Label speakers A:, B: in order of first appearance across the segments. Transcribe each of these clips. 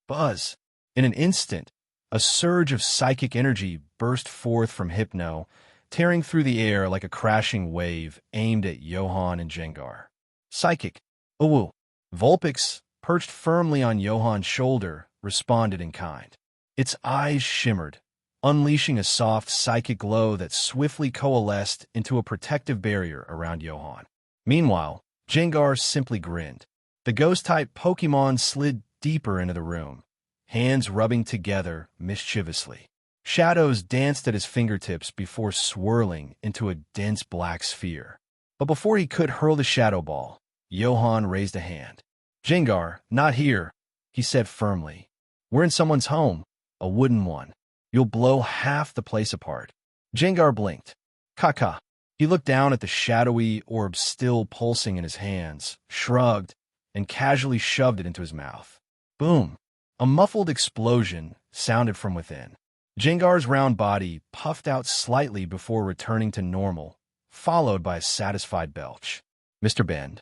A: Buzz. In an instant, a surge of psychic energy burst forth from Hypno, tearing through the air like a crashing wave aimed at Johan and Jengar. Psychic. Ooh. Vulpix, perched firmly on Johan's shoulder, responded in kind. Its eyes shimmered, unleashing a soft psychic glow that swiftly coalesced into a protective barrier around Johan. Meanwhile, Jengar simply grinned. The ghost-type Pokémon slid deeper into the room, hands rubbing together mischievously. Shadows danced at his fingertips before swirling into a dense black sphere. But before he could hurl the shadow ball, Johan raised a hand. "Jengar, not here," he said firmly. "We're in someone's home, a wooden one. You'll blow half the place apart." Jengar blinked. Kaka. He looked down at the shadowy orb still pulsing in his hands, shrugged, and casually shoved it into his mouth. Boom! A muffled explosion sounded from within. Jengar's round body puffed out slightly before returning to normal, followed by a satisfied belch. "Mr. Bend."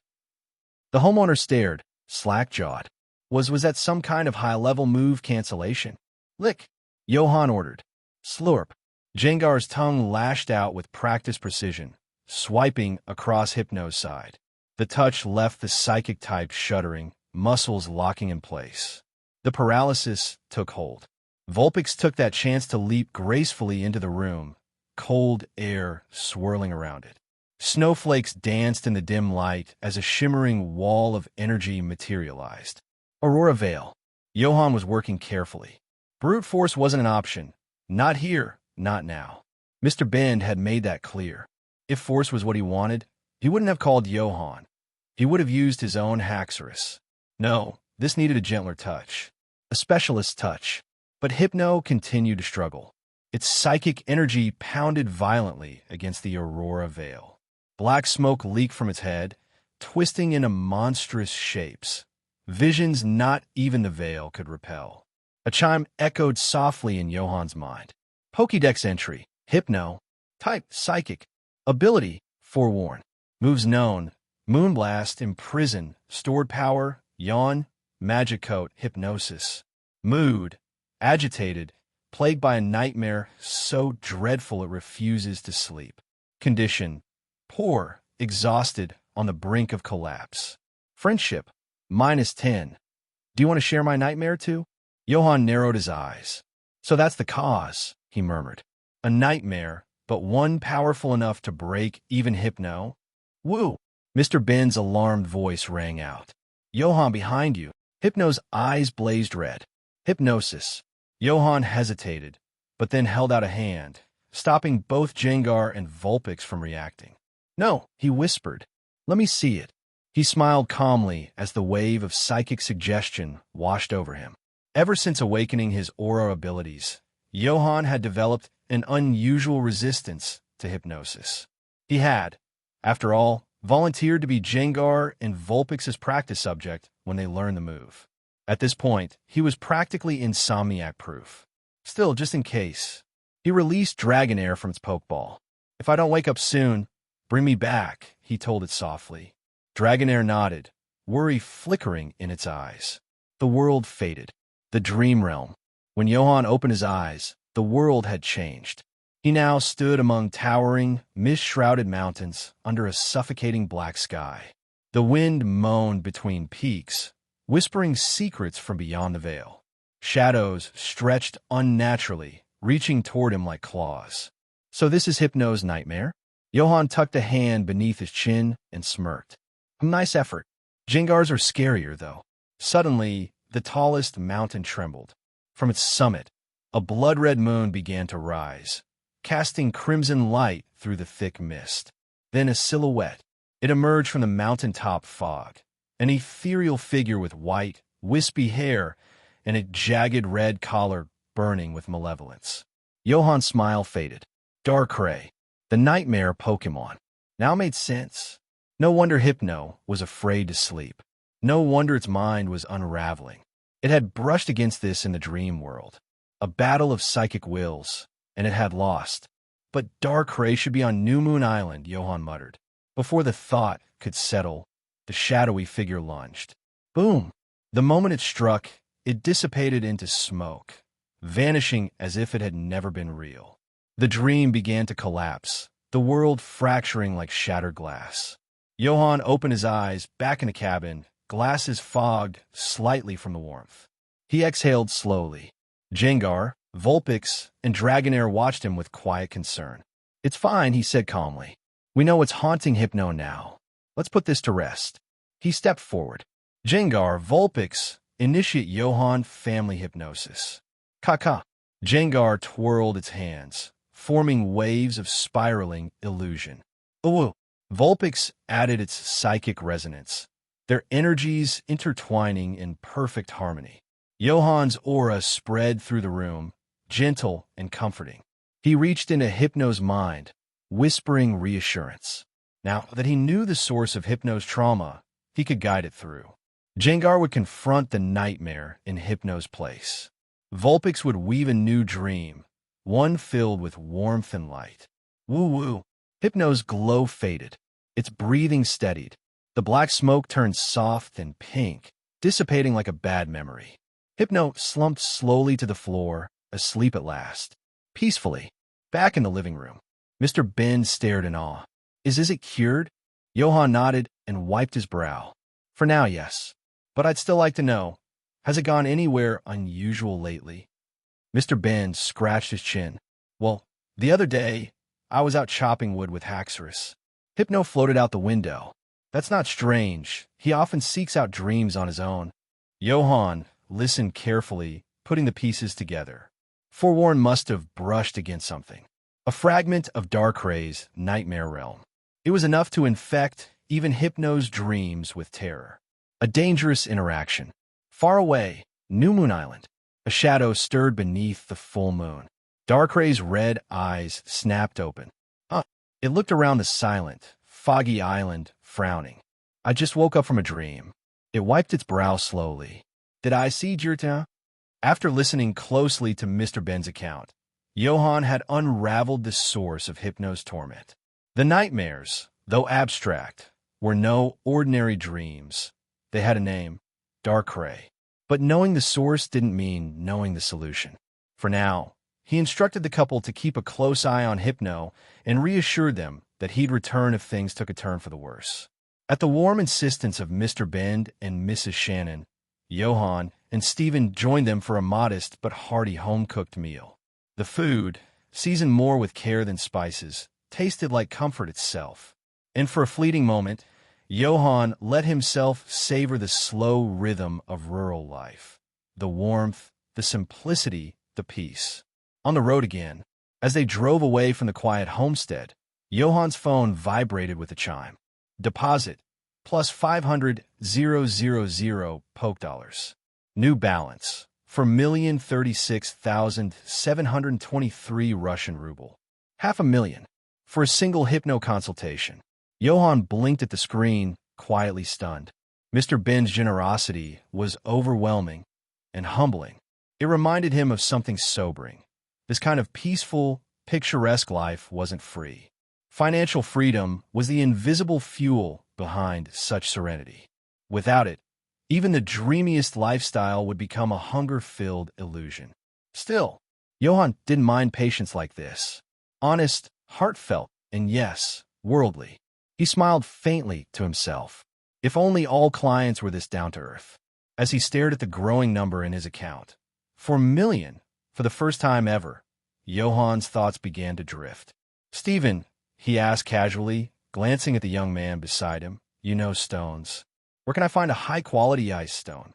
A: The homeowner stared, slack-jawed. Was that some kind of high-level move cancellation? "Lick," Johan ordered. "Slurp." Jengar's tongue lashed out with practiced precision, swiping across Hypno's side. The touch left the psychic type shuddering, muscles locking in place. The paralysis took hold. Vulpix took that chance to leap gracefully into the room, cold air swirling around it. Snowflakes danced in the dim light as a shimmering wall of energy materialized. Aurora Veil. Johan was working carefully. Brute force wasn't an option. Not here, not now. Mr. Bend had made that clear. If force was what he wanted, he wouldn't have called Johan. He would have used his own Haxorus. No, this needed a gentler touch. A specialist's touch. But Hypno continued to struggle. Its psychic energy pounded violently against the Aurora Veil. Black smoke leaked from its head, twisting into monstrous shapes. Visions not even the Veil could repel. A chime echoed softly in Johan's mind. Pokédex entry. Hypno. Type. Psychic. Ability. Forewarn. Moves known. Moonblast. Imprison. Stored power. Yawn. Magic Coat. Hypnosis. Mood. Agitated, plagued by a nightmare so dreadful it refuses to sleep. Condition. Poor, exhausted, on the brink of collapse. Friendship. -10. Do you want to share my nightmare too? Johan narrowed his eyes. So that's the cause, he murmured. A nightmare, but one powerful enough to break even Hypno? Woo! Mr. Bend's alarmed voice rang out. Johan, behind you. Hypno's eyes blazed red. Hypnosis. Johan hesitated, but then held out a hand, stopping both Jengar and Vulpix from reacting. "No," he whispered. "Let me see it." He smiled calmly as the wave of psychic suggestion washed over him. Ever since awakening his aura abilities, Johan had developed an unusual resistance to hypnosis. He had, after all, volunteered to be Jengar and Vulpix's practice subject when they learned the move. At this point, he was practically insomniac-proof. Still, just in case, he released Dragonair from its Pokeball. "If I don't wake up soon, bring me back," he told it softly. Dragonair nodded, worry flickering in its eyes. The world faded. The dream realm. When Johan opened his eyes, the world had changed. He now stood among towering, mist-shrouded mountains under a suffocating black sky. The wind moaned between peaks, whispering secrets from beyond the veil. Shadows stretched unnaturally, reaching toward him like claws. So this is Hypno's nightmare? Johan tucked a hand beneath his chin and smirked. A nice effort. Jengars are scarier, though. Suddenly, the tallest mountain trembled. From its summit, a blood-red moon began to rise, casting crimson light through the thick mist. Then a silhouette. It emerged from the mountaintop fog. An ethereal figure with white, wispy hair and a jagged red collar burning with malevolence. Johan's smile faded. Darkrai, the nightmare Pokemon. Now made sense. No wonder Hypno was afraid to sleep. No wonder its mind was unraveling. It had brushed against this in the dream world. A battle of psychic wills, and it had lost. But Darkrai should be on New Moon Island, Johan muttered. Before the thought could settle, the shadowy figure lunged. Boom! The moment it struck, it dissipated into smoke, vanishing as if it had never been real. The dream began to collapse, the world fracturing like shattered glass. Johan opened his eyes back in the cabin, glasses fogged slightly from the warmth. He exhaled slowly. Jengar, Vulpix, and Dragonair watched him with quiet concern. "It's fine," he said calmly. "We know what's haunting Hypno now. Let's put this to rest." He stepped forward. Jengar, Vulpix, initiate Johan family hypnosis. Kaka. Jengar twirled its hands, forming waves of spiraling illusion. Ooh. Vulpix added its psychic resonance, their energies intertwining in perfect harmony. Johan's aura spread through the room, gentle and comforting. He reached into Hypno's mind, whispering reassurance. Now that he knew the source of Hypno's trauma, he could guide it through. Jengar would confront the nightmare in Hypno's place. Vulpix would weave a new dream, one filled with warmth and light. Woo-woo. Hypno's glow faded. Its breathing steadied. The black smoke turned soft and pink, dissipating like a bad memory. Hypno slumped slowly to the floor, asleep at last. Peacefully, back in the living room. Mr. Ben stared in awe. Is it cured? Johan nodded and wiped his brow. For now, yes. But I'd still like to know, has it gone anywhere unusual lately? Mr. Ben scratched his chin. Well, the other day, I was out chopping wood with Haxorus. Hypno floated out the window. That's not strange. He often seeks out dreams on his own. Johan listened carefully, putting the pieces together. Forewarn must have brushed against something. A fragment of Darkray's nightmare realm. It was enough to infect even Hypno's dreams with terror. A dangerous interaction. Far away, New Moon Island. A shadow stirred beneath the full moon. Darkray's red eyes snapped open. It looked around the silent, foggy island, frowning. I just woke up from a dream. It wiped its brow slowly. Did I see Jirta? After listening closely to Mr. Ben's account, Johan had unraveled the source of Hypno's torment. The nightmares, though abstract, were no ordinary dreams. They had a name, Darkray. But knowing the source didn't mean knowing the solution. For now, he instructed the couple to keep a close eye on Hypno and reassured them that he'd return if things took a turn for the worse. At the warm insistence of Mr. Ben and Mrs. Shannon, Johan and Stephen joined them for a modest but hearty home-cooked meal. The food, seasoned more with care than spices, tasted like comfort itself. And for a fleeting moment, Johan let himself savor the slow rhythm of rural life. The warmth, the simplicity, the peace. On the road again, as they drove away from the quiet homestead, Johan's phone vibrated with a chime. Deposit, plus 500,000 poke dollars. New balance, for 1,036,723 Russian ruble. 500,000, for a single Hypno consultation. Johan blinked at the screen, quietly stunned. Mr. Ben's generosity was overwhelming and humbling. It reminded him of something sobering. This kind of peaceful, picturesque life wasn't free. Financial freedom was the invisible fuel behind such serenity. Without it, even the dreamiest lifestyle would become a hunger-filled illusion. Still, Johan didn't mind patience like this. Honest, heartfelt, and yes, worldly. He smiled faintly to himself. If only all clients were this down-to-earth. As he stared at the growing number in his account. 4 million. For the first time ever, Johan's thoughts began to drift. Stephen, he asked casually, glancing at the young man beside him. You know stones. Where can I find a high-quality ice stone?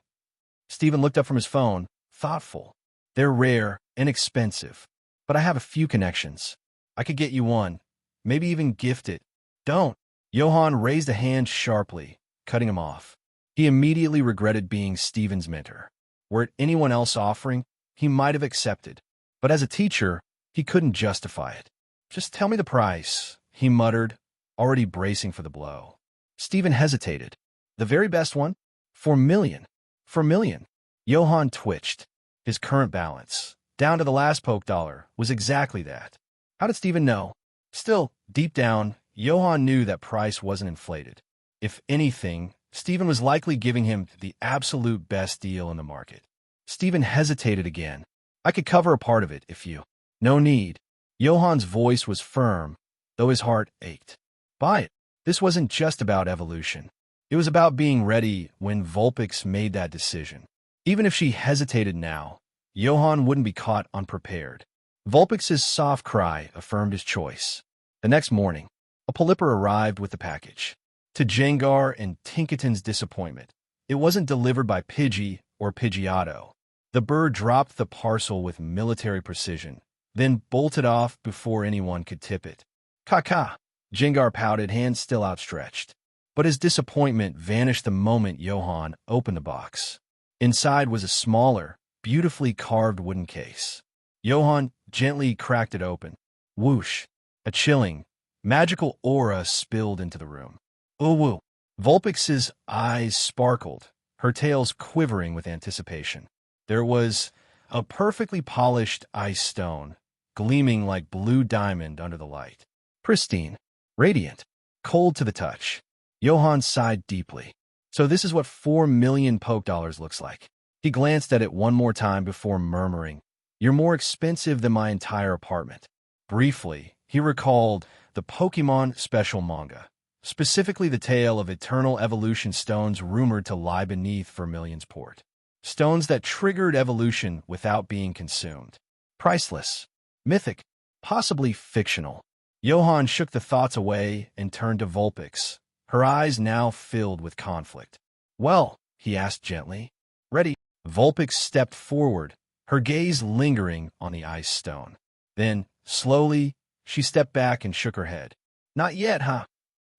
A: Stephen looked up from his phone, thoughtful. They're rare and expensive, but I have a few connections. I could get you one, maybe even gift it. Don't. Johan raised a hand sharply, cutting him off. He immediately regretted being Stephen's mentor. Were it anyone else offering, he might have accepted. But as a teacher, he couldn't justify it. Just tell me the price, he muttered, already bracing for the blow. Stephen hesitated. The very best one? 4 million. 4 million. Johan twitched. His current balance, down to the last poke dollar, was exactly that. How did Stephen know? Still, deep down, Johan knew that price wasn't inflated. If anything, Stephen was likely giving him the absolute best deal in the market. Steven hesitated again. I could cover a part of it if you... No need. Johan's voice was firm, though his heart ached. Buy it. This wasn't just about evolution. It was about being ready when Vulpix made that decision. Even if she hesitated now, Johan wouldn't be caught unprepared. Vulpix's soft cry affirmed his choice. The next morning, a Polyper arrived with the package. To Jengar and Tinkaton's disappointment, it wasn't delivered by Pidgey or Pidgeotto. The bird dropped the parcel with military precision, then bolted off before anyone could tip it. Caca! Jengar pouted, hands still outstretched. But his disappointment vanished the moment Johan opened the box. Inside was a smaller, beautifully carved wooden case. Johan gently cracked it open. Whoosh! A chilling, magical aura spilled into the room. Ooh! Vulpix's eyes sparkled, her tails quivering with anticipation. There was a perfectly polished ice stone, gleaming like blue diamond under the light. Pristine, radiant, cold to the touch. Johan sighed deeply. So this is what 4 million Poke Dollars looks like. He glanced at it one more time before murmuring, "You're more expensive than my entire apartment." Briefly, he recalled the Pokémon special manga, specifically the tale of eternal evolution stones rumored to lie beneath Vermilion's port. Stones that triggered evolution without being consumed. Priceless, mythic, possibly fictional. Johan shook the thoughts away and turned to Vulpix, her eyes now filled with conflict. "Well," he asked gently. "Ready?" Vulpix stepped forward, her gaze lingering on the ice stone. Then, slowly, she stepped back and shook her head. "Not yet, huh?"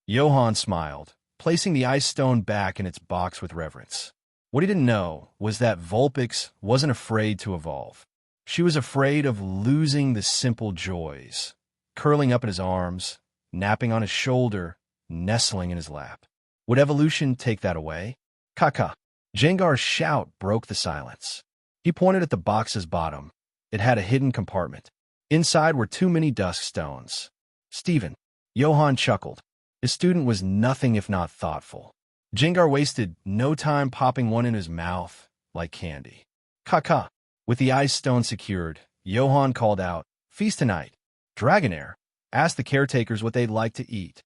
A: Johan smiled, placing the ice stone back in its box with reverence. What he didn't know was that Vulpix wasn't afraid to evolve. She was afraid of losing the simple joys, curling up in his arms, napping on his shoulder, nestling in his lap. Would evolution take that away? Caca! Jengar's shout broke the silence. He pointed at the box's bottom. It had a hidden compartment. Inside were 2 mini dusk stones. Steven. Johan chuckled. His student was nothing if not thoughtful. Jengar wasted no time popping one in his mouth like candy. Caca! With the ice stone secured, Johan called out, "Feast tonight." Dragonair asked the caretakers what they'd like to eat.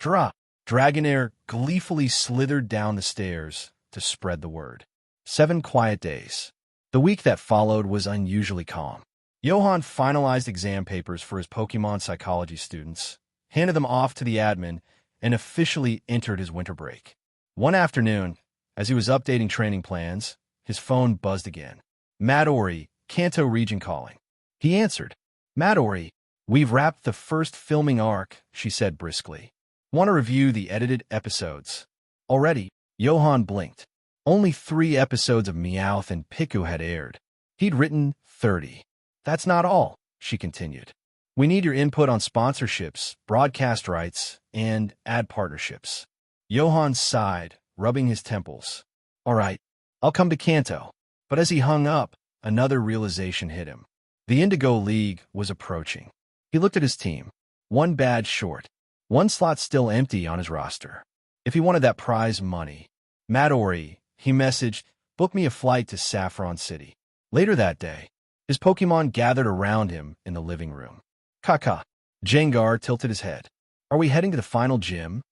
A: Dragonair gleefully slithered down the stairs to spread the word. 7 quiet days. The week that followed was unusually calm. Johan finalized exam papers for his Pokémon Psychology students, handed them off to the admin, and officially entered his winter break. One afternoon, as he was updating training plans, his phone buzzed again. Midori, Kanto region calling. He answered. "Midori, we've wrapped the first filming arc," she said briskly. "Want to review the edited episodes?" Already, Johan blinked. Only 3 episodes of Meowth and Piku had aired. He'd written 30. "That's not all," she continued. "We need your input on sponsorships, broadcast rights, and ad partnerships." Johan sighed, rubbing his temples. "All right, I'll come to Kanto." But as he hung up, another realization hit him. The Indigo League was approaching. He looked at his team. 1 badge short. 1 slot still empty on his roster. If he wanted that prize money. "Midori," he messaged, "book me a flight to Saffron City." Later that day, his Pokémon gathered around him in the living room. Caca. Jengar tilted his head. "Are we heading to the final gym?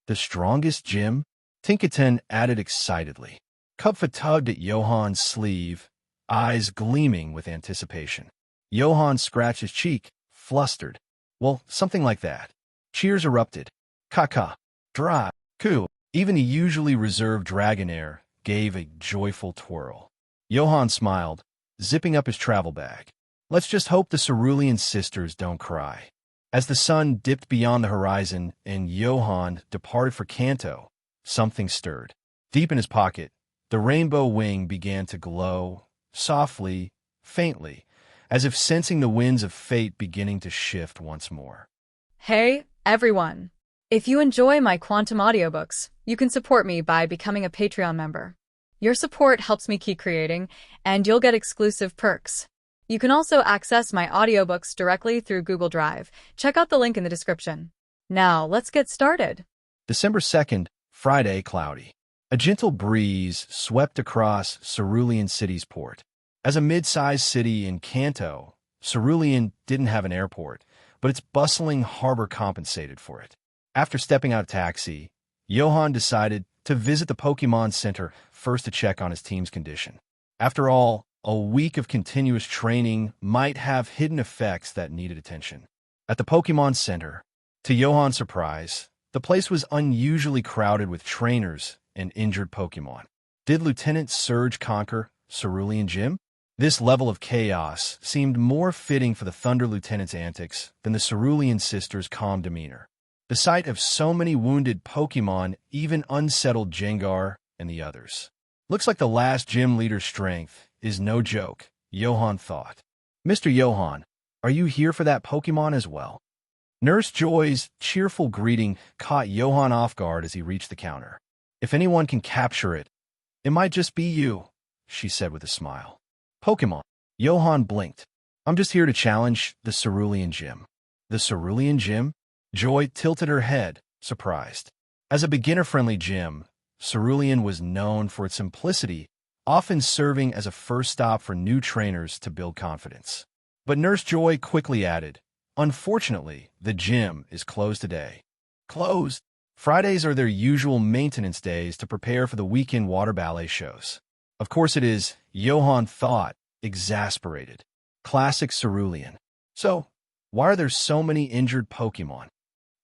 A: The strongest gym?" Tinkaton added excitedly. Kupfa tugged at Johan's sleeve, eyes gleaming with anticipation. Johan scratched his cheek, flustered. "Well, something like that." Cheers erupted. Caca. Dra. Ku. Even the usually reserved Dragonair gave a joyful twirl. Johan smiled, zipping up his travel bag. Let's just hope the Cerulean sisters don't cry. As the sun dipped beyond the horizon and Johan departed for Kanto, something stirred. Deep in his pocket, the rainbow wing began to glow, softly, faintly, as if sensing the winds of fate beginning to shift once more.
B: Hey, everyone! If you enjoy my quantum audiobooks, you can support me by becoming a Patreon member. Your support helps me keep creating, and you'll get exclusive perks. You can also access my audiobooks directly through Google Drive. Check out the link in the description. Now, let's get started.
A: December 2nd, Friday, cloudy. A gentle breeze swept across Cerulean City's port. As a mid-sized city in Kanto, Cerulean didn't have an airport, but its bustling harbor compensated for it. After stepping out of taxi, Johan decided to visit the Pokémon Center first to check on his team's condition. After all, a week of continuous training might have hidden effects that needed attention. At the Pokémon Center, to Johan's surprise, the place was unusually crowded with trainers and injured Pokémon. Did Lieutenant Surge conquer Cerulean Gym? This level of chaos seemed more fitting for the Thunder Lieutenant's antics than the Cerulean sisters' calm demeanor. The sight of so many wounded Pokémon even unsettled Jengar and the others. Looks like the last gym leader's strength is no joke, Johan thought. Mr. Johan, are you here for that Pokémon as well? Nurse Joy's cheerful greeting caught Johan off guard as he reached the counter. If anyone can capture it, it might just be you, she said with a smile. Pokémon. Johan blinked. I'm just here to challenge the Cerulean Gym. The Cerulean Gym? Joy tilted her head, surprised. As a beginner-friendly gym, Cerulean was known for its simplicity, often serving as a first stop for new trainers to build confidence. But Nurse Joy quickly added, unfortunately, the gym is closed today. Closed? Fridays are their usual maintenance days to prepare for the weekend water ballet shows. Of course it is, Johan thought, exasperated. Classic Cerulean. So, why are there so many injured Pokémon?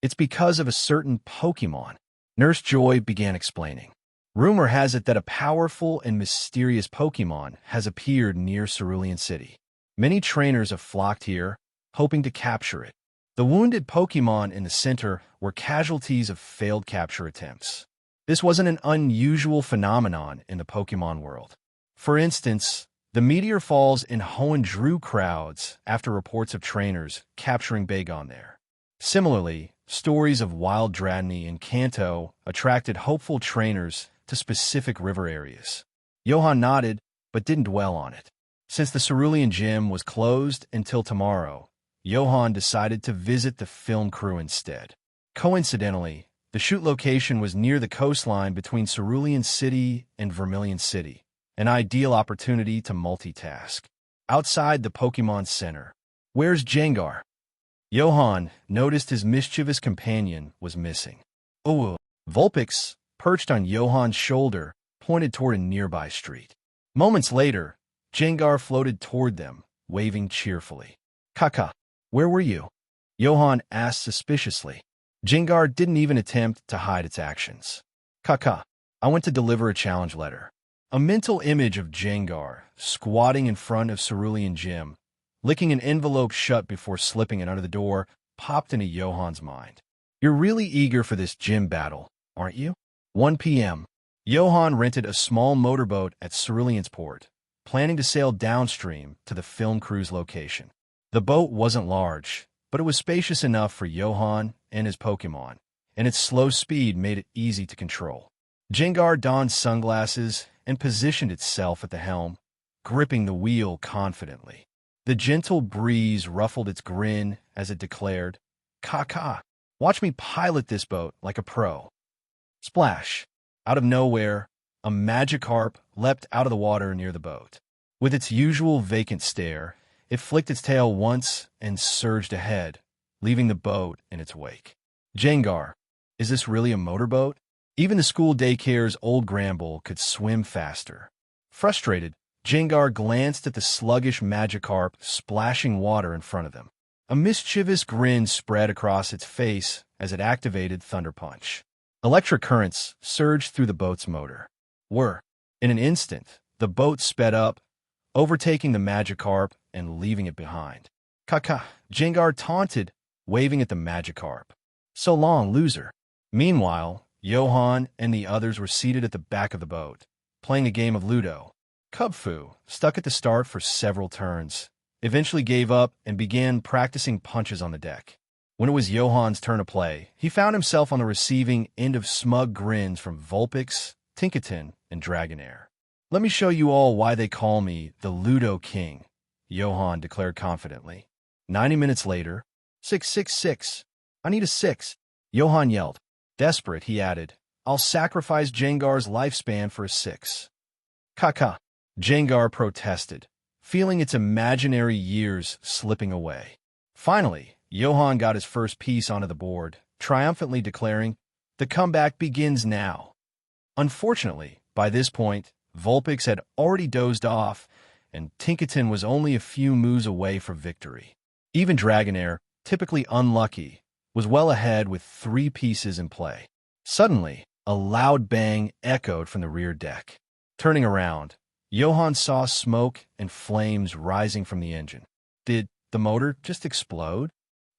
A: It's because of a certain Pokémon. Nurse Joy began explaining. Rumor has it that a powerful and mysterious Pokémon has appeared near Cerulean City. Many trainers have flocked here, hoping to capture it. The wounded Pokémon in the center were casualties of failed capture attempts. This wasn't an unusual phenomenon in the Pokémon world. For instance, the meteor falls in Hoenn drew crowds after reports of trainers capturing Bagon there. Similarly, stories of wild Dratini in Kanto attracted hopeful trainers to specific river areas. Johan nodded, but didn't dwell on it. Since the Cerulean Gym was closed until tomorrow, Johan decided to visit the film crew instead. Coincidentally, the shoot location was near the coastline between Cerulean City and Vermilion City, an ideal opportunity to multitask. Outside the Pokémon Center, where's Jengar? Johan noticed his mischievous companion was missing. Oh, Vulpix, perched on Johan's shoulder, pointed toward a nearby street. Moments later, Jengar floated toward them, waving cheerfully. Kaka, where were you? Johan asked suspiciously. Jengar didn't even attempt to hide its actions. Kaka, I went to deliver a challenge letter. A mental image of Jengar, squatting in front of Cerulean Gym, licking an envelope shut before slipping it under the door, popped into Johan's mind. You're really eager for this gym battle, aren't you? 1 p.m. Johan rented a small motorboat at Cerulean's port, planning to sail downstream to the film crew's location. The boat wasn't large, but it was spacious enough for Johan and his Pokémon, and its slow speed made it easy to control. Jengar donned sunglasses and positioned itself at the helm, gripping the wheel confidently. The gentle breeze ruffled its grin as it declared, Kaka, watch me pilot this boat like a pro. Splash! Out of nowhere, a Magikarp leapt out of the water near the boat. With its usual vacant stare, it flicked its tail once and surged ahead, leaving the boat in its wake. Jengar, is this really a motorboat? Even the school daycare's old Gramble could swim faster. Frustrated, Jengar glanced at the sluggish Magikarp splashing water in front of them. A mischievous grin spread across its face as it activated Thunder Punch. Electric currents surged through the boat's motor. In an instant, the boat sped up, overtaking the Magikarp and leaving it behind. Kaka, Jengar taunted, waving at the Magikarp. So long, loser. Meanwhile, Johan and the others were seated at the back of the boat, playing a game of Ludo. Kubfu, stuck at the start for several turns, eventually gave up and began practicing punches on the deck. When it was Johan's turn to play, he found himself on the receiving end of smug grins from Vulpix, Tinkaton, and Dragonair. Let me show you all why they call me the Ludo King, Johan declared confidently. 90 minutes later, 666. I need a 6. Johan yelled. Desperate, he added, I'll sacrifice Jengar's lifespan for a 6. Kaka. Jengar protested, feeling its imaginary years slipping away. Finally, Johan got his first piece onto the board, triumphantly declaring, "The comeback begins now." Unfortunately, by this point, Vulpix had already dozed off, and Tinkaton was only a few moves away from victory. Even Dragonair, typically unlucky, was well ahead with 3 pieces in play. Suddenly, a loud bang echoed from the rear deck. Turning around, Johan saw smoke and flames rising from the engine. Did the motor just explode?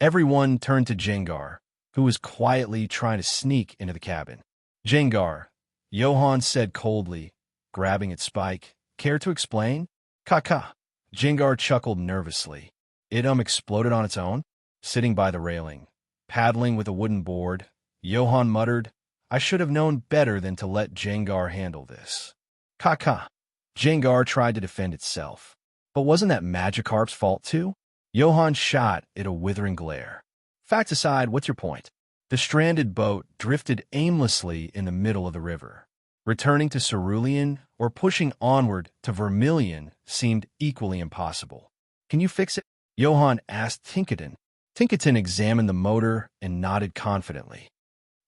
A: Everyone turned to Jengar, who was quietly trying to sneak into the cabin. "Jengar," Johan said coldly, grabbing at Spike. "Care to explain?" "Kaka." Jengar chuckled nervously. It exploded on its own, sitting by the railing. Paddling with a wooden board, Johan muttered, "I should have known better than to let Jengar handle this." "Kaka." Jengar tried to defend itself. But wasn't that Magikarp's fault too? Johan shot it a withering glare. "Facts aside, what's your point?" The stranded boat drifted aimlessly in the middle of the river. Returning to Cerulean or pushing onward to Vermilion seemed equally impossible. "Can you fix it?" Johan asked Tinkaton. Tinkaton examined the motor and nodded confidently.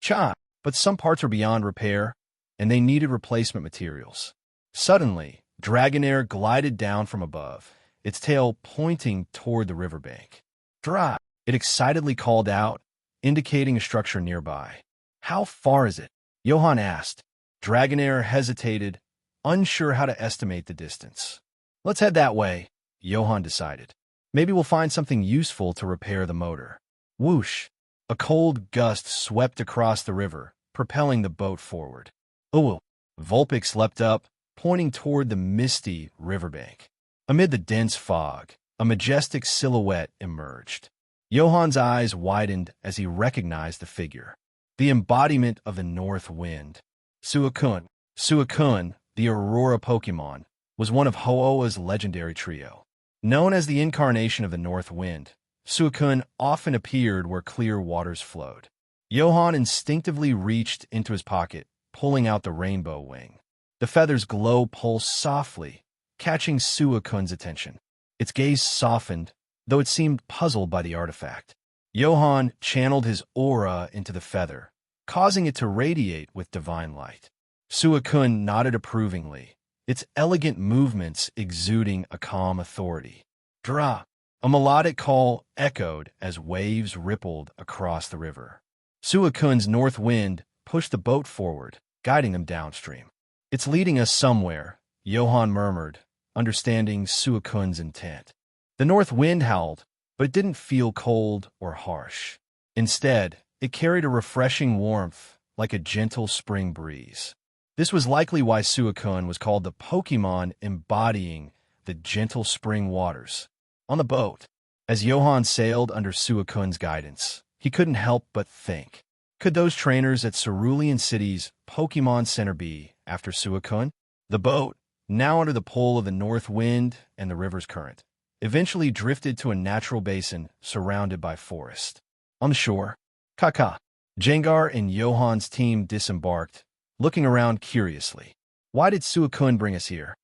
A: "Cha, but some parts were beyond repair, and they needed replacement materials." Suddenly, Dragonair glided down from above, its tail pointing toward the riverbank. "Dra!" It excitedly called out, indicating a structure nearby. "How far is it?" Johan asked. Dragonair hesitated, unsure how to estimate the distance. "Let's head that way," Johan decided. "Maybe we'll find something useful to repair the motor." Whoosh! A cold gust swept across the river, propelling the boat forward. "Oh!" Vulpix leapt up, pointing toward the misty riverbank. Amid the dense fog, a majestic silhouette emerged. Johan's eyes widened as he recognized the figure. The embodiment of the North Wind. Suicun. Suicun, the Aurora Pokémon, was one of Ho-Oh's legendary trio. Known as the incarnation of the North Wind, Suicun often appeared where clear waters flowed. Johan instinctively reached into his pocket, pulling out the rainbow wing. The feather's glow pulsed softly, catching Suicun's attention. Its gaze softened, though it seemed puzzled by the artifact. Johan channeled his aura into the feather, causing it to radiate with divine light. Suicun nodded approvingly, its elegant movements exuding a calm authority. "Dra!" A melodic call echoed as waves rippled across the river. Suicun's north wind pushed the boat forward, guiding them downstream. "It's leading us somewhere," Johan murmured, understanding Suicun's intent. The north wind howled, but it didn't feel cold or harsh. Instead, it carried a refreshing warmth, like a gentle spring breeze. This was likely why Suicun was called the Pokémon embodying the gentle spring waters. On the boat, as Johan sailed under Suicun's guidance, he couldn't help but think. Could those trainers at Cerulean City's Pokémon Center be after Suicun? The boat, now under the pull of the north wind and the river's current, eventually drifted to a natural basin surrounded by forest. On the shore, Kaka, Jengar and Johan's team disembarked, looking around curiously. "Why did Suicun bring us here?"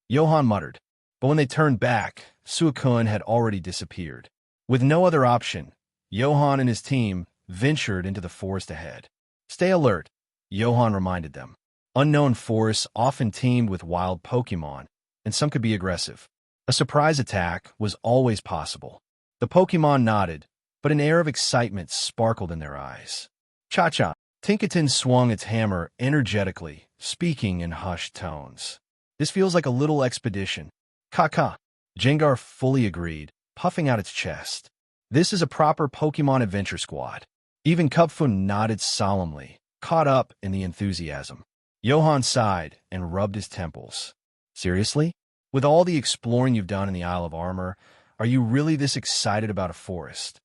A: Johan muttered, but when they turned back, Suicun had already disappeared. With no other option, Johan and his team ventured into the forest ahead. "Stay alert," Johan reminded them. Unknown forests often teemed with wild Pokémon, and some could be aggressive. A surprise attack was always possible. The Pokémon nodded, but an air of excitement sparkled in their eyes. "Cha-cha!" Tinkaton swung its hammer energetically, speaking in hushed tones. "This feels like a little expedition." "Kaka!" Jengar fully agreed, puffing out its chest. "This is a proper Pokémon adventure squad." Even Cupfun nodded solemnly, caught up in the enthusiasm. Johan sighed and rubbed his temples. "Seriously? With all the exploring you've done in the Isle of Armor, are you really this excited about a forest?"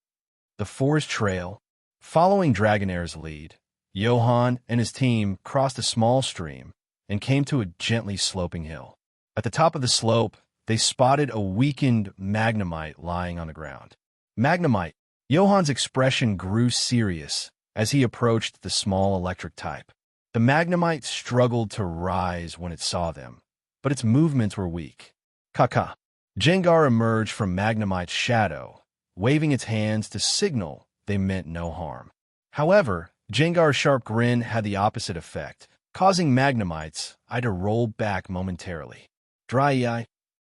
A: The forest trail. Following Dragonair's lead, Johan and his team crossed a small stream and came to a gently sloping hill. At the top of the slope, they spotted a weakened Magnemite lying on the ground. "Magnemite!" Johan's expression grew serious as he approached the small electric type. The Magnemite struggled to rise when it saw them, but its movements were weak. Kaka. Jengar emerged from Magnemite's shadow, waving its hands to signal they meant no harm. However, Jengar's sharp grin had the opposite effect, causing Magnemite's eye to roll back momentarily. Dry eye.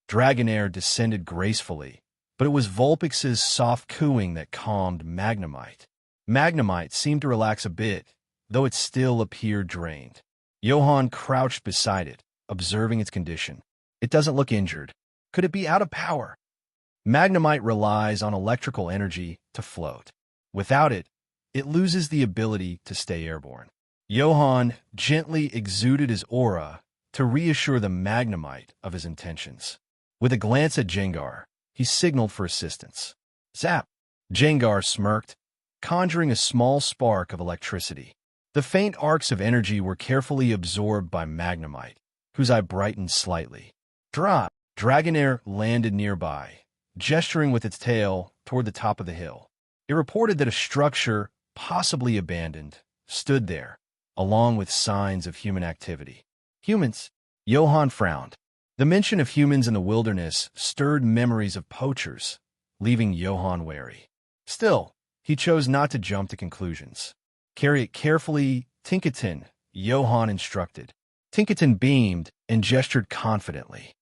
A: Dragonair descended gracefully, but it was Vulpix's soft cooing that calmed Magnemite. Magnemite seemed to relax a bit, though it still appeared drained. Johan crouched beside it, observing its condition. It doesn't look injured. Could it be out of power? Magnemite relies on electrical energy to float. Without it, it loses the ability to stay airborne. Johan gently exuded his aura to reassure the Magnemite of his intentions. With a glance at Jengar, he signaled for assistance. Zap! Jengar smirked, conjuring a small spark of electricity. The faint arcs of energy were carefully absorbed by Magnemite, whose eye brightened slightly. Drop! Dragonair landed nearby, gesturing with its tail toward the top of the hill. It reported that a structure, possibly abandoned, stood there, along with signs of human activity. Humans? Johan frowned. The mention of humans in the wilderness stirred memories of poachers, leaving Johan wary. Still, he chose not to jump to conclusions. Carry it carefully, Tinkaton, Johan instructed. Tinkaton beamed and gestured confidently.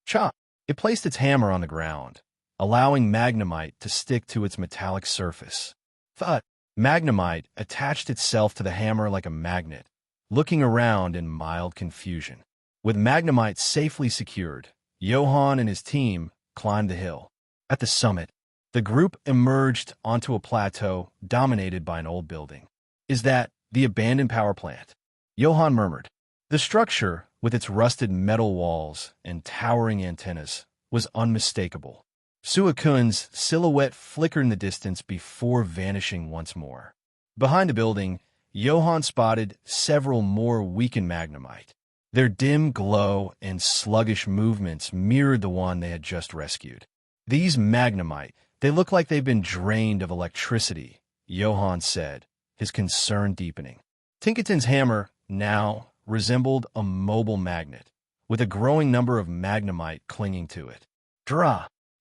A: Chop! It placed its hammer on the ground, allowing Magnemite to stick to its metallic surface. Thud! Magnemite attached itself to the hammer like a magnet, looking around in mild confusion. With Magnemite safely secured, Johan and his team climbed the hill. At the summit, the group emerged onto a plateau dominated by an old building. Is that the abandoned power plant? Johan murmured. The structure, with its rusted metal walls and towering antennas, was unmistakable. Suicun's silhouette flickered in the distance before vanishing once more. Behind the building, Johan spotted several more weakened Magnemite. Their dim glow and sluggish movements mirrored the one they had just rescued. These Magnemite, they look like they've been drained of electricity, Johan said, his concern deepening. Tinkaton's hammer now resembled a mobile magnet, with a growing number of Magnemite clinging to it.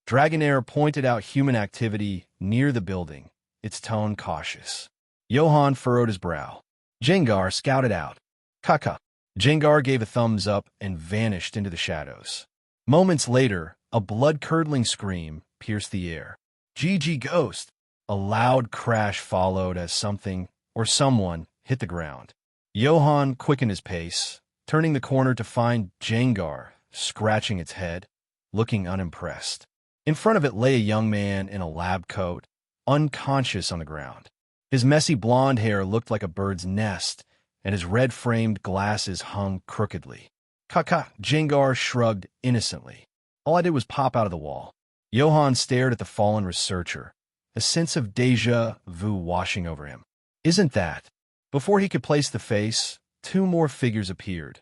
A: Dragonair pointed out human activity near the building, its tone cautious. Johan furrowed his brow. Jengar scouted out. Kaka. Jengar gave a thumbs up and vanished into the shadows. Moments later, a blood-curdling scream pierced the air. GG Ghost! A loud crash followed as something, or someone, hit the ground. Johan quickened his pace, turning the corner to find Jengar scratching its head, looking unimpressed. In front of it lay a young man in a lab coat, unconscious on the ground. His messy blonde hair looked like a bird's nest, and his red-framed glasses hung crookedly. Kaka, Jengar shrugged innocently. All I did was pop out of the wall. Johan stared at the fallen researcher, a sense of déjà vu washing over him. Isn't that? Before he could place the face, two more figures appeared.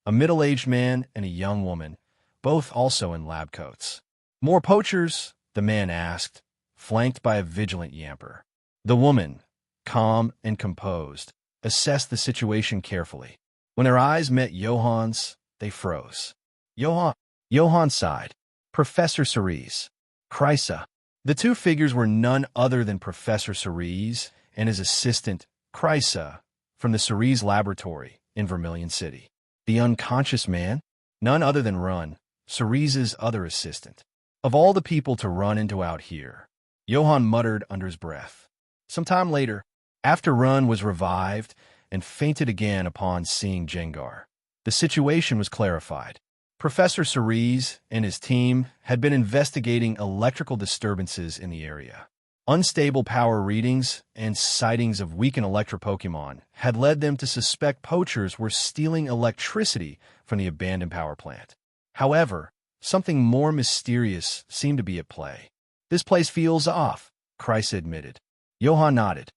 A: A middle-aged man and a young woman, both also in lab coats. More poachers? The man asked, flanked by a vigilant Yamper. The woman, calm and composed, assessed the situation carefully. When their eyes met Johan's, they froze. Johan sighed. Professor Cerise. Krysa. The two figures were none other than Professor Cerise and his assistant, Krysa, from the Cerise laboratory in Vermilion City. The unconscious man? None other than Run, Cerise's other assistant. Of all the people to run into out here, Johan muttered under his breath. Some time later, after Run was revived and fainted again upon seeing Jengar, the situation was clarified. Professor Cerise and his team had been investigating electrical disturbances in the area. Unstable power readings and sightings of weakened Electro-Pokemon had led them to suspect poachers were stealing electricity from the abandoned power plant. However, something more mysterious seemed to be at play. This place feels off, Krysa admitted. Johan nodded.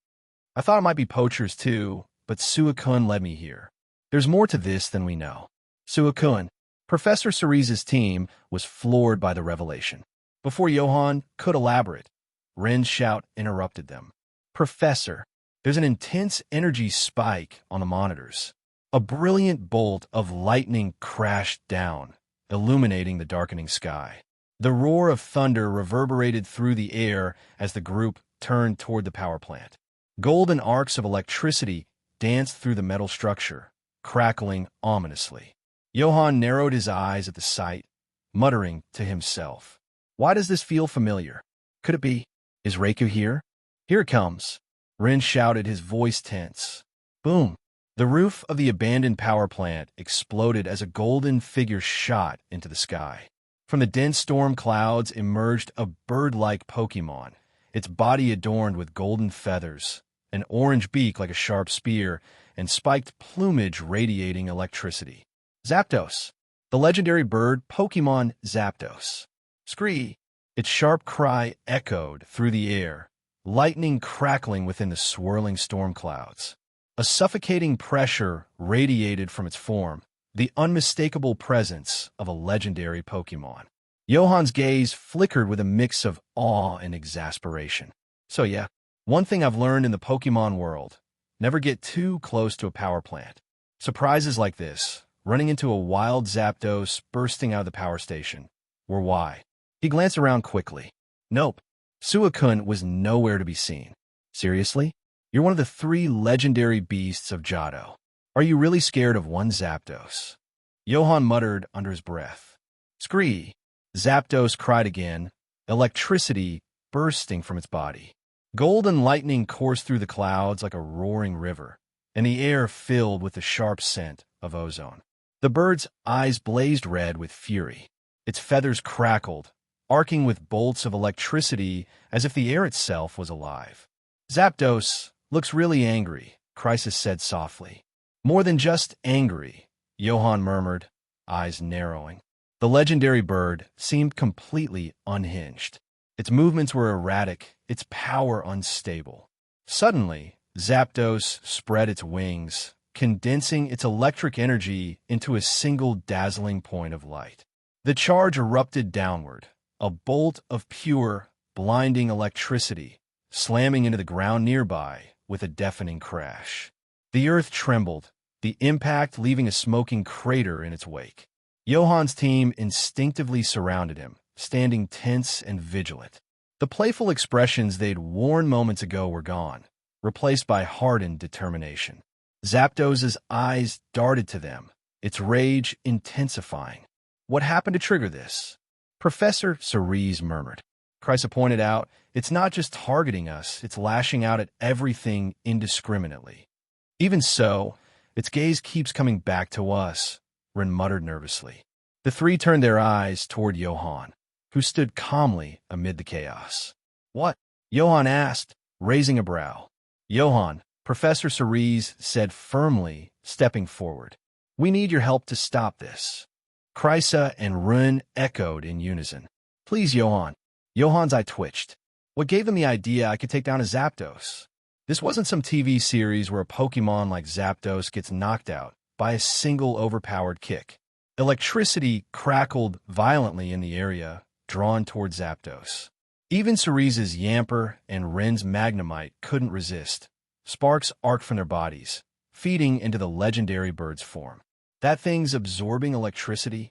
A: I thought it might be poachers too, but Suicun led me here. There's more to this than we know. Suicun. Professor Cerise's team was floored by the revelation. Before Johan could elaborate, Ren's shout interrupted them. Professor, there's an intense energy spike on the monitors. A brilliant bolt of lightning crashed down, illuminating the darkening sky. The roar of thunder reverberated through the air as the group turned toward the power plant. Golden arcs of electricity danced through the metal structure, crackling ominously. Johan narrowed his eyes at the sight, muttering to himself, "Why does this feel familiar? Could it be? Is Reiku here? Here it comes." Rin shouted, his voice tense. Boom! The roof of the abandoned power plant exploded as a golden figure shot into the sky. From the dense storm clouds emerged a bird-like Pokémon, its body adorned with golden feathers, an orange beak like a sharp spear, and spiked plumage radiating electricity. Zapdos, the legendary bird Pokémon Zapdos. Scree! Its sharp cry echoed through the air, lightning crackling within the swirling storm clouds. A suffocating pressure radiated from its form, the unmistakable presence of a legendary Pokémon. Johan's gaze flickered with a mix of awe and exasperation. So yeah, one thing I've learned in the Pokémon world, never get too close to a power plant. Surprises like this, running into a wild Zapdos bursting out of the power station, were why. He glanced around quickly. Nope, Suicun was nowhere to be seen. Seriously? You're one of the 3 legendary beasts of Johto. Are you really scared of one Zapdos? Johan muttered under his breath. Scree! Zapdos cried again, electricity bursting from its body. Golden lightning coursed through the clouds like a roaring river, and the air filled with the sharp scent of ozone. The bird's eyes blazed red with fury. Its feathers crackled, arcing with bolts of electricity as if the air itself was alive. Zapdos looks really angry, Crisis said softly. More than just angry, Johan murmured, eyes narrowing. The legendary bird seemed completely unhinged. Its movements were erratic, its power unstable. Suddenly, Zapdos spread its wings, condensing its electric energy into a single dazzling point of light. The charge erupted downward, a bolt of pure, blinding electricity, slamming into the ground nearby with a deafening crash. The earth trembled, the impact leaving a smoking crater in its wake. Johan's team instinctively surrounded him, standing tense and vigilant. The playful expressions they'd worn moments ago were gone, replaced by hardened determination. Zapdos's eyes darted to them, its rage intensifying. What happened to trigger this? Professor Cerulean murmured. Chrysa pointed out, it's not just targeting us, it's lashing out at everything indiscriminately. Even so, its gaze keeps coming back to us, Rin muttered nervously. The 3 turned their eyes toward Johan, who stood calmly amid the chaos. What? Johan asked, raising a brow. Johan, Professor Cerulean said firmly, stepping forward. We need your help to stop this. Chrysa and Rin echoed in unison. Please, Johan. Johan's eye twitched. What gave them the idea I could take down a Zapdos? This wasn't some TV series where a Pokemon like Zapdos gets knocked out by a single overpowered kick. Electricity crackled violently in the area, drawn toward Zapdos. Even Cerez's Yamper and Rin's Magnemite couldn't resist. Sparks arced from their bodies, feeding into the legendary bird's form. That thing's absorbing electricity?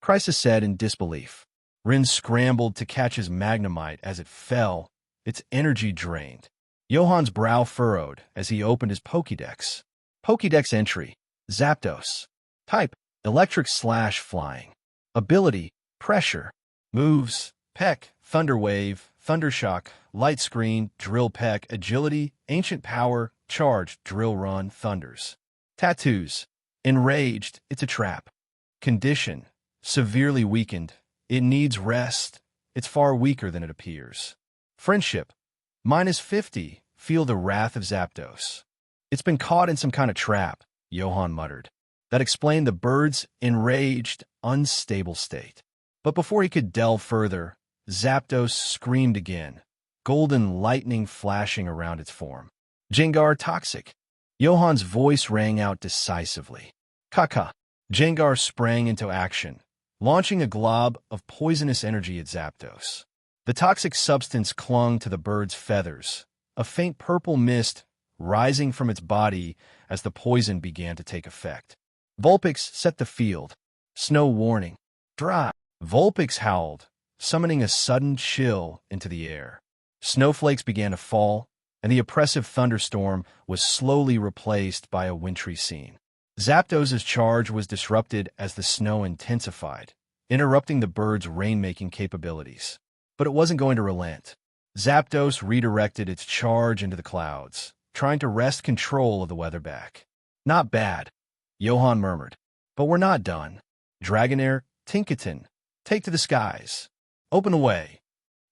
A: Chrysa said in disbelief. Rin scrambled to catch his Magnemite as it fell, its energy drained. Johan's brow furrowed as he opened his Pokédex. Pokédex entry, Zapdos. Type, electric / flying. Ability, pressure. Moves, Peck, Thunder Wave, Thunder Shock, Light Screen, Drill Peck, Agility, Ancient Power, Charge, Drill Run, Thunders. Tattoos, Enraged, it's a trap. Condition, severely weakened. It needs rest. It's far weaker than it appears. Friendship, -50, feel the wrath of Zapdos. It's been caught in some kind of trap, Johan muttered. That explained the bird's enraged, unstable state. But before he could delve further, Zapdos screamed again, golden lightning flashing around its form. Jengar toxic. Johan's voice rang out decisively. Kaka. Jengar sprang into action, launching a glob of poisonous energy at Zapdos. The toxic substance clung to the bird's feathers, a faint purple mist rising from its body as the poison began to take effect. Vulpix set the field. Snow warning. Dry. Vulpix howled, summoning a sudden chill into the air. Snowflakes began to fall, and the oppressive thunderstorm was slowly replaced by a wintry scene. Zapdos' charge was disrupted as the snow intensified, interrupting the bird's rainmaking capabilities. But it wasn't going to relent. Zapdos redirected its charge into the clouds, trying to wrest control of the weather back. Not bad, Johan murmured. But we're not done. Dragonair, Tinkaton, take to the skies. Open the way.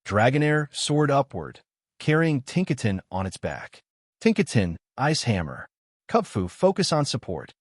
A: Dragonair soared upward, carrying Tinkaton on its back. Tinkaton, Ice Hammer. Kubfu, focus on support.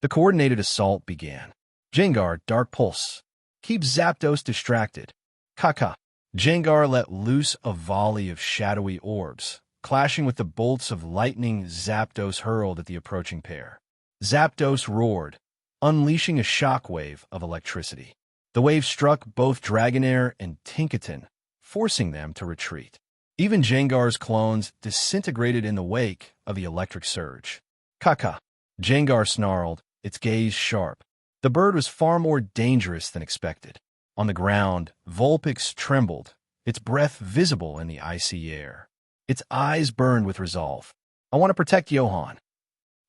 A: The coordinated assault began. Jengar, Dark Pulse. Keep Zapdos distracted. Kaka. Jengar let loose a volley of shadowy orbs, clashing with the bolts of lightning Zapdos hurled at the approaching pair. Zapdos roared, unleashing a shockwave of electricity. The wave struck both Dragonair and Tinkaton, forcing them to retreat. Even Jengar's clones disintegrated in the wake of the electric surge. Kaka. Jengar snarled, its gaze sharp. The bird was far more dangerous than expected. On the ground, Vulpix trembled, its breath visible in the icy air. Its eyes burned with resolve. I want to protect Johan.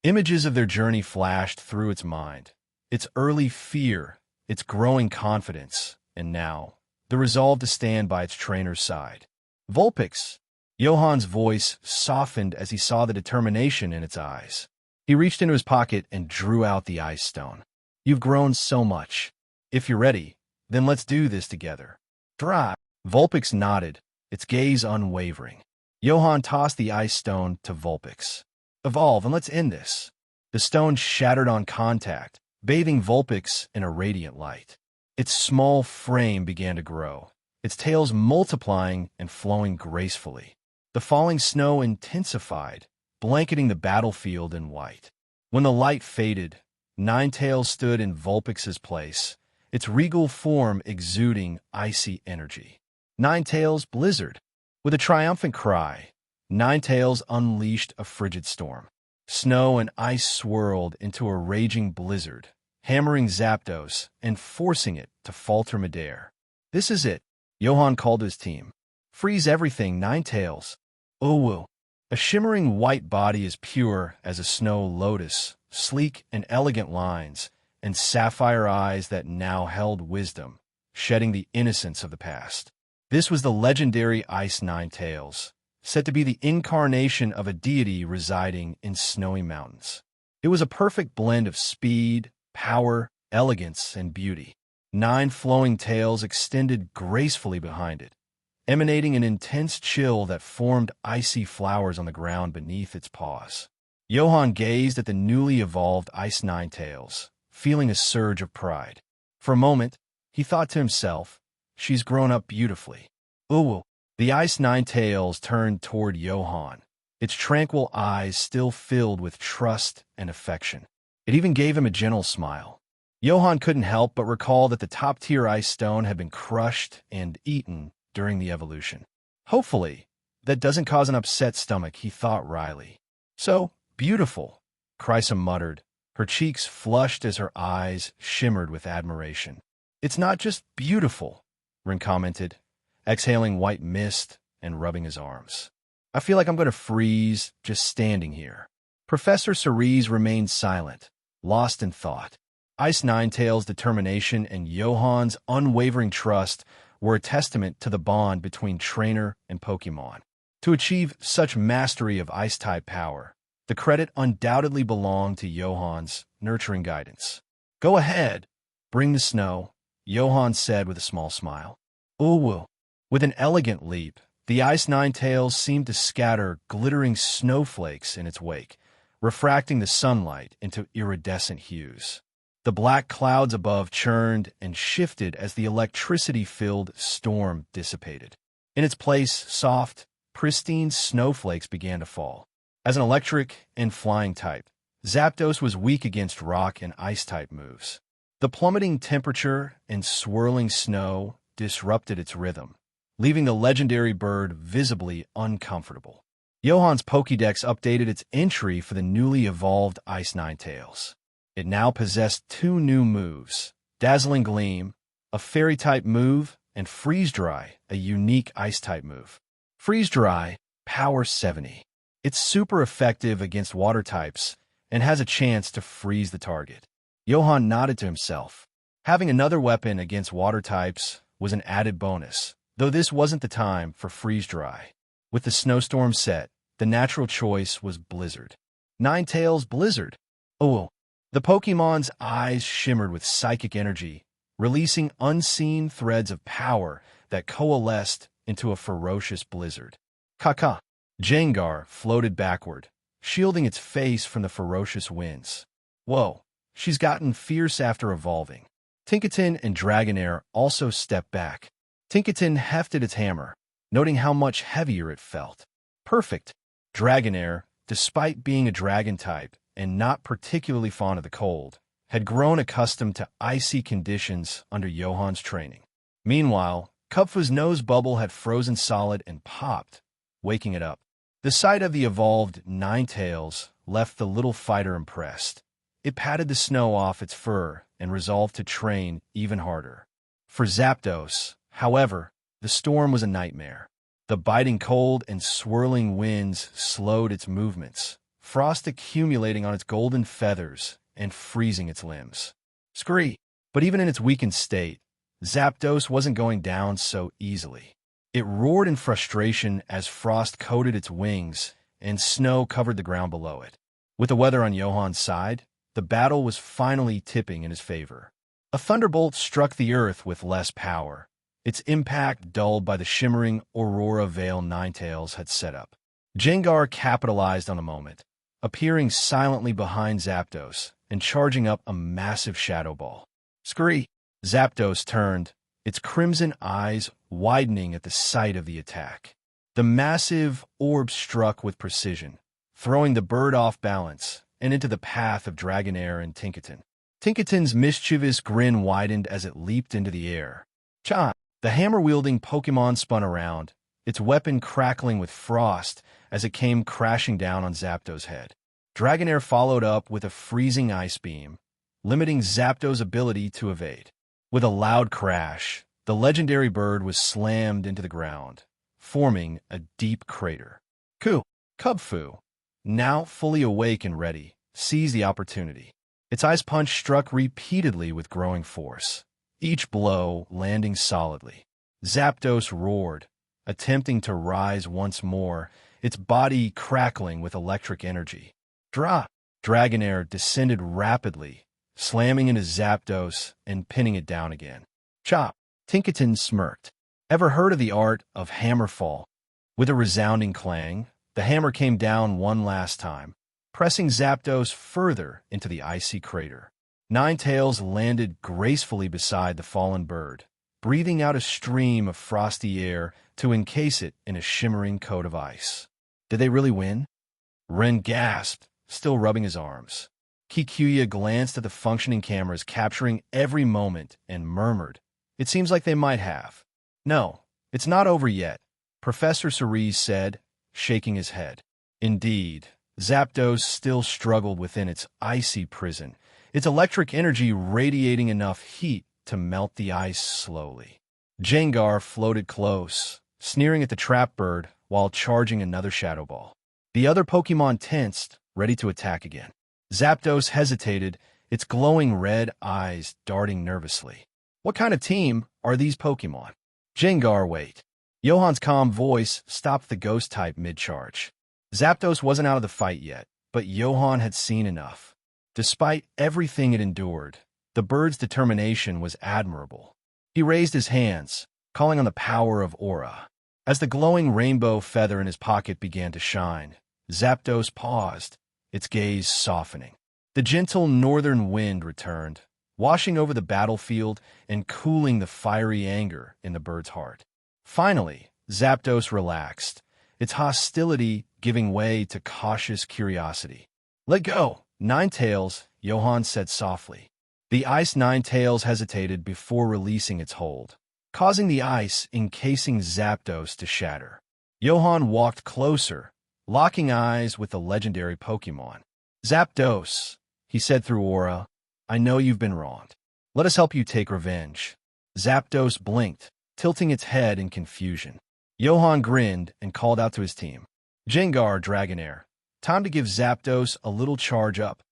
A: Images of their journey flashed through its mind. Its early fear, its growing confidence, and now, the resolve to stand by its trainer's side. Vulpix. Johan's voice softened as he saw the determination in its eyes. He reached into his pocket and drew out the ice stone. You've grown so much. If you're ready, then let's do this together. Dry. Vulpix nodded, its gaze unwavering. Johan tossed the ice stone to Vulpix. Evolve and let's end this. The stone shattered on contact, bathing Vulpix in a radiant light. Its small frame began to grow, its tails multiplying and flowing gracefully. The falling snow intensified, blanketing the battlefield in white. When the light faded, Ninetales stood in Vulpix's place, its regal form exuding icy energy. Ninetales Blizzard. With a triumphant cry, Ninetales unleashed a frigid storm. Snow and ice swirled into a raging blizzard, hammering Zapdos and forcing it to falter midair. This is it, Johan called his team. Freeze everything, Ninetales. Uwu. A shimmering white body as pure as a snow lotus, sleek and elegant lines, and sapphire eyes that now held wisdom, shedding the innocence of the past. This was the legendary Ice Ninetales, said to be the incarnation of a deity residing in snowy mountains. It was a perfect blend of speed, power, elegance, and beauty. 9 flowing tails extended gracefully behind it, emanating an intense chill that formed icy flowers on the ground beneath its paws. Johan gazed at the newly evolved Ice Ninetales, feeling a surge of pride. For a moment, he thought to himself, she's grown up beautifully. Uwu. The Ice Ninetales turned toward Johan, its tranquil eyes still filled with trust and affection. It even gave him a gentle smile. Johan couldn't help but recall that the top-tier ice stone had been crushed and eaten during the evolution. Hopefully, that doesn't cause an upset stomach, he thought wryly. So beautiful, Chrysum muttered, her cheeks flushed as her eyes shimmered with admiration. It's not just beautiful, Rin commented, exhaling white mist and rubbing his arms. I feel like I'm going to freeze just standing here. Professor Cerise remained silent, lost in thought. Ice Ninetales' determination and Johan's unwavering trust were a testament to the bond between trainer and Pokémon. To achieve such mastery of Ice-type power, the credit undoubtedly belonged to Johan's nurturing guidance. Go ahead, bring the snow, Johan said with a small smile. Uwu. With an elegant leap, the Ice Ninetales seemed to scatter glittering snowflakes in its wake, refracting the sunlight into iridescent hues. The black clouds above churned and shifted as the electricity-filled storm dissipated. In its place, soft, pristine snowflakes began to fall. As an electric and flying type, Zapdos was weak against rock and ice-type moves. The plummeting temperature and swirling snow disrupted its rhythm, leaving the legendary bird visibly uncomfortable. Johan's Pokédex updated its entry for the newly evolved Ice Ninetales. It now possessed 2 new moves, Dazzling Gleam, a Fairy-type move, and Freeze Dry, a unique Ice-type move. Freeze Dry, Power 70. It's super effective against water types and has a chance to freeze the target. Johan nodded to himself. Having another weapon against water types was an added bonus, though this wasn't the time for Freeze Dry. With the snowstorm set, the natural choice was Blizzard. Ninetales Blizzard. Oh, the Pokémon's eyes shimmered with psychic energy, releasing unseen threads of power that coalesced into a ferocious blizzard. Kaka. Jengar floated backward, shielding its face from the ferocious winds. Whoa, she's gotten fierce after evolving. Tinkaton and Dragonair also stepped back. Tinkaton hefted its hammer, noting how much heavier it felt. Perfect. Dragonair, despite being a dragon type and not particularly fond of the cold, had grown accustomed to icy conditions under Johan's training. Meanwhile, Kupfu's nose bubble had frozen solid and popped, waking it up. The sight of the evolved Ninetales left the little fighter impressed. It patted the snow off its fur and resolved to train even harder. For Zapdos, however, the storm was a nightmare. The biting cold and swirling winds slowed its movements, frost accumulating on its golden feathers and freezing its limbs. Scree! But even in its weakened state, Zapdos wasn't going down so easily. It roared in frustration as frost coated its wings and snow covered the ground below it. With the weather on Johan's side, the battle was finally tipping in his favor. A thunderbolt struck the earth with less power, its impact dulled by the shimmering Aurora Veil Ninetales had set up. Jengar capitalized on the moment, appearing silently behind Zapdos and charging up a massive shadow ball. Scree! Zapdos turned, its crimson eyes widening at the sight of the attack. The massive orb struck with precision, throwing the bird off balance and into the path of Dragonair and Tinkaton. Tinkaton's mischievous grin widened as it leaped into the air. Cha! The hammer-wielding Pokémon spun around, its weapon crackling with frost as it came crashing down on Zapdos' head. Dragonair followed up with a freezing ice beam, limiting Zapdos' ability to evade. With a loud crash, the legendary bird was slammed into the ground, forming a deep crater. Kupfu, now fully awake and ready, seized the opportunity. Its ice punch struck repeatedly with growing force, each blow landing solidly. Zapdos roared, attempting to rise once more, its body crackling with electric energy. Dragonair descended rapidly, slamming into Zapdos and pinning it down again. Chop! Tinkaton smirked. Ever heard of the art of hammerfall? With a resounding clang, the hammer came down one last time, pressing Zapdos further into the icy crater. Ninetales landed gracefully beside the fallen bird, breathing out a stream of frosty air to encase it in a shimmering coat of ice. Did they really win? Ren gasped, still rubbing his arms. Kikuya glanced at the functioning cameras capturing every moment and murmured, "It seems like they might have." "No, it's not over yet," Professor Cerulean said, shaking his head. Indeed, Zapdos still struggled within its icy prison, its electric energy radiating enough heat to melt the ice slowly. Jengar floated close, sneering at the trap bird while charging another shadow ball. The other Pokémon tensed, ready to attack again. Zapdos hesitated, its glowing red eyes darting nervously. What kind of team are these Pokémon? Jengar, wait. Johan's calm voice stopped the ghost-type mid-charge. Zapdos wasn't out of the fight yet, but Johan had seen enough. Despite everything it endured, the bird's determination was admirable. He raised his hands, calling on the power of Aura. As the glowing rainbow feather in his pocket began to shine, Zapdos paused, its gaze softening. The gentle northern wind returned, washing over the battlefield and cooling the fiery anger in the bird's heart. Finally, Zapdos relaxed, its hostility giving way to cautious curiosity. "Let go, Ninetales," Johan said softly. The ice Ninetales hesitated before releasing its hold, causing the ice encasing Zapdos to shatter. Johan walked closer, locking eyes with the legendary Pokémon. Zapdos, he said through aura, I know you've been wronged. Let us help you take revenge. Zapdos blinked, tilting its head in confusion. Johan grinned and called out to his team. Jengar, Dragonair, time to give Zapdos a little charge up.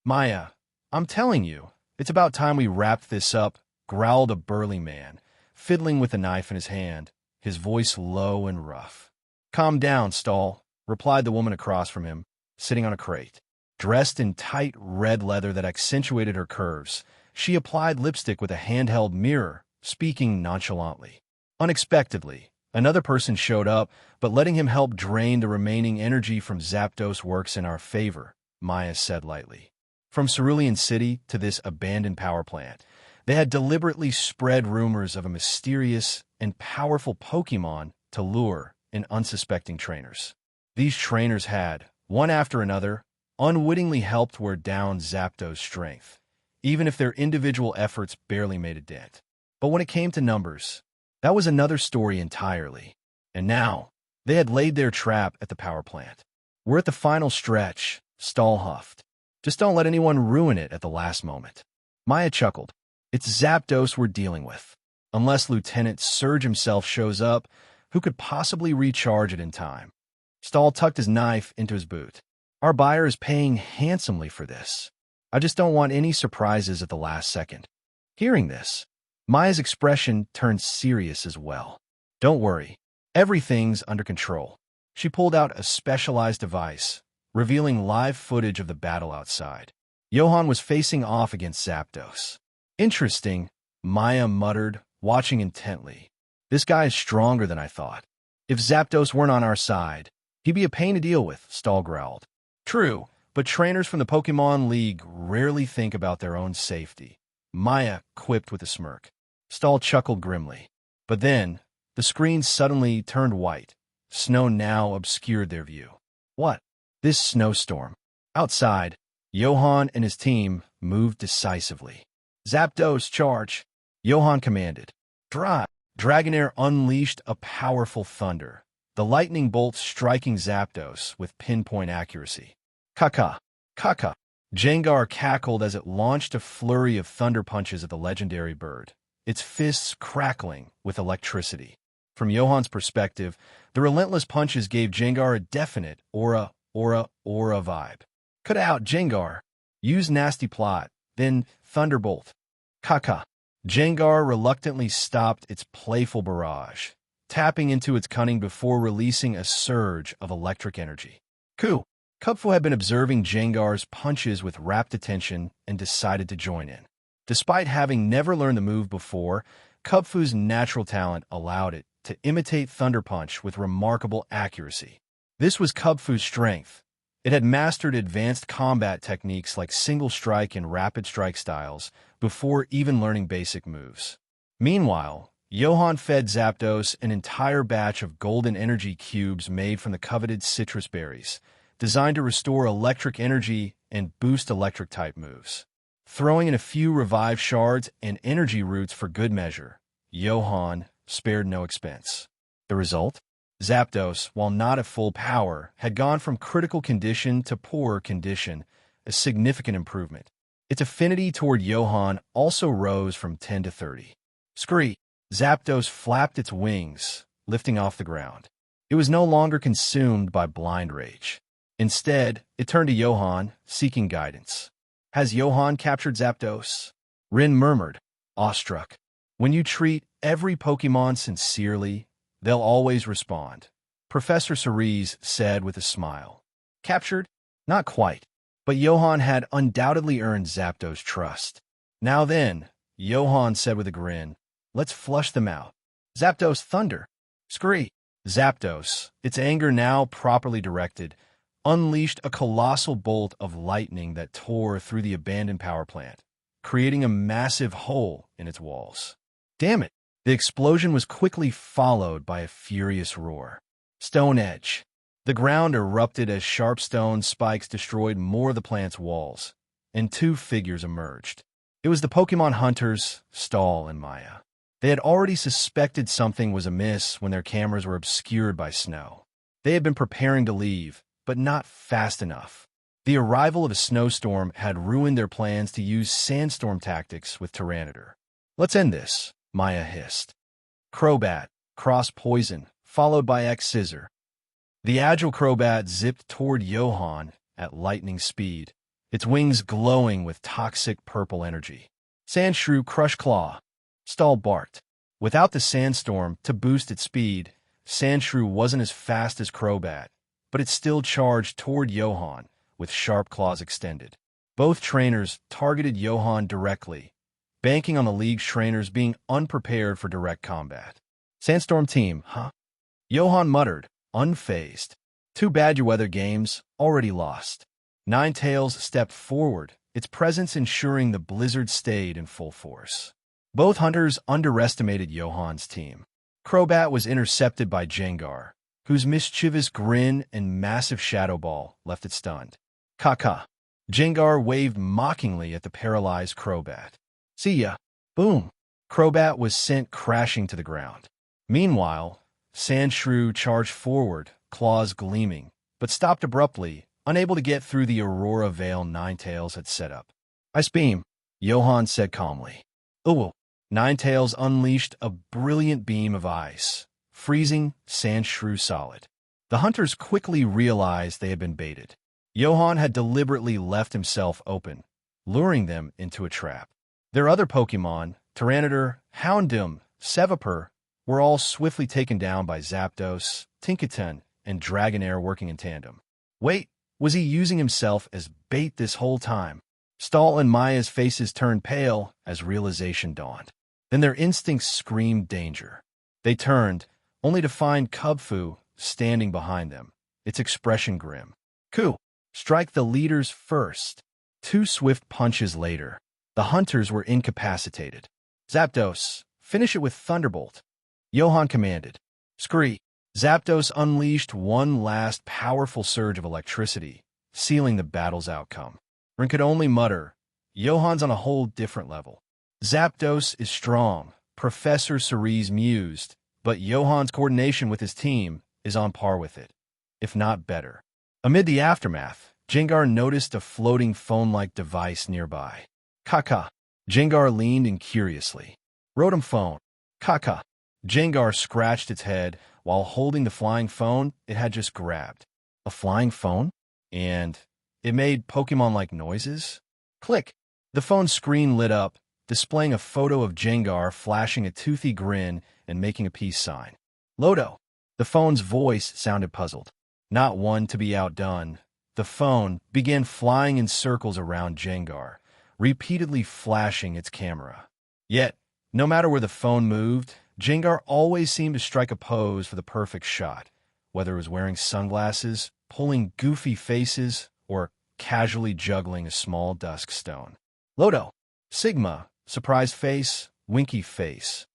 A: Maya, I'm telling you, it's about time we wrapped this up, growled a burly man, fiddling with a knife in his hand, his voice low and rough. Calm down, Stall, replied the woman across from him, sitting on a crate. Dressed in tight red leather that accentuated her curves, she applied lipstick with a handheld mirror, speaking nonchalantly. Unexpectedly, another person showed up, but letting him help drain the remaining energy from Zapdos works in our favor, Maya said lightly. From Cerulean City to this abandoned power plant, they had deliberately spread rumors of a mysterious and powerful Pokémon to lure in unsuspecting trainers. These trainers had, one after another, unwittingly helped wear down Zapdos' strength, even if their individual efforts barely made a dent. But when it came to numbers, that was another story entirely. And now, they had laid their trap at the power plant. We're at the final stretch, Stall huffed. Just don't let anyone ruin it at the last moment. Maya chuckled. It's Zapdos we're dealing with. Unless Lieutenant Surge himself shows up, who could possibly recharge it in time? Stall tucked his knife into his boot. Our buyer is paying handsomely for this. I just don't want any surprises at the last second. Hearing this, Maya's expression turned serious as well. Don't worry, everything's under control. She pulled out a specialized device, revealing live footage of the battle outside. Johan was facing off against Zapdos. Interesting, Maya muttered, watching intently. This guy is stronger than I thought. If Zapdos weren't on our side, he'd be a pain to deal with, Stall growled. True, but trainers from the Pokémon League rarely think about their own safety, Maya quipped with a smirk. Stall chuckled grimly. But then, the screen suddenly turned white. Snow now obscured their view. What? This snowstorm. Outside, Johan and his team moved decisively. Zapdos, charge! Johan commanded. Drive! Dragonair unleashed a powerful thunder, the lightning bolt striking Zapdos with pinpoint accuracy. Kaka! Kaka! Jengar cackled as it launched a flurry of thunder punches at the legendary bird, its fists crackling with electricity. From Johan's perspective, the relentless punches gave Jengar a definite aura vibe. Cut out, Jengar. Use nasty plot, then thunderbolt. Kaka. Jengar reluctantly stopped its playful barrage, tapping into its cunning before releasing a surge of electric energy. Ku. Kubfu had been observing Jengar's punches with rapt attention and decided to join in. Despite having never learned the move before, Kubfu's natural talent allowed it to imitate Thunder Punch with remarkable accuracy. This was Kubfu's strength. It had mastered advanced combat techniques like single strike and rapid strike styles before even learning basic moves. Meanwhile, Johan fed Zapdos an entire batch of golden energy cubes made from the coveted citrus berries, designed to restore electric energy and boost electric-type moves. Throwing in a few revive shards and energy roots for good measure, Johan spared no expense. The result? Zapdos, while not at full power, had gone from critical condition to poorer condition, a significant improvement. Its affinity toward Johan also rose from 10 to 30. Scree! Zapdos flapped its wings, lifting off the ground. It was no longer consumed by blind rage. Instead, it turned to Johan, seeking guidance. Has Johan captured Zapdos? Rin murmured, awestruck. When you treat every Pokémon sincerely, they'll always respond, Professor Cerise said with a smile. Captured? Not quite, but Johan had undoubtedly earned Zapdos' trust. Now then, Johan said with a grin, let's flush them out. Zapdos thunder. Scree! Zapdos, its anger now properly directed, unleashed a colossal bolt of lightning that tore through the abandoned power plant, creating a massive hole in its walls. Damn it! The explosion was quickly followed by a furious roar. Stone Edge. The ground erupted as sharp stone spikes destroyed more of the plant's walls, and two figures emerged. It was the Pokémon hunters, Stall and Maya. They had already suspected something was amiss when their cameras were obscured by snow. They had been preparing to leave, but not fast enough. The arrival of a snowstorm had ruined their plans to use sandstorm tactics with Tyranitar. "Let's end this," Maya hissed. Crobat, cross poison, followed by X-Scissor. The agile Crobat zipped toward Johan at lightning speed, its wings glowing with toxic purple energy. Sandshrew Crush Claw. Stall barked. Without the sandstorm to boost its speed, Sandshrew wasn't as fast as Crobat, but it still charged toward Johan with sharp claws extended. Both trainers targeted Johan directly, banking on the league's trainers being unprepared for direct combat. "Sandstorm team, huh?" Johan muttered, unfazed. 2 Badger weather games already lost. Ninetales stepped forward, its presence ensuring the blizzard stayed in full force. Both hunters underestimated Johan's team. Crobat was intercepted by Jengar, whose mischievous grin and massive shadow ball left it stunned. "Kaka." Jengar waved mockingly at the paralyzed Crobat. "See ya." Boom. Crobat was sent crashing to the ground. Meanwhile, Sandshrew charged forward, claws gleaming, but stopped abruptly, unable to get through the Aurora Veil Ninetales had set up. "Ice Beam," Johan said calmly. "Ooh." Ninetales unleashed a brilliant beam of ice, freezing Sandshrew solid. The hunters quickly realized they had been baited. Johan had deliberately left himself open, luring them into a trap. Their other Pokémon, Tyranitar, Houndoom, Seviper, were all swiftly taken down by Zapdos, Tinkaton, and Dragonair working in tandem. Wait, was he using himself as bait this whole time? Stall and Maya's faces turned pale as realization dawned. Then their instincts screamed danger. They turned, only to find Kubfu standing behind them, its expression grim. "Ku, strike the leaders first." 2 swift punches later, the hunters were incapacitated. "Zapdos, finish it with Thunderbolt," Johan commanded. Scree. Zapdos unleashed one last powerful surge of electricity, sealing the battle's outcome. Rin could only mutter, "Johan's on a whole different level." Zapdos is strong, Professor Cerise mused, but Johan's coordination with his team is on par with it, if not better. Amid the aftermath, Jengar noticed a floating phone-like device nearby. "Kaka." Jengar leaned in curiously. "Rotom phone." "Kaka." Jengar scratched its head while holding the flying phone it had just grabbed. A flying phone? And it made Pokemon-like noises? Click! The phone screen lit up, displaying a photo of Jengar flashing a toothy grin and making a peace sign. "Lodo." The phone's voice sounded puzzled. Not one to be outdone, the phone began flying in circles around Jengar, repeatedly flashing its camera. Yet, no matter where the phone moved, Jengar always seemed to strike a pose for the perfect shot, whether it was wearing sunglasses, pulling goofy faces, or casually juggling a small dusk stone. "Lodo." Sigma, surprised face, winky face.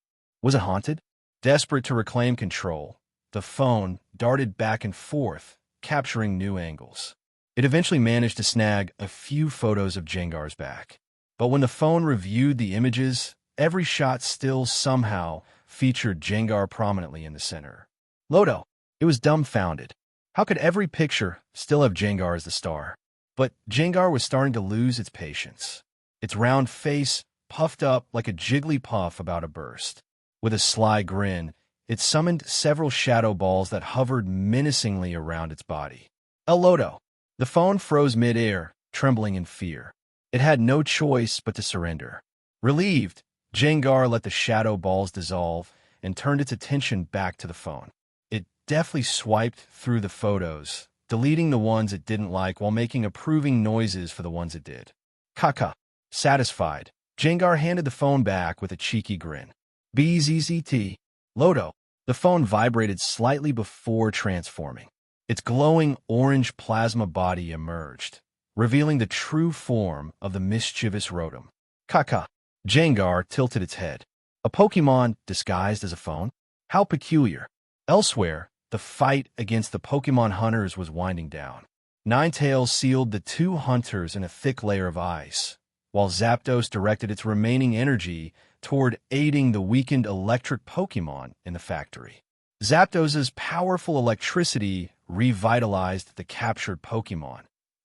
A: Was it haunted? Desperate to reclaim control, the phone darted back and forth, capturing new angles. It eventually managed to snag a few photos of Jengar's back. But when the phone reviewed the images, every shot still somehow featured Jengar prominently in the center. Lodo. It was dumbfounded. How could every picture still have Jengar as the star? But Jengar was starting to lose its patience. Its round face puffed up like a Jigglypuff about to burst. With a sly grin, it summoned several shadow balls that hovered menacingly around its body. El Lodo. The phone froze mid-air, trembling in fear. It had no choice but to surrender. Relieved, Jengar let the shadow balls dissolve and turned its attention back to the phone. It deftly swiped through the photos, deleting the ones it didn't like while making approving noises for the ones it did. Kaka. Satisfied, Jengar handed the phone back with a cheeky grin. BZZT. Lodo. The phone vibrated slightly before transforming. Its glowing orange plasma body emerged, revealing the true form of the mischievous Rotom. Kaka. Jengar tilted its head. A Pokemon disguised as a phone? How peculiar. Elsewhere, the fight against the Pokemon hunters was winding down. Ninetales sealed the 2 hunters in a thick layer of ice, while Zapdos directed its remaining energy toward aiding the weakened electric Pokemon in the factory. Zapdos's powerful electricity revitalized the captured Pokémon,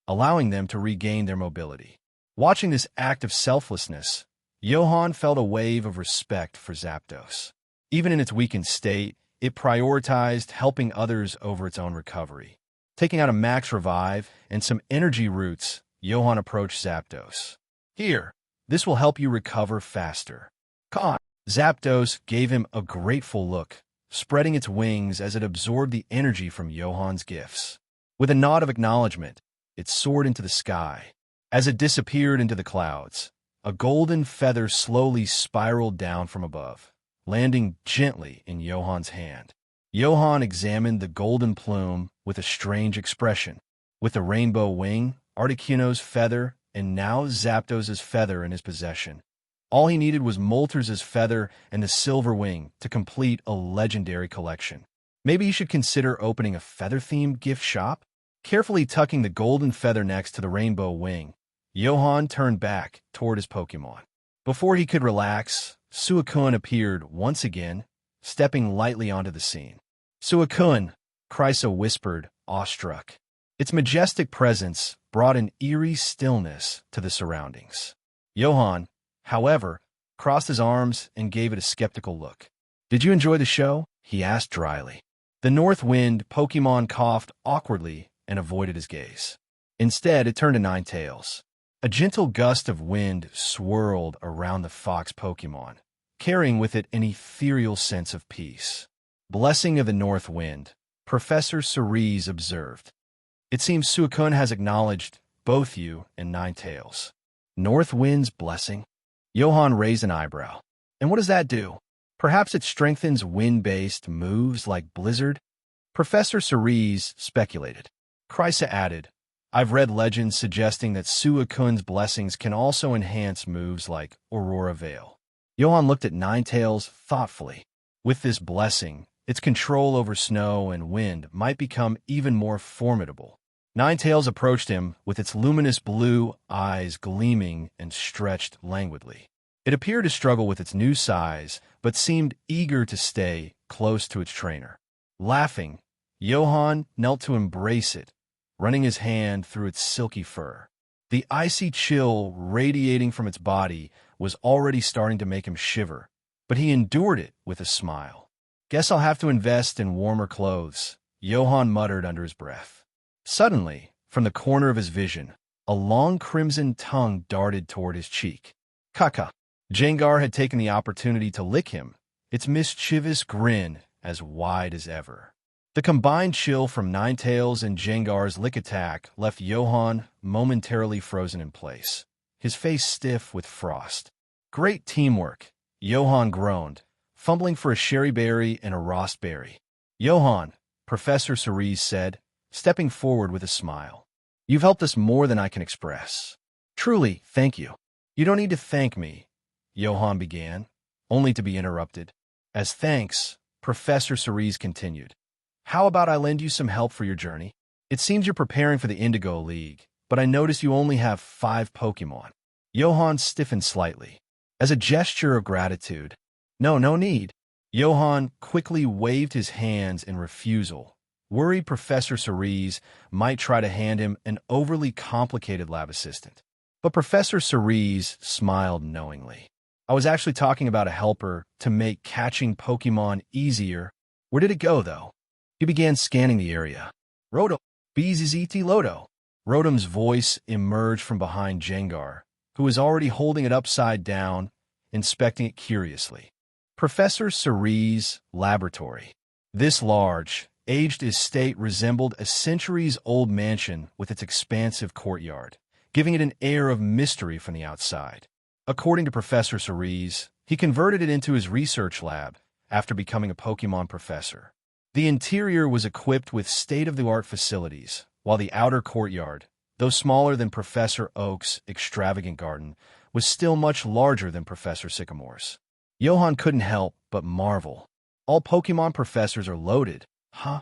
A: allowing them to regain their mobility. Watching this act of selflessness, Johan felt a wave of respect for Zapdos. Even in its weakened state, it prioritized helping others over its own recovery. Taking out a max revive and some energy roots, Johan approached Zapdos. Here, this will help you recover faster. Con. Zapdos gave him a grateful look, spreading its wings as it absorbed the energy from Johan's gifts. With a nod of acknowledgement, it soared into the sky. As it disappeared into the clouds, a golden feather slowly spiraled down from above, landing gently in Johan's hand. Johan examined the golden plume with a strange expression. With the rainbow wing, Articuno's feather, and now Zapdos' feather in his possession, all he needed was Moltres' feather and the silver wing to complete a legendary collection. Maybe he should consider opening a feather-themed gift shop? Carefully tucking the golden feather next to the rainbow wing, Johan turned back toward his Pokémon. Before he could relax, Suicun appeared once again, stepping lightly onto the scene. Suicun, Chrysa whispered, awestruck. Its majestic presence brought an eerie stillness to the surroundings. Johan, however, crossed his arms and gave it a skeptical look. "Did you enjoy the show?" he asked dryly. The North Wind Pokémon coughed awkwardly and avoided his gaze. Instead, it turned to Ninetales. A gentle gust of wind swirled around the fox Pokémon, carrying with it an ethereal sense of peace. "Blessing of the North Wind," Professor Cerulean observed. "It seems Suicun has acknowledged both you and Ninetales." "North Wind's blessing?" Johan raised an eyebrow. "And what does that do? Perhaps it strengthens wind-based moves like Blizzard?" Professor Cerulean speculated. Chrysa added, "I've read legends suggesting that Suicun's blessings can also enhance moves like Aurora Veil." Johan looked at Ninetales thoughtfully. With this blessing, its control over snow and wind might become even more formidable. Ninetales approached him with its luminous blue eyes gleaming and stretched languidly. It appeared to struggle with its new size, but seemed eager to stay close to its trainer. Laughing, Johan knelt to embrace it, running his hand through its silky fur. The icy chill radiating from its body was already starting to make him shiver, but he endured it with a smile. "Guess I'll have to invest in warmer clothes," Johan muttered under his breath. Suddenly, from the corner of his vision, a long crimson tongue darted toward his cheek. Kaka. Jengar had taken the opportunity to lick him, its mischievous grin as wide as ever. The combined chill from Ninetales and Jengar's lick attack left Johan momentarily frozen in place, his face stiff with frost. "Great teamwork," Johan groaned, fumbling for a sherry berry and a raspberry. "Johan," Professor Cerulean said, stepping forward with a smile. "You've helped us more than I can express." "Truly, thank you." "You don't need to thank me," Johan began, only to be interrupted. "As thanks," Professor Cerulean continued, "how about I lend you some help for your journey? It seems you're preparing for the Indigo League, but I notice you only have 5 Pokémon." Johan stiffened slightly. As a gesture of gratitude, No need." Johan quickly waved his hands in refusal, worried Professor Cerulean might try to hand him an overly complicated lab assistant. But Professor Cerulean smiled knowingly. "I was actually talking about a helper to make catching Pokémon easier." "Where did it go, though?" He began scanning the area. "Rotom, BZZT Loto." Rotom's voice emerged from behind Jengar, who was already holding it upside down, inspecting it curiously. Professor Cerulean's laboratory. This large, aged estate resembled a centuries-old mansion with its expansive courtyard, giving it an air of mystery from the outside. According to Professor Cerulean, he converted it into his research lab after becoming a Pokémon professor. The interior was equipped with state-of-the-art facilities, while the outer courtyard, though smaller than Professor Oak's extravagant garden, was still much larger than Professor Sycamore's. Johan couldn't help but marvel. All Pokémon professors are loaded, huh?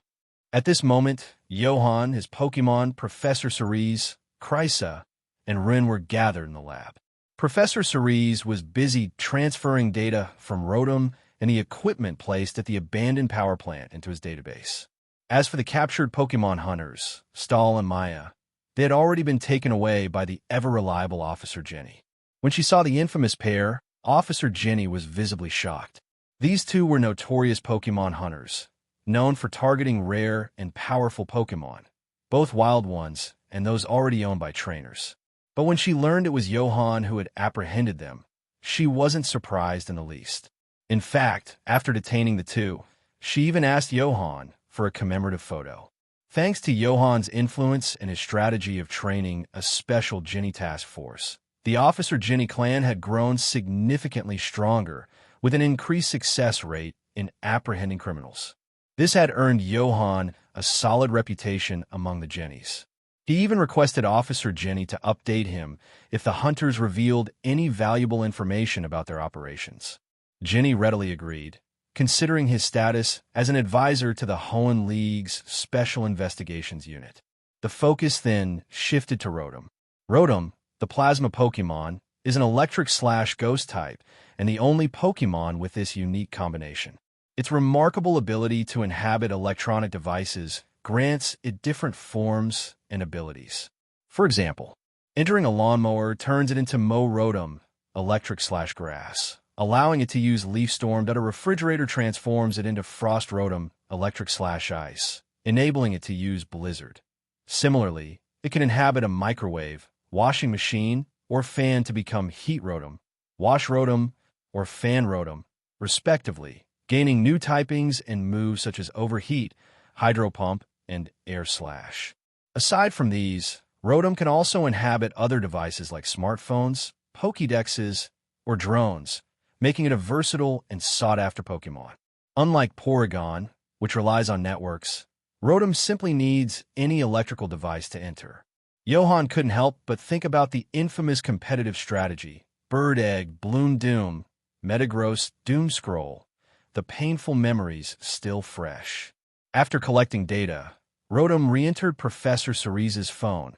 A: At this moment, Johan, his Pokémon, Professor Cerulean, Chrysa, and Rin were gathered in the lab. Professor Cerulean was busy transferring data from Rotom and the equipment placed at the abandoned power plant into his database. As for the captured Pokemon hunters, Stahl and Maya, they had already been taken away by the ever-reliable Officer Jenny. When she saw the infamous pair, Officer Jenny was visibly shocked. These two were notorious Pokemon hunters, known for targeting rare and powerful Pokemon, both wild ones and those already owned by trainers. But when she learned it was Johan who had apprehended them, she wasn't surprised in the least. In fact, after detaining the two, she even asked Johan for a commemorative photo. Thanks to Johan's influence and his strategy of training a special Jenny task force, the Officer Jenny clan had grown significantly stronger, with an increased success rate in apprehending criminals. This had earned Johan a solid reputation among the Jennies. He even requested Officer Jenny to update him if the hunters revealed any valuable information about their operations. Jenny readily agreed, considering his status as an advisor to the Hoenn League's Special Investigations Unit. The focus then shifted to Rotom. Rotom, the plasma Pokemon, is an electric/ghost type and the only Pokemon with this unique combination. Its remarkable ability to inhabit electronic devices grants it different forms and abilities. For example, entering a lawnmower turns it into Rotom, electric/grass, allowing it to use Leaf Storm, that a refrigerator transforms it into Frost Rotom, electric/ice, enabling it to use Blizzard. Similarly, it can inhabit a microwave, washing machine, or fan to become Heat Rotom, Wash Rotom, or Fan Rotom, respectively, gaining new typings and moves such as Overheat, Hydro Pump, and Air Slash. Aside from these, Rotom can also inhabit other devices like smartphones, Pokédexes, or drones, making it a versatile and sought-after Pokemon. Unlike Porygon, which relies on networks, Rotom simply needs any electrical device to enter. Johan couldn't help but think about the infamous competitive strategy, Bird Egg, Bloom Doom, Metagross, Doom Scroll, the painful memories still fresh. After collecting data, Rotom re-entered Professor Cerise's phone,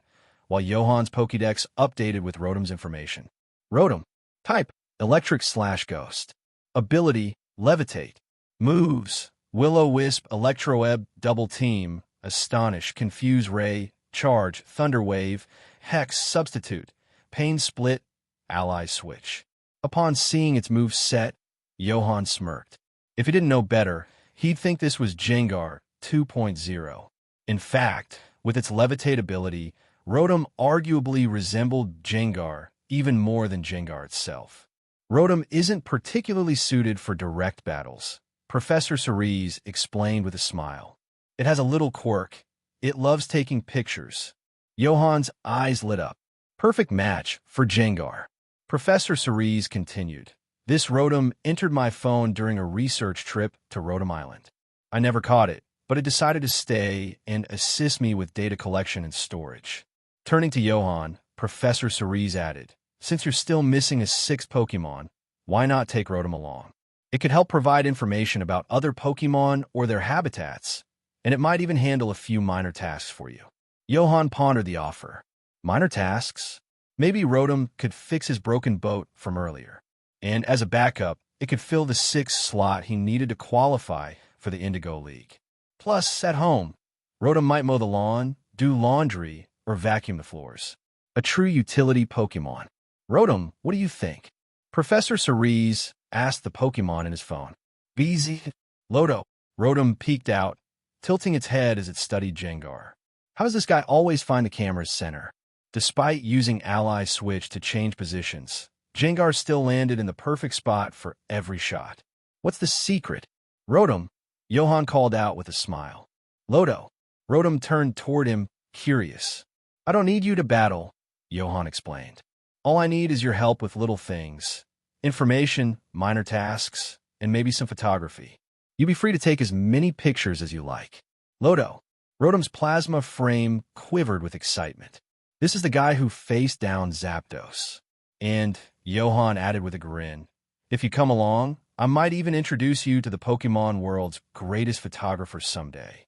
A: while Johan's Pokédex updated with Rotom's information. Rotom. Type: Electric/Ghost. Ability: Levitate. Moves: Will-O-Wisp, Electro-Ebb, Double Team, Astonish, Confuse Ray, Charge, Thunder Wave, Hex, Substitute, Pain Split, Ally Switch. Upon seeing its move set, Johan smirked. If he didn't know better, he'd think this was Jengar 2.0. In fact, with its Levitate ability, Rotom arguably resembled Jengar even more than Jengar itself. Rotom isn't particularly suited for direct battles, Professor Cerise explained with a smile. It has a little quirk. It loves taking pictures. Johan's eyes lit up. Perfect match for Jengar. Professor Cerise continued. This Rotom entered my phone during a research trip to Rotom Island. I never caught it, but it decided to stay and assist me with data collection and storage. Turning to Johan, Professor Cerise added, since you're still missing a sixth Pokemon, why not take Rotom along? It could help provide information about other Pokemon or their habitats, and it might even handle a few minor tasks for you. Johan pondered the offer. Minor tasks? Maybe Rotom could fix his broken boat from earlier. And as a backup, it could fill the sixth slot he needed to qualify for the Indigo League. Plus, at home, Rotom might mow the lawn, do laundry, or vacuum the floors. A true utility Pokemon. Rotom, what do you think? Professor Cerise asked the Pokemon in his phone. BZ? Lodo. Rotom peeked out, tilting its head as it studied Jengar. How does this guy always find the camera's center? Despite using Ally Switch to change positions, Jengar still landed in the perfect spot for every shot. What's the secret? Rotom, Johan called out with a smile. Lodo. Rotom turned toward him, curious. I don't need you to battle, Johan explained. All I need is your help with little things. Information, minor tasks, and maybe some photography. You be free to take as many pictures as you like. Lodo. Rotom's plasma frame quivered with excitement. This is the guy who faced down Zapdos. And, Johan added with a grin, if you come along, I might even introduce you to the Pokemon world's greatest photographer someday.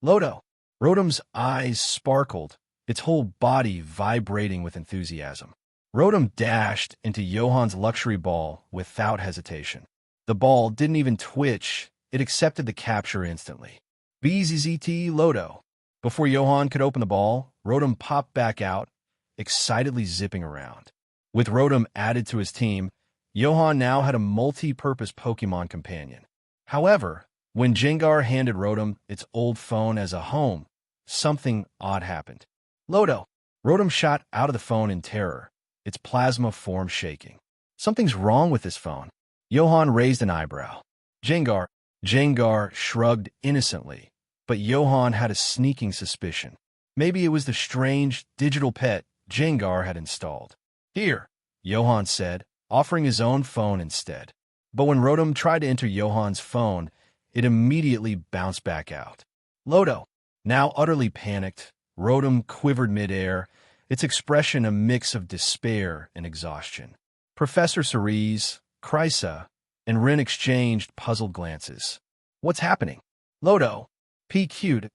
A: Lodo. Rotom's eyes sparkled, its whole body vibrating with enthusiasm. Rotom dashed into Johan's luxury ball without hesitation. The ball didn't even twitch, it accepted the capture instantly. BZZT Lodo. Before Johan could open the ball, Rotom popped back out, excitedly zipping around. With Rotom added to his team, Johan now had a multi-purpose Pokemon companion. However, when Jengar handed Rotom its old phone as a home, something odd happened. Lodo. Rotom shot out of the phone in terror, its plasma form shaking. Something's wrong with this phone. Johan raised an eyebrow. Jengar shrugged innocently, but Johan had a sneaking suspicion. Maybe it was the strange digital pet Jengar had installed. Here, Johan said, offering his own phone instead. But when Rotom tried to enter Johan's phone, it immediately bounced back out. Lodo. Now utterly panicked, Rotom quivered midair, its expression a mix of despair and exhaustion. Professor Cerise, Krysa, and Rin exchanged puzzled glances. What's happening? Lodo. PQ'd.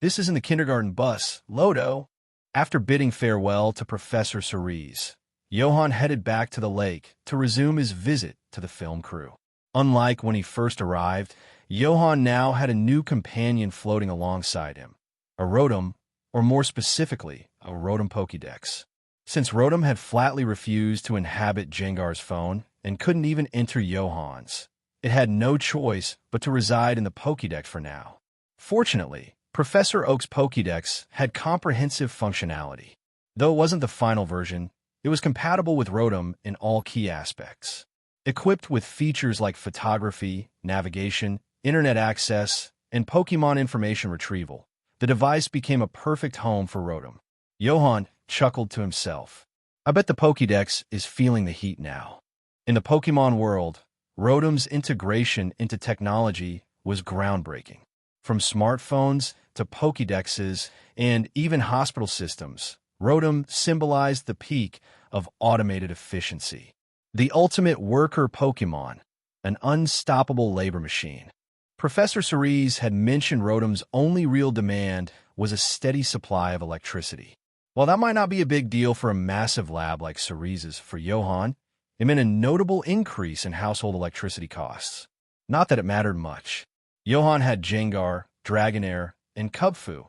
A: This isn't the kindergarten bus, Lodo. After bidding farewell to Professor Cerise, Johan headed back to the lake to resume his visit to the film crew. Unlike when he first arrived, Johan now had a new companion floating alongside him, a Rotom, or more specifically, a Rotom Pokédex. Since Rotom had flatly refused to inhabit Jengar's phone and couldn't even enter Johan's, it had no choice but to reside in the Pokédex for now. Fortunately, Professor Oak's Pokédex had comprehensive functionality. Though it wasn't the final version, it was compatible with Rotom in all key aspects. Equipped with features like photography, navigation, internet access, and Pokemon information retrieval, the device became a perfect home for Rotom. Johan chuckled to himself. I bet the Pokédex is feeling the heat now. In the Pokemon world, Rotom's integration into technology was groundbreaking. From smartphones to Pokédexes and even hospital systems, Rotom symbolized the peak of automated efficiency. The ultimate worker Pokemon, an unstoppable labor machine. Professor Cerise had mentioned Rotom's only real demand was a steady supply of electricity. While that might not be a big deal for a massive lab like Cerise's, for Johan, it meant a notable increase in household electricity costs. Not that it mattered much. Johan had Jengar, Dragonair, and Kubfu,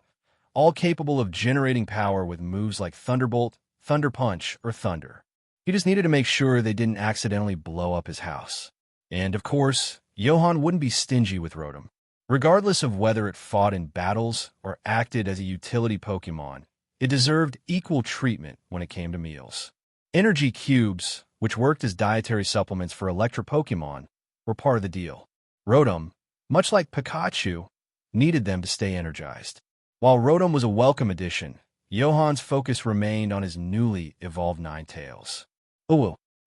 A: all capable of generating power with moves like Thunderbolt, Thunder Punch, or Thunder. He just needed to make sure they didn't accidentally blow up his house. And, of course, Johan wouldn't be stingy with Rotom. Regardless of whether it fought in battles or acted as a utility Pokemon, it deserved equal treatment when it came to meals. Energy cubes, which worked as dietary supplements for Electro Pokemon, were part of the deal. Rotom, much like Pikachu, needed them to stay energized. While Rotom was a welcome addition, Johan's focus remained on his newly evolved Ninetales.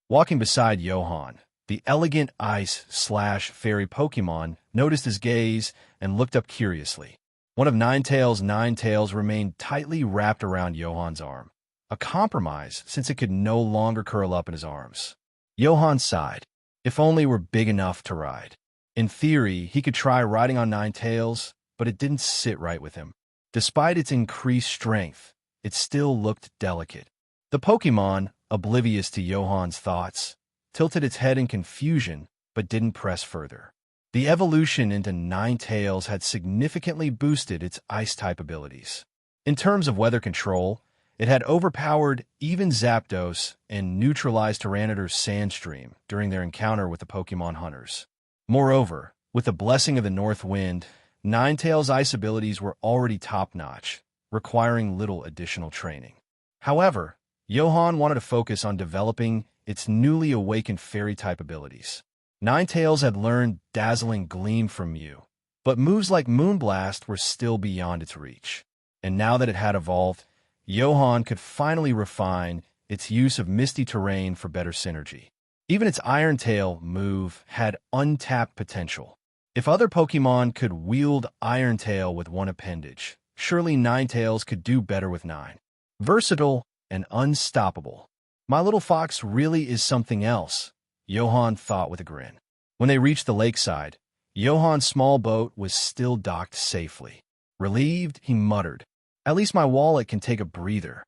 A: Walking beside Johan, the elegant ice/fairy Pokemon noticed his gaze and looked up curiously. One of Ninetales' nine tails remained tightly wrapped around Johan's arm, a compromise since it could no longer curl up in his arms. Johan sighed. If only it were big enough to ride. In theory, he could try riding on Ninetales, but it didn't sit right with him. Despite its increased strength, it still looked delicate. The Pokemon, oblivious to Johan's thoughts, tilted its head in confusion, but didn't press further. The evolution into Ninetales had significantly boosted its Ice-type abilities. In terms of weather control, it had overpowered even Zapdos and neutralized Tyranitar's Sandstream during their encounter with the Pokemon Hunters. Moreover, with the blessing of the North Wind, Ninetales' ice abilities were already top-notch, requiring little additional training. However, Johan wanted to focus on developing its newly awakened Fairy-type abilities. Ninetales had learned Dazzling Gleam from Mew, but moves like Moonblast were still beyond its reach. And now that it had evolved, Johan could finally refine its use of Misty Terrain for better synergy. Even its Iron Tail move had untapped potential. If other Pokemon could wield Iron Tail with one appendage, surely Ninetales could do better with 9. Versatile and unstoppable. My little fox really is something else, Johan thought with a grin. When they reached the lakeside, Johan's small boat was still docked safely. Relieved, he muttered, "At least my wallet can take a breather."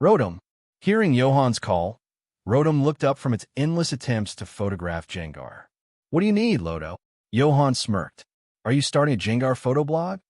A: Rotom. Hearing Johan's call, Rotom looked up from its endless attempts to photograph Jengar. "What do you need, Lodo?" Johan smirked. "Are you starting a Jengar photo blog?"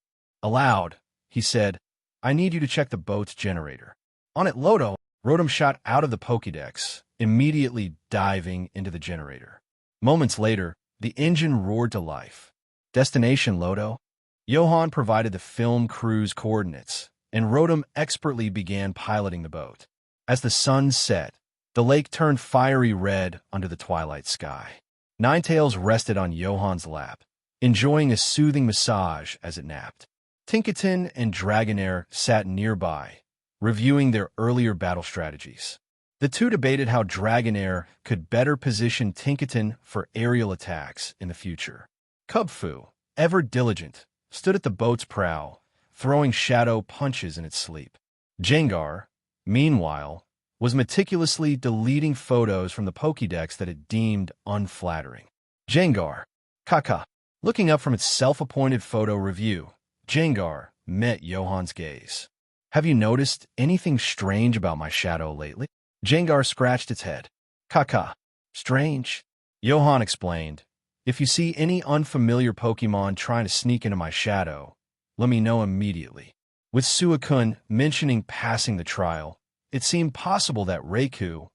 A: Aloud, he said, I need you to check the boat's generator. On it, Rotom shot out of the Pokédex, immediately diving into the generator. Moments later, the engine roared to life. Destination, Lodo? Johan provided the film crew's coordinates, and Rotom expertly began piloting the boat. As the sun set, the lake turned fiery red under the twilight sky. Ninetales rested on Johan's lap, enjoying a soothing massage as it napped. Tinkaton and Dragonair sat nearby, reviewing their earlier battle strategies. The two debated how Dragonair could better position Tinkaton for aerial attacks in the future. Kubfu, ever diligent, stood at the boat's prow, throwing shadow punches in its sleep. Jengar, meanwhile, was meticulously deleting photos from the Pokédex that it deemed unflattering. Jengar, Kaka. Looking up from its self-appointed photo review, Jengar met Johan's gaze. Have you noticed anything strange about my shadow lately? Jengar scratched its head. Kaka. Strange? Johan explained. If you see any unfamiliar Pokemon trying to sneak into my shadow, let me know immediately. With Suicun mentioning passing the trial, it seemed possible that Raikou,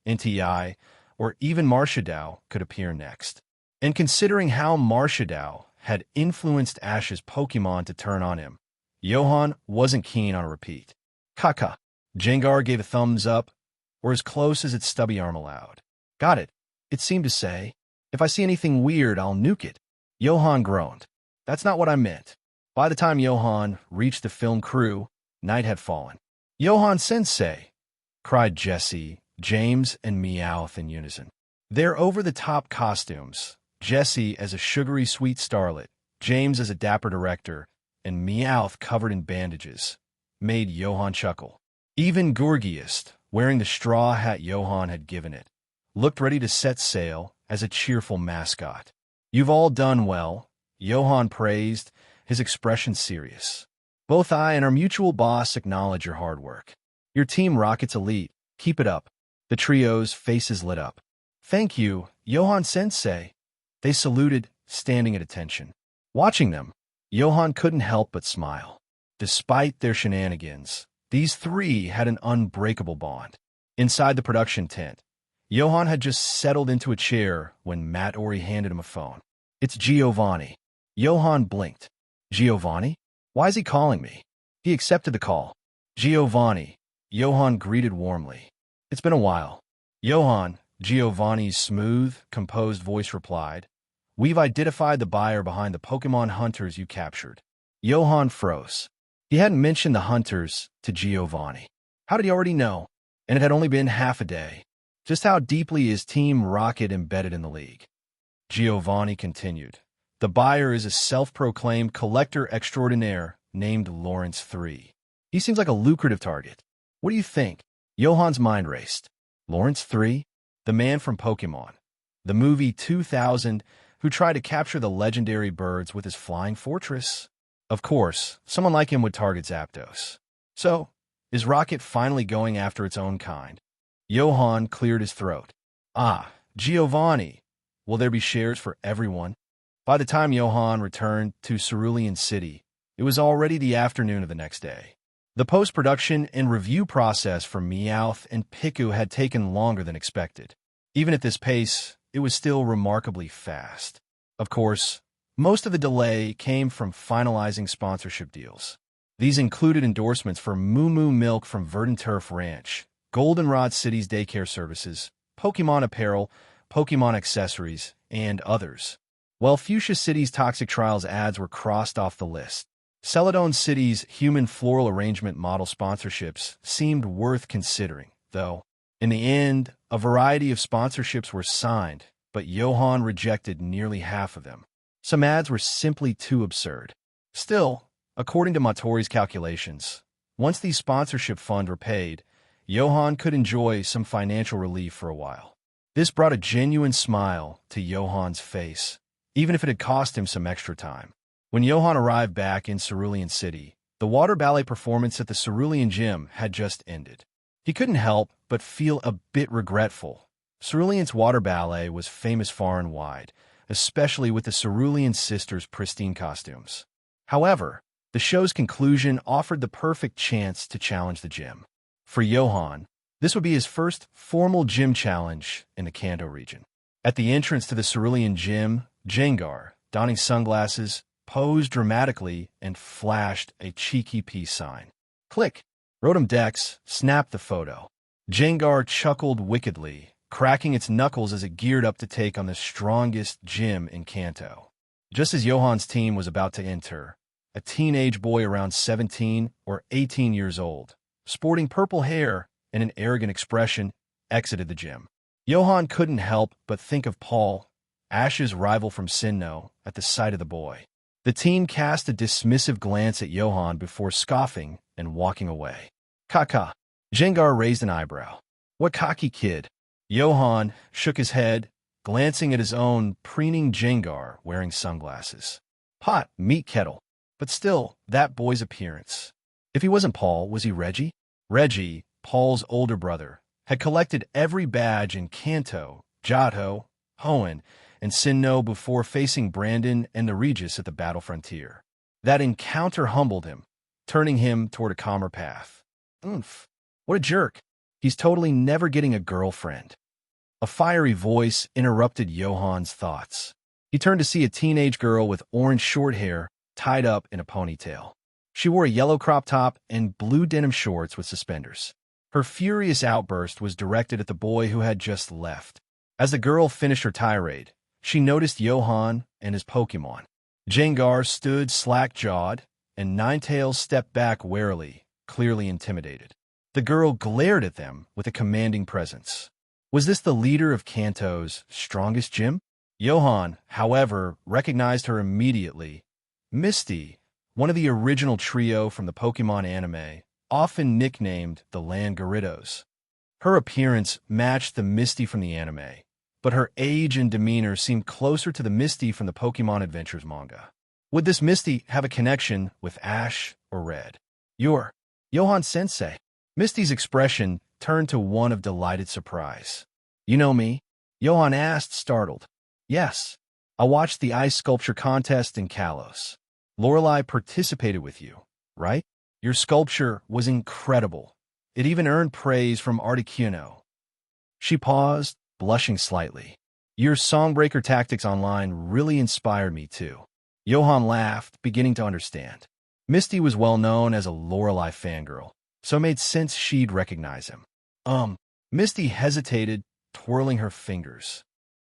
A: NTI, or even Marshadao could appear next. And considering how Marshadao had influenced Ash's Pokemon to turn on him, Johan wasn't keen on a repeat. Kaka. Jengar gave a thumbs up, or as close as its stubby arm allowed. Got it, it seemed to say. If I see anything weird, I'll nuke it. Johan groaned. That's not what I meant. By the time Johan reached the film crew, night had fallen. Johan-sensei, cried Jessie, James, and Meowth in unison. Their over-the-top costumes, Jessie as a sugary sweet starlet, James as a dapper director, and Meowth covered in bandages, made Johan chuckle. Even Gorgiast, wearing the straw hat Johan had given it, looked ready to set sail as a cheerful mascot. You've all done well, Johan praised, his expression serious. Both I and our mutual boss acknowledge your hard work. Your Team Rocket's elite. Keep it up. The trio's faces lit up. Thank you, Johan-sensei. They saluted, standing at attention. Watching them, Johan couldn't help but smile. Despite their shenanigans, these three had an unbreakable bond. Inside the production tent, Johan had just settled into a chair when Matt Ori handed him a phone. It's Giovanni. Johan blinked. Giovanni? Why is he calling me? He accepted the call. Giovanni. Johan greeted warmly. It's been a while. Johan, Giovanni's smooth, composed voice replied. We've identified the buyer behind the Pokemon hunters you captured. Johan froze. He hadn't mentioned the hunters to Giovanni. How did he already know? And it had only been half a day. Just how deeply is Team Rocket embedded in the league? Giovanni continued. The buyer is a self-proclaimed collector extraordinaire named Lawrence III. He seems like a lucrative target. What do you think? Johan's mind raced. Lawrence III? The man from Pokémon. The movie 2000, who tried to capture the legendary birds with his flying fortress. Of course, someone like him would target Zapdos. So, is Rocket finally going after its own kind? Johan cleared his throat. Ah, Giovanni. Will there be shares for everyone? By the time Johan returned to Cerulean City, it was already the afternoon of the next day. The post-production and review process for Meowth and Piku had taken longer than expected. Even at this pace, it was still remarkably fast. Of course, most of the delay came from finalizing sponsorship deals. These included endorsements for Moo Moo Milk from Verdant Turf Ranch, Goldenrod City's daycare services, Pokemon apparel, Pokemon accessories, and others. While Fuchsia City's Toxic Trials ads were crossed off the list, Celadon City's Human Floral Arrangement model sponsorships seemed worth considering, though. In the end, a variety of sponsorships were signed, but Johan rejected nearly half of them. Some ads were simply too absurd. Still, according to Motori's calculations, once these sponsorship funds were paid, Johan could enjoy some financial relief for a while. This brought a genuine smile to Johan's face, even if it had cost him some extra time. When Johan arrived back in Cerulean City, the water ballet performance at the Cerulean Gym had just ended. He couldn't help but feel a bit regretful. Cerulean's water ballet was famous far and wide, especially with the Cerulean sisters' pristine costumes. However, The show's conclusion offered the perfect chance to challenge the gym. For Johan, this would be his first formal gym challenge in the Kanto region. At the entrance to the Cerulean gym, Jengar, donning sunglasses, posed dramatically and flashed a cheeky peace sign. Click! Rotom Dex snapped the photo. Jengar chuckled wickedly, cracking its knuckles as it geared up to take on the strongest gym in Kanto. Just as Johan's team was about to enter, a teenage boy around 17 or 18 years old, sporting purple hair and an arrogant expression, exited the gym. Johan couldn't help but think of Paul, Ash's rival from Sinnoh, at the sight of the boy. The team cast a dismissive glance at Johan before scoffing and walking away. Kaka. Jengar raised an eyebrow. What cocky kid? Johan shook his head, glancing at his own preening Jengar wearing sunglasses. Pot, meat kettle. But still, that boy's appearance. If he wasn't Paul, was he Reggie? Reggie, Paul's older brother, had collected every badge in Kanto, Johto, Hoenn, and Sinnoh before facing Brandon and the Regis at the battle frontier. That encounter humbled him, turning him toward a calmer path. Oomph. What a jerk. He's totally never getting a girlfriend. A fiery voice interrupted Johan's thoughts. He turned to see a teenage girl with orange short hair tied up in a ponytail. She wore a yellow crop top and blue denim shorts with suspenders. Her furious outburst was directed at the boy who had just left. As the girl finished her tirade, she noticed Johan and his Pokémon. Jengar stood slack-jawed, and Ninetales stepped back warily, clearly intimidated. The girl glared at them with a commanding presence. Was this the leader of Kanto's strongest gym? Johan, however, recognized her immediately. Misty, one of the original trio from the Pokémon anime, often nicknamed the Land Gyarados. Her appearance matched the Misty from the anime, but her age and demeanor seemed closer to the Misty from the Pokémon Adventures manga. Would this Misty have a connection with Ash or Red? You're Johan-sensei. Misty's expression turned to one of delighted surprise. You know me? Johan asked, startled. Yes. I watched the ice sculpture contest in Kalos. Lorelei participated with you, right? Your sculpture was incredible. It even earned praise from Articuno. She paused, blushing slightly. Your Songbreaker tactics online really inspired me too. Johan laughed, beginning to understand. Misty was well known as a Lorelei fangirl, so it made sense she'd recognize him. Misty hesitated, twirling her fingers.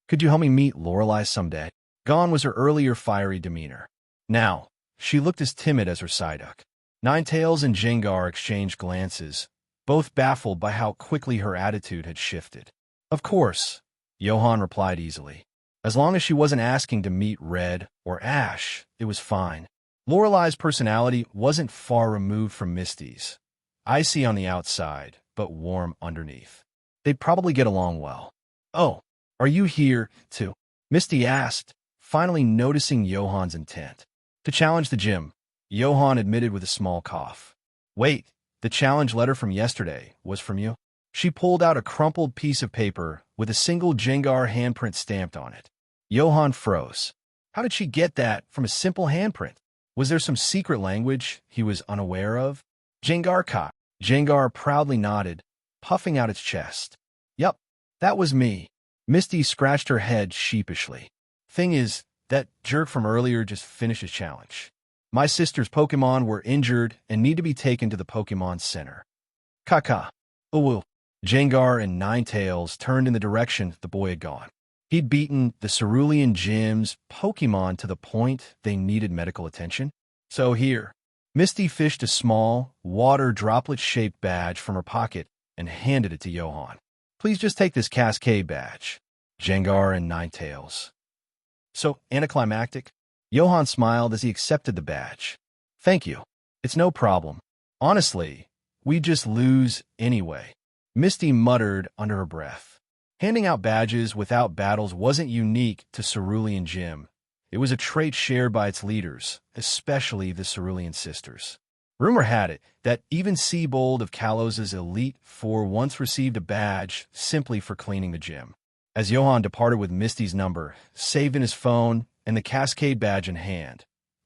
A: Could you help me meet Lorelei someday? Gone was her earlier fiery demeanor. Now, she looked as timid as her Psyduck. Ninetales and Jengar exchanged glances, both baffled by how quickly her attitude had shifted. Of course, Johan replied easily. As long as she wasn't asking to meet Red or Ash, it was fine. Lorelei's personality wasn't far removed from Misty's. Icy on the outside, but warm underneath. They'd probably get along well. Oh, are you here, too? Misty asked, finally noticing Johan's intent. To challenge the gym, Johan admitted with a small cough. Wait, the challenge letter from yesterday was from you? She pulled out a crumpled piece of paper with a single Jengar handprint stamped on it. Johan froze. How did she get that from a simple handprint? Was there some secret language he was unaware of? Jengar caught. Jengar proudly nodded, puffing out its chest. Yup, that was me. Misty scratched her head sheepishly. Thing is, that jerk from earlier just finished his challenge. My sister's Pokémon were injured and need to be taken to the Pokémon Center. Kaka. Uwu. Jengar and Ninetales turned in the direction the boy had gone. He'd beaten the Cerulean gym's Pokémon to the point they needed medical attention. So here, Misty fished a small, water droplet-shaped badge from her pocket and handed it to Johan. Please just take this Cascade Badge. Jengar and Ninetales. So anticlimactic? Johan smiled as he accepted the badge. Thank you. It's no problem. Honestly, we just lose anyway. Misty muttered under her breath. Handing out badges without battles wasn't unique to Cerulean Gym. It was a trait shared by its leaders, especially the Cerulean sisters. Rumor had it that even Seabold of Kalos' Elite Four once received a badge simply for cleaning the gym. As Johan departed with Misty's number saved in his phone and the Cascade Badge in hand,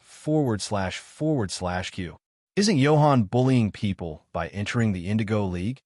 A: ////Q. Isn't Johan bullying people by entering the Indigo League?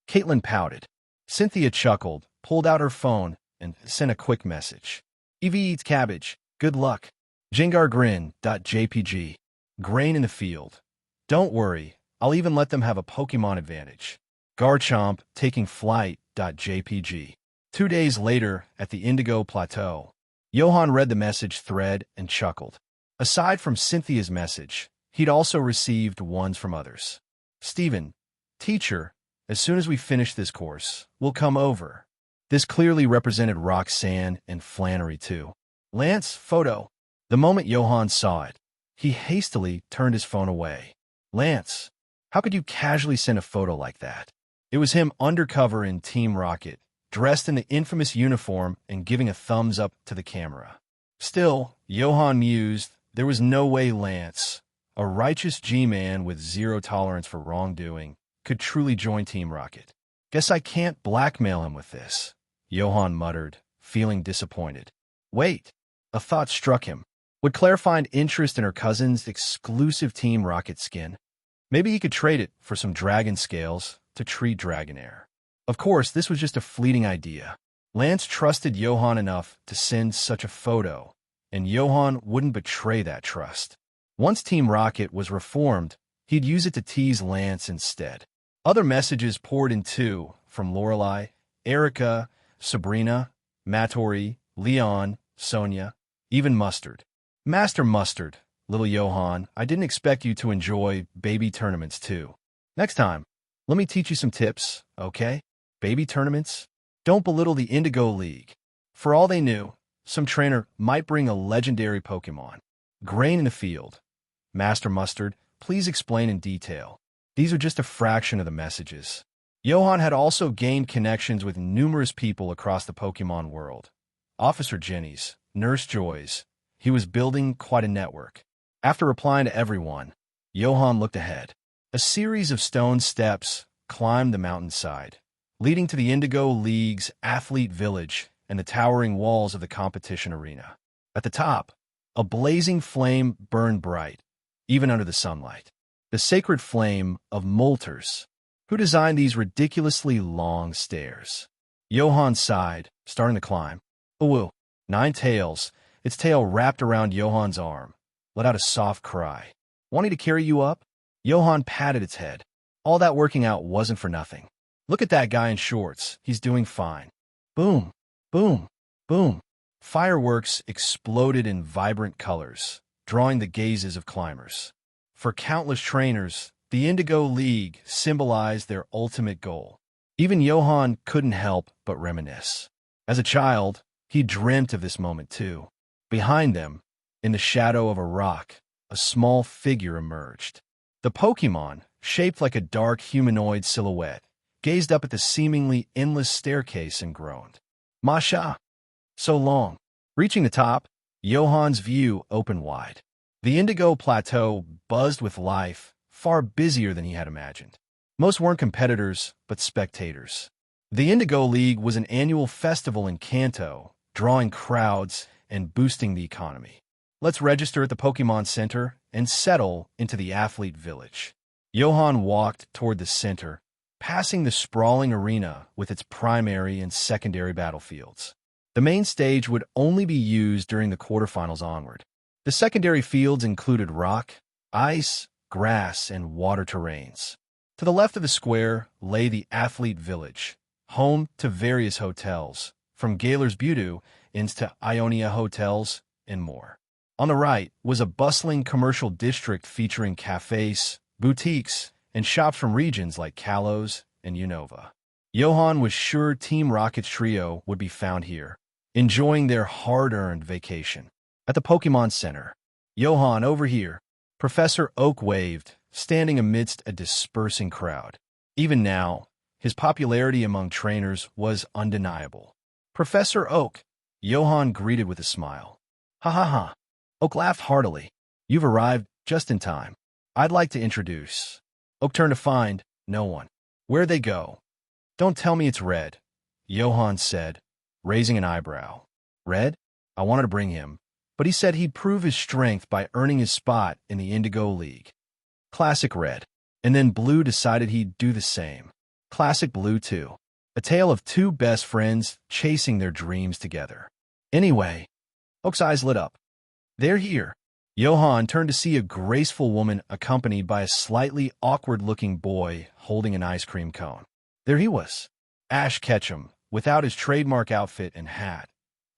A: Caitlin pouted. Cynthia chuckled, pulled out her phone, and sent a quick message. Evie eats cabbage. Good luck. Jengar grin.jpg. Grain in the field. Don't worry, I'll even let them have a Pokémon advantage. Garchomp taking flight.jpg. 2 days later, at the Indigo Plateau, Johan read the message thread and chuckled. Aside from Cynthia's message, he'd also received ones from others. Stephen, teacher, as soon as we finish this course, we'll come over. This clearly represented Roxanne and Flannery too. Lance, photo. The moment Johan saw it, he hastily turned his phone away. Lance, how could you casually send a photo like that? It was him undercover in Team Rocket, dressed in the infamous uniform and giving a thumbs up to the camera. Still, Johan mused, there was no way Lance, a righteous G-man with zero tolerance for wrongdoing, could truly join Team Rocket. Guess I can't blackmail him with this, Johan muttered, feeling disappointed. Wait, a thought struck him. Would Claire find interest in her cousin's exclusive Team Rocket skin? Maybe he could trade it for some dragon scales to treat Dragonair. Of course, this was just a fleeting idea. Lance trusted Johan enough to send such a photo, and Johan wouldn't betray that trust. Once Team Rocket was reformed, he'd use it to tease Lance instead. Other messages poured in too, from Lorelei, Erica, Sabrina, Mattori, Leon, Sonia, even Mustard. Master Mustard, little Johan, I didn't expect you to enjoy baby tournaments too. Next time, let me teach you some tips, okay? Baby tournaments? Don't belittle the Indigo League. For all they knew, some trainer might bring a legendary Pokémon. Grain in the field. Master Mustard, please explain in detail. These are just a fraction of the messages. Johan had also gained connections with numerous people across the Pokémon world. Officer Jenny's, Nurse Joy's. He was building quite a network. After replying to everyone, Johan looked ahead. A series of stone steps climbed the mountainside, leading to the Indigo League's athlete village and the towering walls of the competition arena. At the top, a blazing flame burned bright, even under the sunlight. The sacred flame of Molters, who designed these ridiculously long stairs. Johan sighed, starting to climb. Ooh, Ninetales, its tail wrapped around Johan's arm, let out a soft cry. Wanting to carry you up? Johan patted its head. All that working out wasn't for nothing. Look at that guy in shorts. He's doing fine. Boom, boom, boom. Fireworks exploded in vibrant colors, drawing the gazes of climbers. For countless trainers, the Indigo League symbolized their ultimate goal. Even Johan couldn't help but reminisce. As a child, he dreamt of this moment too. Behind them, in the shadow of a rock, a small figure emerged. The Pokémon, shaped like a dark humanoid silhouette, gazed up at the seemingly endless staircase and groaned. Masha! So long. Reaching the top, Johan's view opened wide. The Indigo Plateau buzzed with life, far busier than he had imagined. Most weren't competitors, but spectators. The Indigo League was an annual festival in Kanto, drawing crowds and boosting the economy. Let's register at the Pokémon Center and settle into the athlete village. Johan walked toward the center, passing the sprawling arena with its primary and secondary battlefields. The main stage would only be used during the quarterfinals onward. The secondary fields included rock, ice, grass, and water terrains. To the left of the square lay the athlete village, home to various hotels, from Galer's Butu into Ionia hotels and more. On the right was a bustling commercial district featuring cafes, boutiques, and shops from regions like Kalos and Unova. Johan was sure Team Rocket's trio would be found here, enjoying their hard-earned vacation. At the Pokémon Center, Johan, over here, Professor Oak waved, standing amidst a dispersing crowd. Even now, his popularity among trainers was undeniable. Professor Oak, Johan greeted with a smile. Ha ha ha. Oak laughed heartily. You've arrived just in time. I'd like to introduce. Oak turned to find no one. Where'd they go? Don't tell me it's Red, Johan said, raising an eyebrow. Red? I wanted to bring him, but he said he'd prove his strength by earning his spot in the Indigo League. Classic Red. And then Blue decided he'd do the same. Classic Blue too. A tale of two best friends chasing their dreams together. Anyway, Oak's eyes lit up. They're here. Johan turned to see a graceful woman accompanied by a slightly awkward-looking boy holding an ice cream cone. There he was, Ash Ketchum, without his trademark outfit and hat,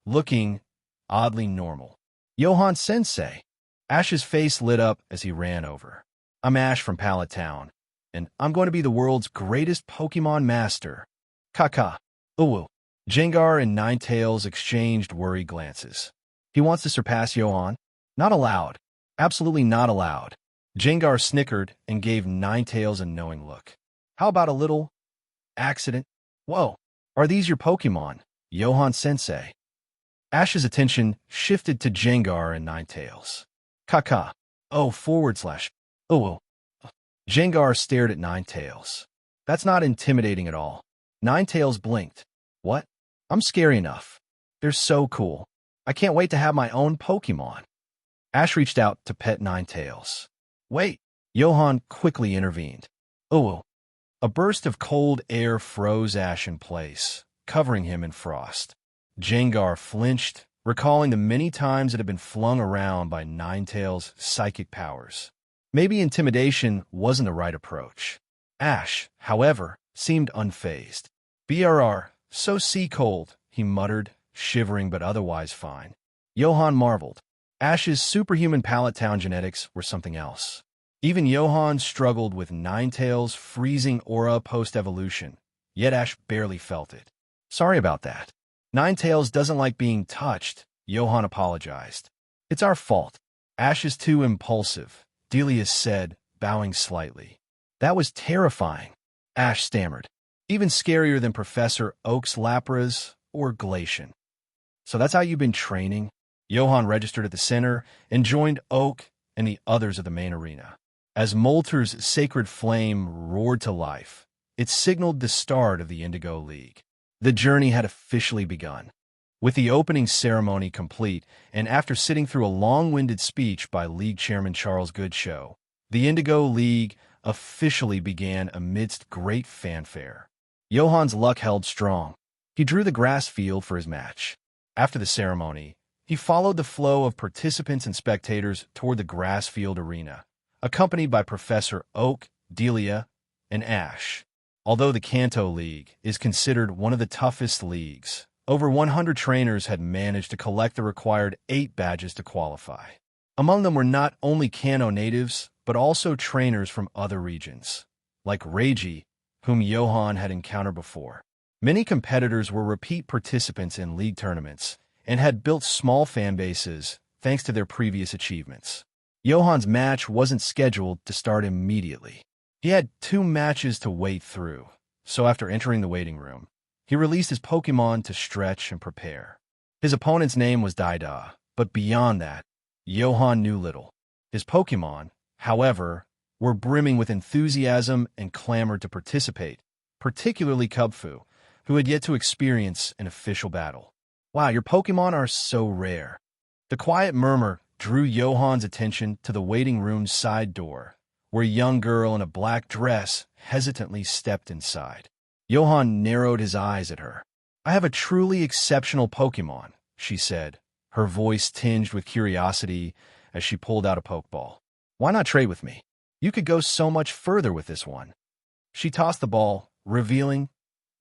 A: looking oddly normal. Johan Sensei. Ash's face lit up as he ran over. I'm Ash from Pallet Town, and I'm going to be the world's greatest Pokémon master. Kaka. Uwu. Jengar and Ninetales exchanged worried glances. He wants to surpass Johan? Not allowed. Absolutely not allowed. Jengar snickered and gave Ninetales a knowing look. How about a little accident? Whoa, are these your Pokémon, Johan Sensei? Ash's attention shifted to Jengar and Ninetales. Kaka. Oh, forward slash. Oh, well. Jengar stared at Ninetales. That's not intimidating at all. Ninetales blinked. What? I'm scary enough. They're so cool. I can't wait to have my own Pokémon. Ash reached out to pet Ninetales. Wait. Johan quickly intervened. Oh, well. A burst of cold air froze Ash in place, covering him in frost. Jengar flinched, recalling the many times it had been flung around by Ninetales' psychic powers. Maybe intimidation wasn't the right approach. Ash, however, seemed unfazed. BRR, so sea cold, he muttered, shivering but otherwise fine. Johan marveled. Ash's superhuman pallet town genetics were something else. Even Johan struggled with Ninetales' freezing aura post-evolution, yet Ash barely felt it. Sorry about that. Ninetales doesn't like being touched, Johan apologized. It's our fault. Ash is too impulsive, Delius said, bowing slightly. That was terrifying, Ash stammered. Even scarier than Professor Oak's Lapras or Glacian. So that's how you've been training? Johan registered at the center and joined Oak and the others of the main arena. As Molter's sacred flame roared to life, it signaled the start of the Indigo League. The journey had officially begun. With the opening ceremony complete, and after sitting through a long-winded speech by League Chairman Charles Goodshow, the Indigo League officially began amidst great fanfare. Johan's luck held strong. He drew the grass field for his match. After the ceremony, he followed the flow of participants and spectators toward the grass field arena, accompanied by Professor Oak, Delia, and Ash. Although the Kanto League is considered one of the toughest leagues, over 100 trainers had managed to collect the required 8 badges to qualify. Among them were not only Kanto natives, but also trainers from other regions, like Reiji, whom Johan had encountered before. Many competitors were repeat participants in league tournaments and had built small fan bases thanks to their previous achievements. Johan's match wasn't scheduled to start immediately. He had 2 matches to wait through, so after entering the waiting room, he released his Pokémon to stretch and prepare. His opponent's name was Daida, but beyond that, Johan knew little. His Pokémon, however, were brimming with enthusiasm and clamored to participate, particularly Kubfu, who had yet to experience an official battle. Wow, your Pokémon are so rare. The quiet murmur drew Johan's attention to the waiting room's side door, where a young girl in a black dress hesitantly stepped inside. Johan narrowed his eyes at her. I have a truly exceptional Pokémon, she said, her voice tinged with curiosity as she pulled out a Pokeball. Why not trade with me? You could go so much further with this one. She tossed the ball, revealing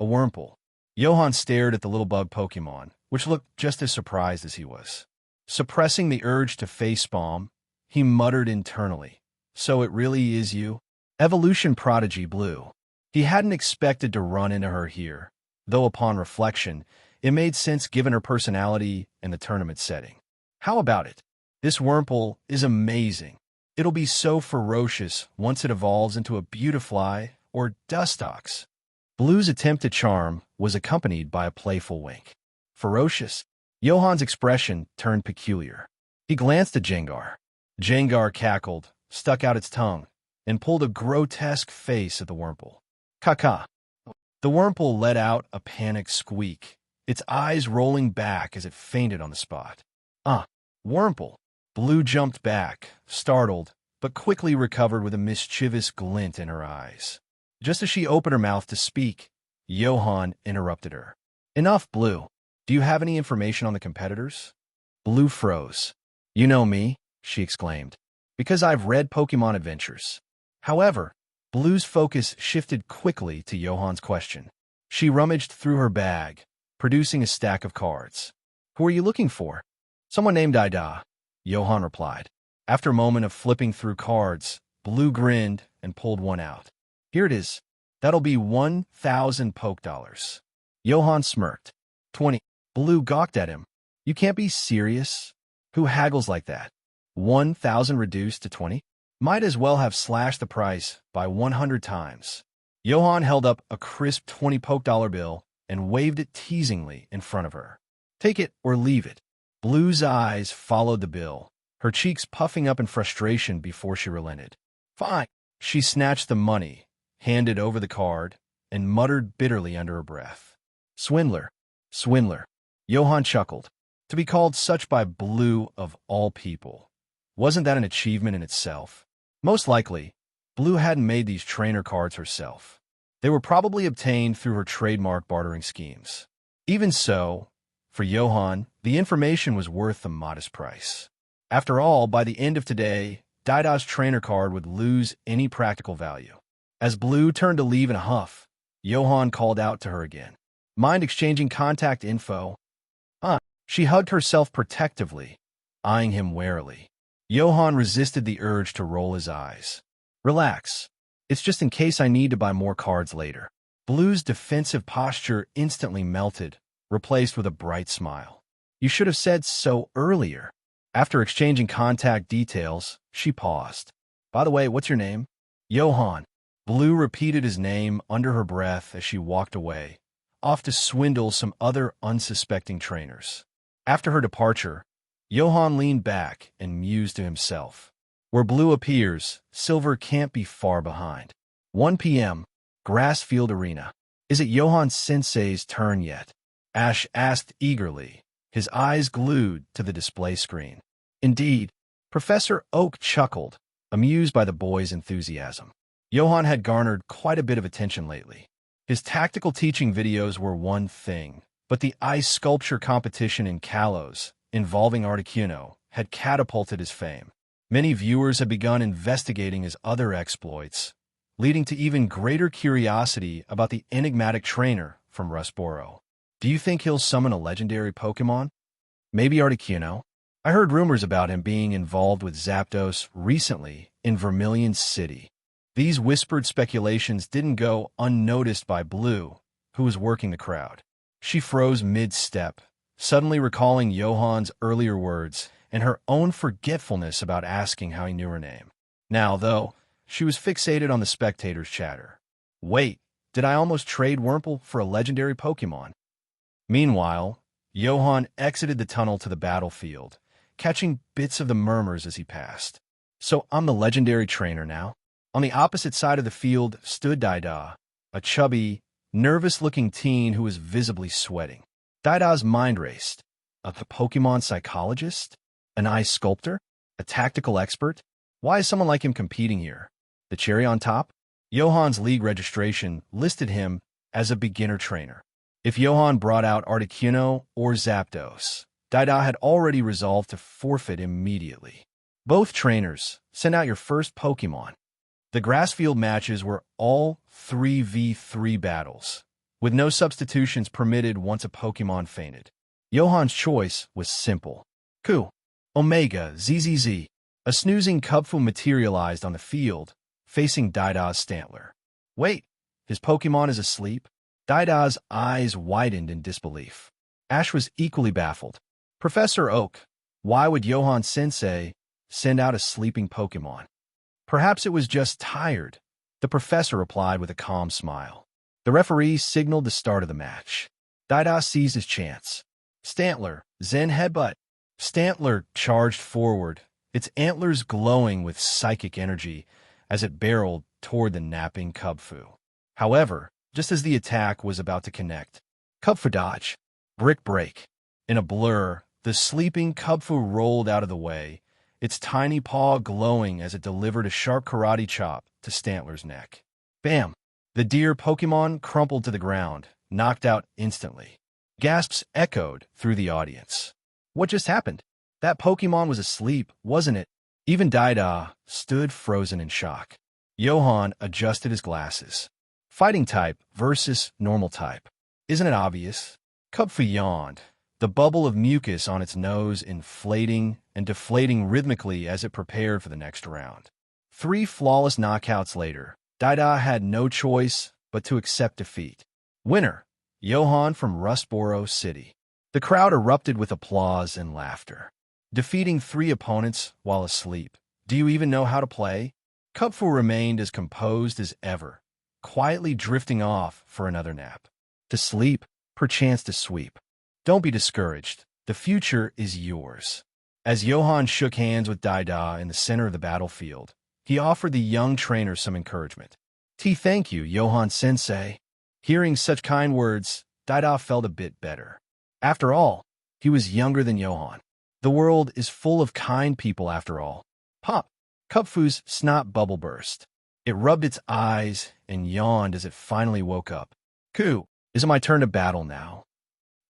A: a Wurmple. Johan stared at the little bug Pokémon, which looked just as surprised as he was. Suppressing the urge to facepalm, he muttered internally, So it really is you? Evolution prodigy Blue. He hadn't expected to run into her here, though upon reflection, it made sense given her personality and the tournament setting. How about it? This Wurmple is amazing. It'll be so ferocious once it evolves into a Beautifly or Dustox. Blue's attempt to charm was accompanied by a playful wink. Ferocious? Johan's expression turned peculiar. He glanced at Jengar. Jengar cackled, stuck out its tongue, and pulled a grotesque face at the Wurmple. Caca. The Wurmple let out a panicked squeak, its eyes rolling back as it fainted on the spot. Wurmple. Blue jumped back, startled, but quickly recovered with a mischievous glint in her eyes. Just as she opened her mouth to speak, Johan interrupted her. Enough, Blue. Do you have any information on the competitors? Blue froze. You know me, she exclaimed, because I've read Pokémon Adventures. However, Blue's focus shifted quickly to Johan's question. She rummaged through her bag, producing a stack of cards. Who are you looking for? Someone named Ida, Johan replied. After a moment of flipping through cards, Blue grinned and pulled one out. Here it is. That'll be 1,000 Poke Dollars. Johan smirked. 20. Blue gawked at him. You can't be serious. Who haggles like that? 1,000 reduced to 20? Might as well have slashed the price by 100 times. Johan held up a crisp 20 Poke Dollar bill and waved it teasingly in front of her. Take it or leave it. Blue's eyes followed the bill, her cheeks puffing up in frustration before she relented. Fine. She snatched the money, handed over the card, and muttered bitterly under her breath. Swindler. Swindler. Johan chuckled. To be called such by Blue of all people. Wasn't that an achievement in itself? Most likely, Blue hadn't made these trainer cards herself. They were probably obtained through her trademark bartering schemes. Even so, for Johan, the information was worth the modest price. After all, by the end of today, Dida's trainer card would lose any practical value. As Blue turned to leave in a huff, Johan called out to her again. Mind exchanging contact info? She hugged herself protectively, eyeing him warily. Johan resisted the urge to roll his eyes. Relax. It's just in case I need to buy more cards later. Blue's defensive posture instantly melted, replaced with a bright smile. You should have said so earlier. After exchanging contact details, she paused. By the way, what's your name? Johan. Blue repeated his name under her breath as she walked away, off to swindle some other unsuspecting trainers. After her departure, Johan leaned back and mused to himself. Where Blue appears, Silver can't be far behind. 1 p.m., Grassfield Arena. Is it Johan Sensei's turn yet? Ash asked eagerly, his eyes glued to the display screen. Indeed, Professor Oak chuckled, amused by the boy's enthusiasm. Johan had garnered quite a bit of attention lately. His tactical teaching videos were one thing, but the ice sculpture competition in Kalos, involving Articuno, had catapulted his fame. Many viewers had begun investigating his other exploits, leading to even greater curiosity about the enigmatic trainer from Rustboro. Do you think he'll summon a legendary Pokémon? Maybe Articuno? I heard rumors about him being involved with Zapdos recently in Vermilion City. These whispered speculations didn't go unnoticed by Blue, who was working the crowd. She froze mid-step, suddenly recalling Johan's earlier words and her own forgetfulness about asking how he knew her name. Now, though, she was fixated on the spectators' chatter. Wait, did I almost trade Wurmple for a legendary Pokémon? Meanwhile, Johan exited the tunnel to the battlefield, catching bits of the murmurs as he passed. So I'm the legendary trainer now? On the opposite side of the field stood Dida, a chubby, nervous-looking teen who was visibly sweating. Dida's mind raced. A Pokémon psychologist? An ice sculptor? A tactical expert? Why is someone like him competing here? The cherry on top? Johan's league registration listed him as a beginner trainer. If Johan brought out Articuno or Zapdos, Dida had already resolved to forfeit immediately. Both trainers, send out your first Pokémon. The grassfield matches were all 3v3 battles, with no substitutions permitted once a Pokémon fainted. Johan's choice was simple. Ku. Omega ZZZ. A snoozing Cubfu materialized on the field, facing Dida's Stantler. Wait, his Pokémon is asleep? Dida's eyes widened in disbelief. Ash was equally baffled. Professor Oak, why would Johan Sensei send out a sleeping Pokémon? Perhaps it was just tired, the professor replied with a calm smile. The referee signaled the start of the match. Dida seized his chance. Stantler, Zen Headbutt. Stantler charged forward, its antlers glowing with psychic energy as it barreled toward the napping Cubfu. However, just as the attack was about to connect, Cubfu dodge. Brick break. In a blur, the sleeping Cubfu rolled out of the way, its tiny paw glowing as it delivered a sharp karate chop to Stantler's neck. Bam! The deer Pokémon crumpled to the ground, knocked out instantly. Gasps echoed through the audience. What just happened? That Pokémon was asleep, wasn't it? Even Dida stood frozen in shock. Johan adjusted his glasses. Fighting type versus normal type. Isn't it obvious? Cubfu yawned, the bubble of mucus on its nose inflating and deflating rhythmically as it prepared for the next round. 3 flawless knockouts later, Dida had no choice but to accept defeat. Winner, Johan from Rustboro City. The crowd erupted with applause and laughter. Defeating 3 opponents while asleep. Do you even know how to play? Cubfu remained as composed as ever, quietly drifting off for another nap. To sleep, perchance to sweep. Don't be discouraged. The future is yours. As Johan shook hands with Dada in the center of the battlefield, he offered the young trainer some encouragement. Thank you, Johan-sensei. Hearing such kind words, Dada felt a bit better. After all, he was younger than Johan. The world is full of kind people after all. Pop! Kupfu's snot bubble burst. It rubbed its eyes and yawned as it finally woke up. Ku, is it my turn to battle now?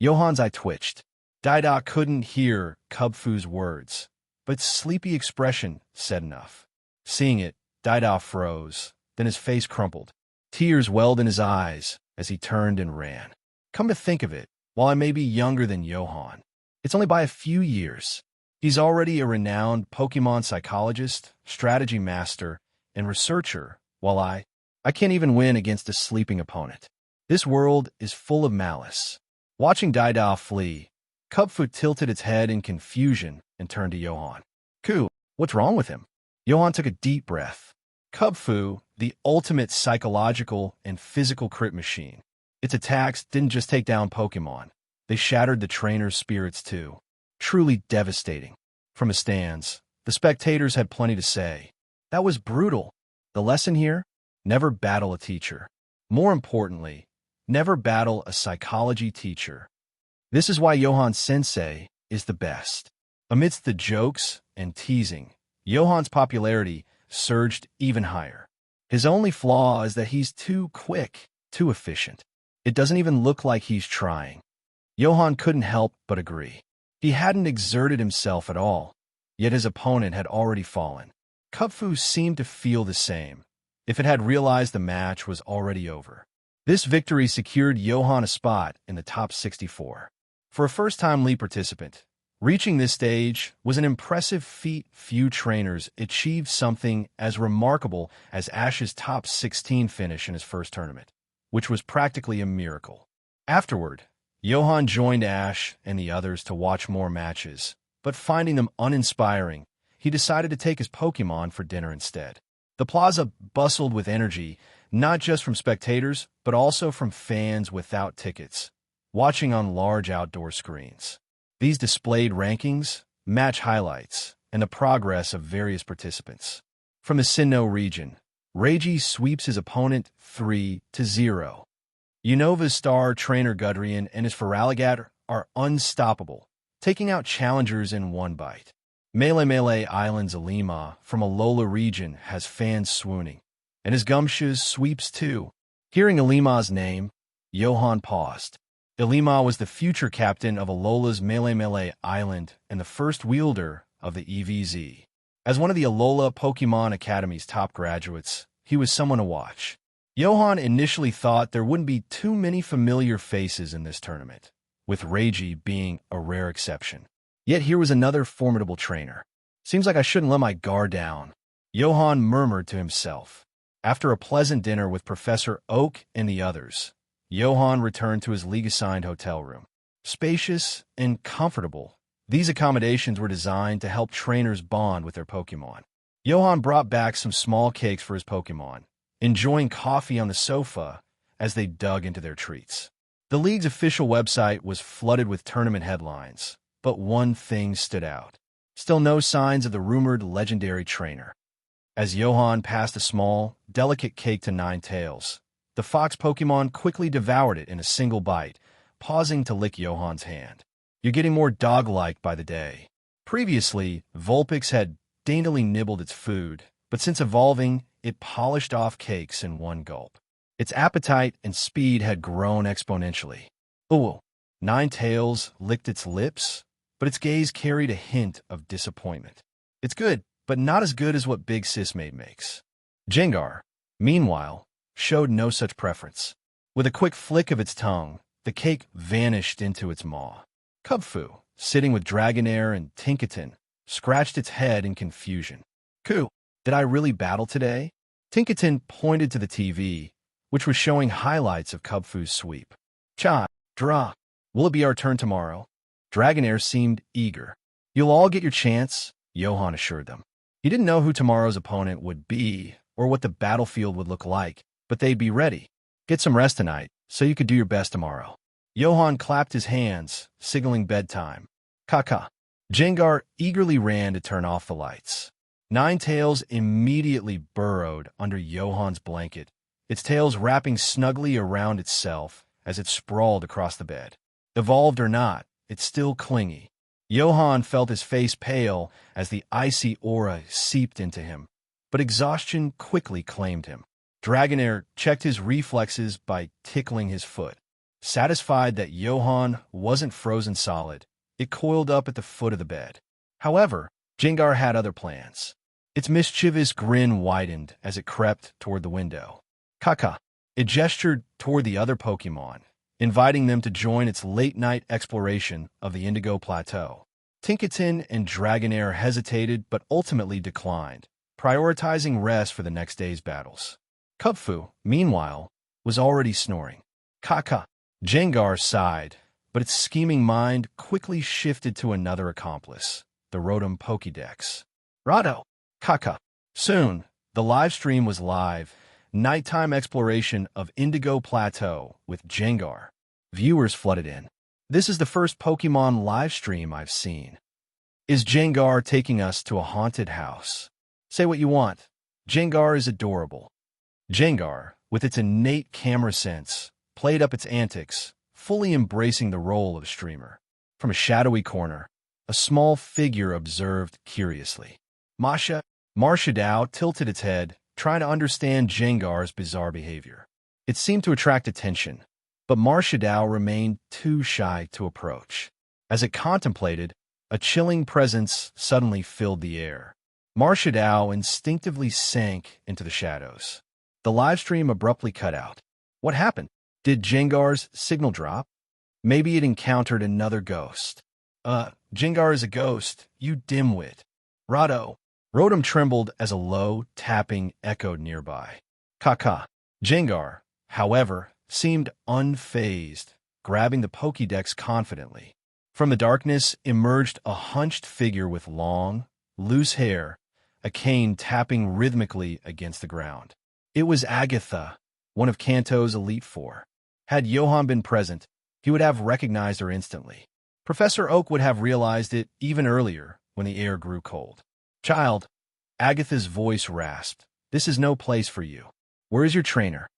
A: Johan's eye twitched. Dada couldn't hear Kupfu's words, but its sleepy expression said enough. Seeing it, Dada froze, then his face crumpled. Tears welled in his eyes as he turned and ran. Come to think of it, while I may be younger than Johan, it's only by a few years. He's already a renowned Pokémon psychologist, strategy master, and researcher, while I can't even win against a sleeping opponent. This world is full of malice. Watching Dada flee, Kupfu tilted its head in confusion and turned to Johan. Ku, what's wrong with him? Johan took a deep breath. Kupfu, the ultimate psychological and physical crit machine. Its attacks didn't just take down Pokémon. They shattered the trainer's spirits too. Truly devastating. From the stands, the spectators had plenty to say. That was brutal. The lesson here? Never battle a teacher. More importantly, never battle a psychology teacher. This is why Johan-sensei is the best. Amidst the jokes and teasing, Johan's popularity surged even higher. His only flaw is that he's too quick, too efficient. It doesn't even look like he's trying. Johan couldn't help but agree. He hadn't exerted himself at all, yet his opponent had already fallen. Kupfu seemed to feel the same, if it had realized the match was already over. This victory secured Johan a spot in the top 64. For a first-time league participant, reaching this stage was an impressive feat. Few trainers achieved something as remarkable as Ash's top 16 finish in his first tournament, which was practically a miracle. Afterward, Johan joined Ash and the others to watch more matches, but finding them uninspiring, he decided to take his Pokémon for dinner instead. The plaza bustled with energy, not just from spectators, but also from fans without tickets, watching on large outdoor screens. These displayed rankings, match highlights, and the progress of various participants. From the Sinnoh region, Reiji sweeps his opponent 3-0. Unova's star trainer Gudrian and his Feraligatr are unstoppable, taking out challengers in one bite. Melee Island's Alima from Alola region has fans swooning, and his Gumshoe's sweeps too. Hearing Alima's name, Johan paused. Alima was the future captain of Alola's Melee Island and the first wielder of the EVZ. As one of the Alola Pokemon Academy's top graduates, he was someone to watch. Johan initially thought there wouldn't be too many familiar faces in this tournament, with Reiji being a rare exception. Yet here was another formidable trainer. Seems like I shouldn't let my guard down, Johan murmured to himself. After a pleasant dinner with Professor Oak and the others, Johan returned to his league-assigned hotel room. Spacious and comfortable, these accommodations were designed to help trainers bond with their Pokemon. Johan brought back some small cakes for his Pokemon, enjoying coffee on the sofa as they dug into their treats. The league's official website was flooded with tournament headlines, but one thing stood out. Still no signs of the rumored legendary trainer. As Johan passed a small, delicate cake to Ninetales, the fox Pokemon quickly devoured it in a single bite, pausing to lick Johan's hand. You're getting more dog-like by the day. Previously, Vulpix had daintily nibbled its food, but since evolving, it polished off cakes in one gulp. Its appetite and speed had grown exponentially. Ooh, Ninetales licked its lips, but its gaze carried a hint of disappointment. It's good, but not as good as what Big Sis Mate makes. Jengar, meanwhile, showed no such preference. With a quick flick of its tongue, the cake vanished into its maw. Kupfu, sitting with Dragonair and Tinkaton, scratched its head in confusion. Ku, did I really battle today? Tinkaton pointed to the TV, which was showing highlights of Kupfu's sweep. Cha, Dra, will it be our turn tomorrow? Dragonair seemed eager. You'll all get your chance, Johan assured them. He didn't know who tomorrow's opponent would be or what the battlefield would look like, but they'd be ready. Get some rest tonight, so you could do your best tomorrow. Johan clapped his hands, signaling bedtime. Kaka. Jengar eagerly ran to turn off the lights. Ninetales immediately burrowed under Johan's blanket, its tails wrapping snugly around itself as it sprawled across the bed. Evolved or not, it's still clingy. Johan felt his face pale as the icy aura seeped into him, but exhaustion quickly claimed him. Dragonair checked his reflexes by tickling his foot. Satisfied that Johan wasn't frozen solid, it coiled up at the foot of the bed. However, Jengar had other plans. Its mischievous grin widened as it crept toward the window. Kaka. It gestured toward the other Pokémon, inviting them to join its late-night exploration of the Indigo Plateau. Tinkaton and Dragonair hesitated but ultimately declined, prioritizing rest for the next day's battles. Kubfu, meanwhile, was already snoring. Kaka. Jengar sighed, but its scheming mind quickly shifted to another accomplice, the Rotom Pokédex. Rado. Kaka. Soon, the live stream was live, nighttime exploration of Indigo Plateau with Jengar. Viewers flooded in. This is the first Pokemon live stream I've seen. Is Jengar taking us to a haunted house? Say what you want. Jengar is adorable. Jengar, with its innate camera sense, played up its antics, fully embracing the role of a streamer. From a shadowy corner, a small figure observed curiously. Marshadao tilted its head, trying to understand Jengar's bizarre behavior. It seemed to attract attention, but Marshadao remained too shy to approach. As it contemplated, a chilling presence suddenly filled the air. Marshadao instinctively sank into the shadows. The livestream abruptly cut out. What happened? Did Jengar's signal drop? Maybe it encountered another ghost. Jengar is a ghost, you dimwit. Rado. Rotom trembled as a low tapping echoed nearby. Kaka. Jengar, however, seemed unfazed, grabbing the Pokédex confidently. From the darkness emerged a hunched figure with long, loose hair, a cane tapping rhythmically against the ground. It was Agatha, one of Kanto's Elite Four. Had Johan been present, he would have recognized her instantly. Professor Oak would have realized it even earlier when the air grew cold. Child, Agatha's voice rasped, this is no place for you. Where is your trainer?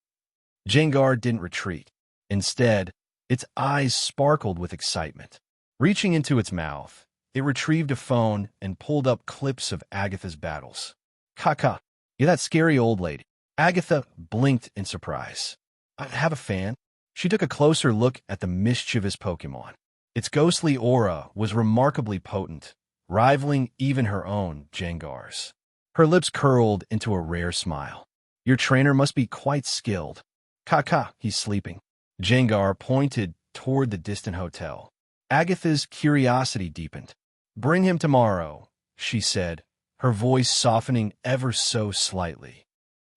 A: Jengar didn't retreat. Instead, its eyes sparkled with excitement. Reaching into its mouth, it retrieved a phone and pulled up clips of Agatha's battles. Kaka, you're that scary old lady. Agatha blinked in surprise. I have a fan. She took a closer look at the mischievous Pokémon. Its ghostly aura was remarkably potent, rivaling even her own, Jengar's. Her lips curled into a rare smile. Your trainer must be quite skilled. Kaka, he's sleeping. Jengar pointed toward the distant hotel. Agatha's curiosity deepened. Bring him tomorrow, she said, her voice softening ever so slightly.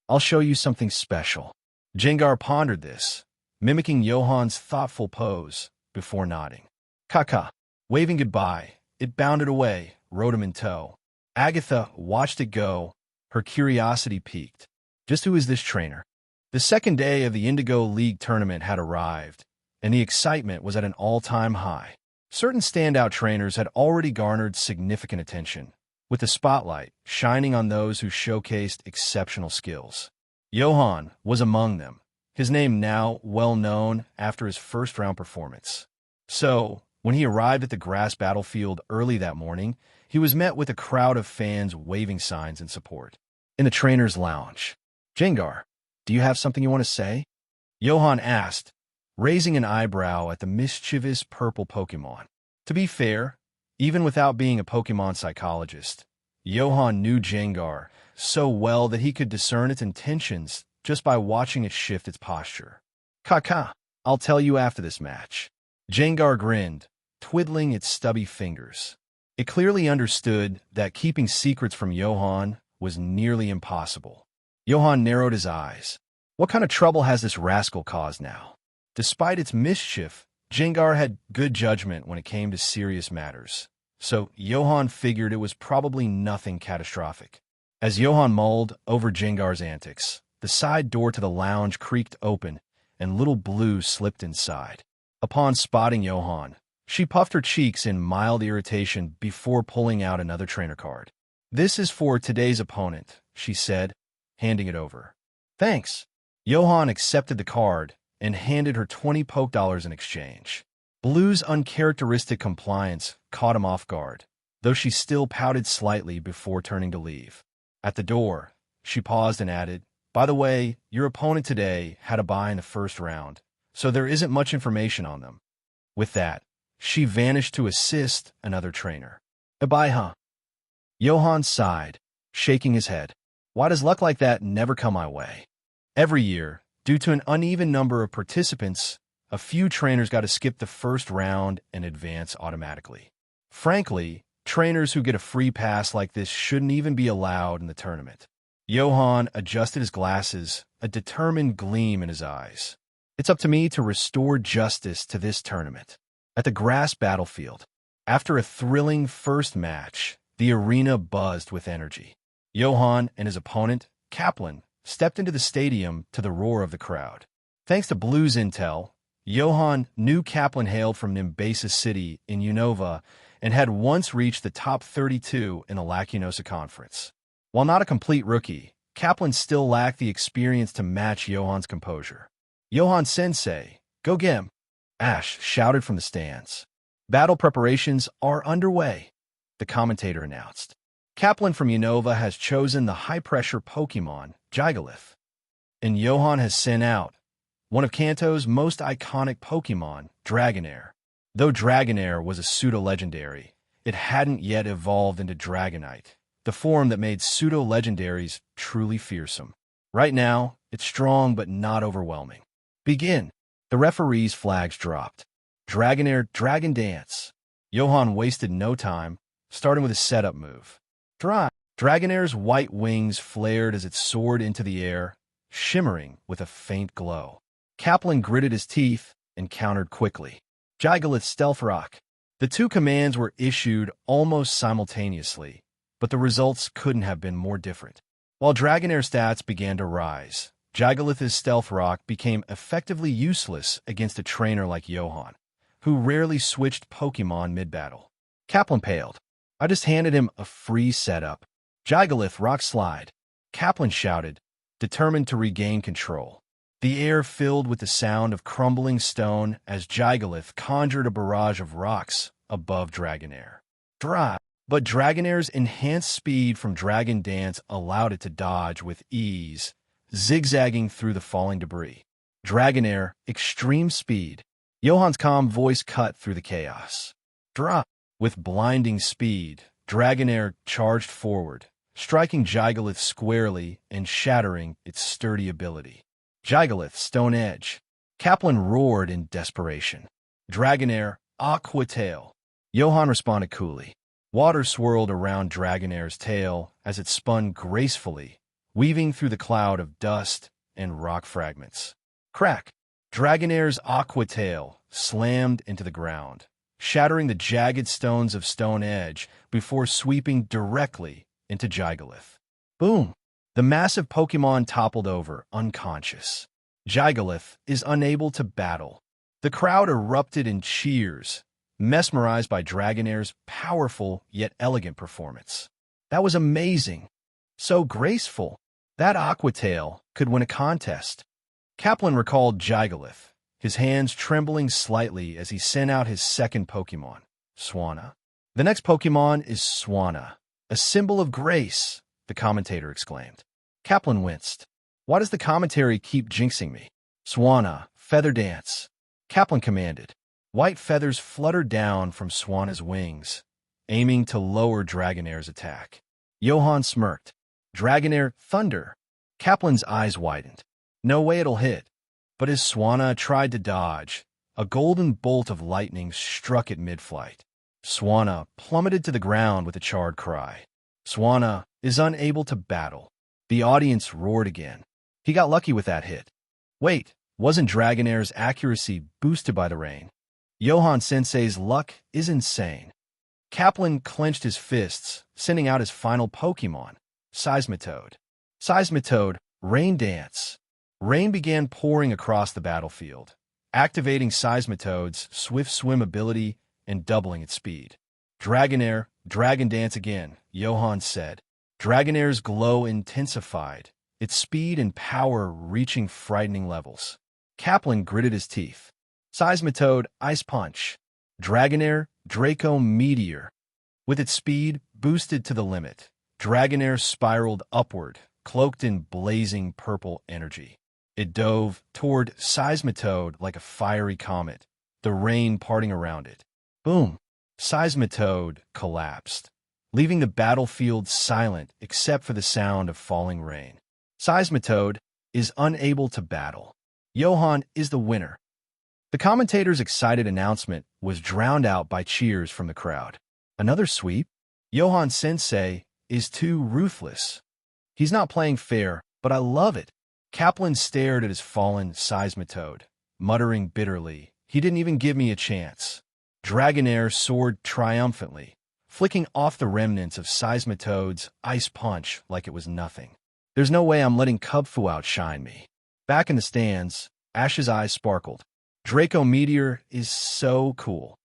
A: I'll show you something special. Jengar pondered this, mimicking Johan's thoughtful pose, before nodding. Kaka. Waving goodbye, it bounded away, Rotom in tow. Agatha watched it go, her curiosity piqued. Just who is this trainer? The second day of the Indigo League tournament had arrived, and the excitement was at an all-time high. Certain standout trainers had already garnered significant attention, with the spotlight shining on those who showcased exceptional skills. Johan was among them, his name now well known after his first-round performance. So, when he arrived at the grass battlefield early that morning, he was met with a crowd of fans waving signs in support. In the trainer's lounge, Jengar, do you have something you want to say? Johan asked, raising an eyebrow at the mischievous purple Pokémon. To be fair, even without being a Pokémon psychologist, Johan knew Jengar so well that he could discern its intentions just by watching it shift its posture. Kaka, I'll tell you after this match. Jengar grinned, twiddling its stubby fingers. It clearly understood that keeping secrets from Johan was nearly impossible. Johan narrowed his eyes. What kind of trouble has this rascal caused now? Despite its mischief, Jengar had good judgment when it came to serious matters, so Johan figured it was probably nothing catastrophic. As Johan mulled over Jengar's antics, the side door to the lounge creaked open, and Little Blue slipped inside. Upon spotting Johan, She puffed her cheeks in mild irritation before pulling out another trainer card. "This is for today's opponent," she said, handing it over. "Thanks." Johan accepted the card and handed her 20 poke dollars in exchange. Blue's uncharacteristic compliance caught him off guard, though she still pouted slightly before turning to leave. At the door, she paused and added, "By the way, your opponent today had a bye in the first round, so there isn't much information on them." With that, she vanished to assist another trainer. "A bye, huh?" Johan sighed, shaking his head. "Why does luck like that never come my way?" Every year, due to an uneven number of participants, a few trainers got to skip the first round and advance automatically. Frankly, trainers who get a free pass like this shouldn't even be allowed in the tournament. Johan adjusted his glasses, a determined gleam in his eyes. "It's up to me to restore justice to this tournament." At the grass battlefield, after a thrilling first match, the arena buzzed with energy. Johan and his opponent, Kaplan, stepped into the stadium to the roar of the crowd. Thanks to Blue's intel, Johan knew Kaplan hailed from Nimbasis City in Unova and had once reached the top 32 in the Lacinosa Conference. While not a complete rookie, Kaplan still lacked the experience to match Johan's composure. "Johan-sensei, go gem!" Ash shouted from the stands. "Battle preparations are underway," the commentator announced. "Kaplan from Unova has chosen the high-pressure Pokémon, Gigalith, and Johan has sent out one of Kanto's most iconic Pokémon, Dragonair. Though Dragonair was a pseudo-legendary, it hadn't yet evolved into Dragonite, the form that made pseudo-legendaries truly fearsome. Right now, it's strong but not overwhelming. Begin." The referee's flags dropped. Dragonair Dragon Dance. Johan wasted no time, starting with a setup move. Dragonair's white wings flared as it soared into the air, shimmering with a faint glow. Kaplan gritted his teeth and countered quickly. "Gigalith Stealth Rock." The two commands were issued almost simultaneously, but the results couldn't have been more different. While Dragonair stats began to rise, Gigalith's Stealth Rock became effectively useless against a trainer like Johan, who rarely switched Pokemon mid-battle. Kaplan paled. "I just handed him a free setup." "Gigalith Rock Slide," Kaplan shouted, determined to regain control. The air filled with the sound of crumbling stone as Gigalith conjured a barrage of rocks above Dragonair. But Dragonair's enhanced speed from Dragon Dance allowed it to dodge with ease, zigzagging through the falling debris. Dragonair, extreme speed. Johan's calm voice cut through the chaos. With blinding speed, Dragonair charged forward, striking Gigalith squarely and shattering its sturdy ability. "Gigalith, Stone Edge." Kaplan roared in desperation. "Dragonair, Aqua Tail." Johan responded coolly. Water swirled around Dragonair's tail as it spun gracefully, weaving through the cloud of dust and rock fragments. Crack! Dragonair's Aqua Tail slammed into the ground, shattering the jagged stones of Stone Edge before sweeping directly into Gigalith. Boom! The massive Pokémon toppled over, unconscious. Gigalith is unable to battle. The crowd erupted in cheers, mesmerized by Dragonair's powerful yet elegant performance. That was amazing. So graceful. That Aqua Tail could win a contest. Kaplan recalled Gigalith, his hands trembling slightly as he sent out his second Pokémon, Swanna. "The next Pokémon is Swanna, a symbol of grace," the commentator exclaimed. Kaplan winced. "Why does the commentary keep jinxing me?" "Swanna, Feather Dance," Kaplan commanded. White feathers fluttered down from Swanna's wings, aiming to lower Dragonair's attack. Johan smirked. "Dragonair, Thunder." Kaplan's eyes widened. No way it'll hit. But as Swanna tried to dodge, a golden bolt of lightning struck it mid-flight. Swanna plummeted to the ground with a charred cry. Swanna is unable to battle. The audience roared again. He got lucky with that hit. Wait, wasn't Dragonair's accuracy boosted by the rain? Johan-sensei's luck is insane. Kaplan clenched his fists, sending out his final Pokémon, Seismitoad. Seismitoad, Rain Dance. Rain began pouring across the battlefield, activating Seismitoad's swift swim ability and doubling its speed. Dragonair, Dragon Dance again, Johan said. Dragonair's glow intensified, its speed and power reaching frightening levels. Kaplan gritted his teeth. Seismitoad, Ice Punch. Dragonair, Draco Meteor. With its speed boosted to the limit, Dragonair spiraled upward, cloaked in blazing purple energy. It dove toward Seismitoad like a fiery comet, the rain parting around it. Boom! Seismitoad collapsed, leaving the battlefield silent except for the sound of falling rain. Seismitoad is unable to battle. Johan is the winner. The commentator's excited announcement was drowned out by cheers from the crowd. Another sweep? Johan Sensei is too ruthless. He's not playing fair, but I love it. Kaplan stared at his fallen Seismitoad, muttering bitterly, "He didn't even give me a chance." Dragonair soared triumphantly, flicking off the remnants of Seismitoad's ice punch like it was nothing. "There's no way I'm letting Kubfu outshine me." Back in the stands, Ash's eyes sparkled. Draco Meteor is so cool.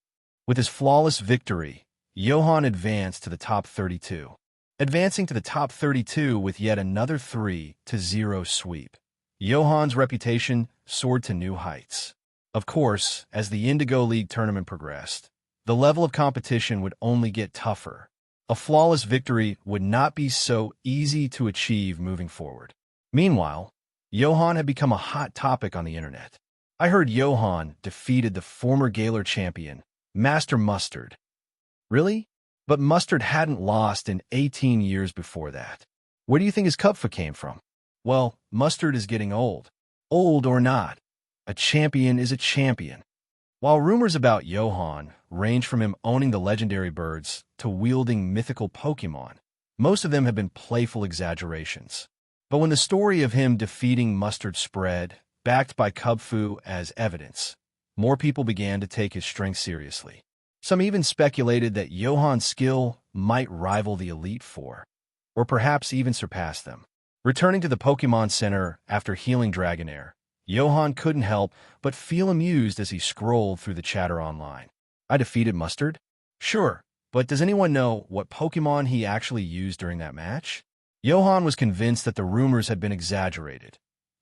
A: With his flawless victory, Johan advanced to the top 32. Advancing to the top 32 with yet another 3-0 sweep. Johan's reputation soared to new heights. Of course, as the Indigo League tournament progressed, the level of competition would only get tougher. A flawless victory would not be so easy to achieve moving forward. Meanwhile, Johan had become a hot topic on the internet. I heard Johan defeated the former Galar champion, Master Mustard. Really? But Mustard hadn't lost in 18 years before that. Where do you think his Kupfa came from? Well, Mustard is getting old. Old or not, a champion is a champion. While rumors about Johan range from him owning the legendary birds to wielding mythical Pokémon, most of them have been playful exaggerations. But when the story of him defeating Mustard spread, backed by Kubfu as evidence, more people began to take his strength seriously. Some even speculated that Johan's skill might rival the Elite Four, or perhaps even surpass them. Returning to the Pokémon Center after healing Dragonair, Johan couldn't help but feel amused as he scrolled through the chatter online. I defeated Mustard? Sure, but does anyone know what Pokémon he actually used during that match? Johan was convinced that the rumors had been exaggerated,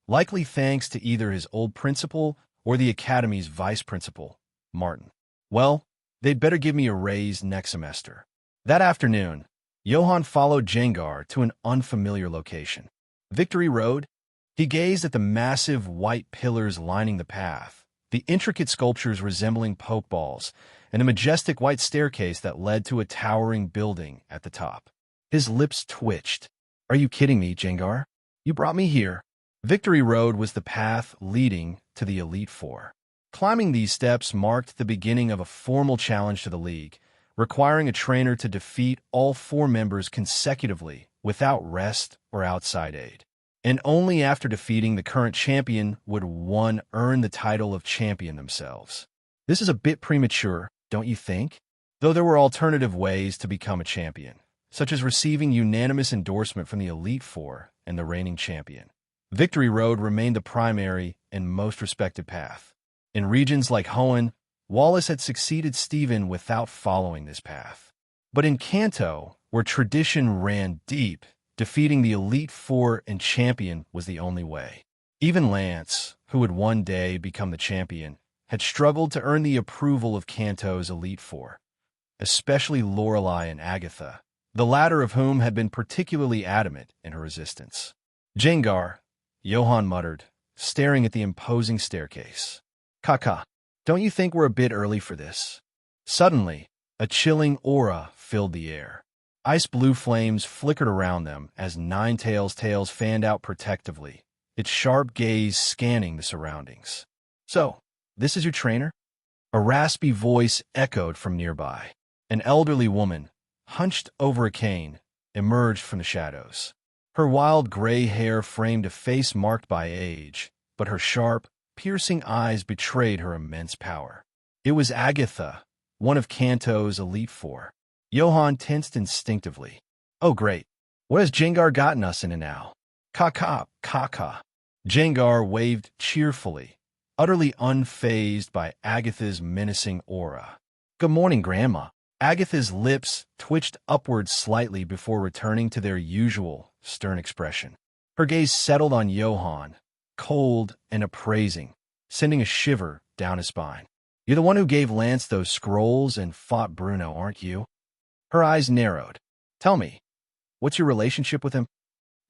A: likely thanks to either his old principal or the Academy's vice principal, Martin. Well, they'd better give me a raise next semester. That afternoon, Johan followed Jengar to an unfamiliar location. Victory Road? He gazed at the massive white pillars lining the path, the intricate sculptures resembling pokeballs, and a majestic white staircase that led to a towering building at the top. His lips twitched. Are you kidding me, Jengar? You brought me here. Victory Road was the path leading to the Elite Four. Climbing these steps marked the beginning of a formal challenge to the league, requiring a trainer to defeat all 4 members consecutively without rest or outside aid. And only after defeating the current champion would one earn the title of champion themselves. This is a bit premature, don't you think? Though there were alternative ways to become a champion, such as receiving unanimous endorsement from the Elite Four and the reigning champion. Victory Road remained the primary and most respected path. In regions like Hoenn, Wallace had succeeded Steven without following this path. But in Kanto, where tradition ran deep, defeating the Elite Four and champion was the only way. Even Lance, who would one day become the champion, had struggled to earn the approval of Kanto's Elite Four, especially Lorelei and Agatha, the latter of whom had been particularly adamant in her resistance. Jengar, Johan muttered, staring at the imposing staircase. Kaka, don't you think we're a bit early for this? Suddenly, a chilling aura filled the air. Ice blue flames flickered around them as Ninetales' tails fanned out protectively, its sharp gaze scanning the surroundings. So, this is your trainer? A raspy voice echoed from nearby. An elderly woman, hunched over a cane, emerged from the shadows. Her wild gray hair framed a face marked by age, but her sharp, piercing eyes betrayed her immense power. It was Agatha, one of Kanto's Elite Four. Johan tensed instinctively. Oh great, what has Jengar gotten us into now? Kaka, Kaka. Jengar waved cheerfully, utterly unfazed by Agatha's menacing aura. Good morning, Grandma. Agatha's lips twitched upward slightly before returning to their usual stern expression. Her gaze settled on Johan, cold and appraising, sending a shiver down his spine. You're the one who gave Lance those scrolls and fought Bruno, aren't you? Her eyes narrowed. Tell me, what's your relationship with him?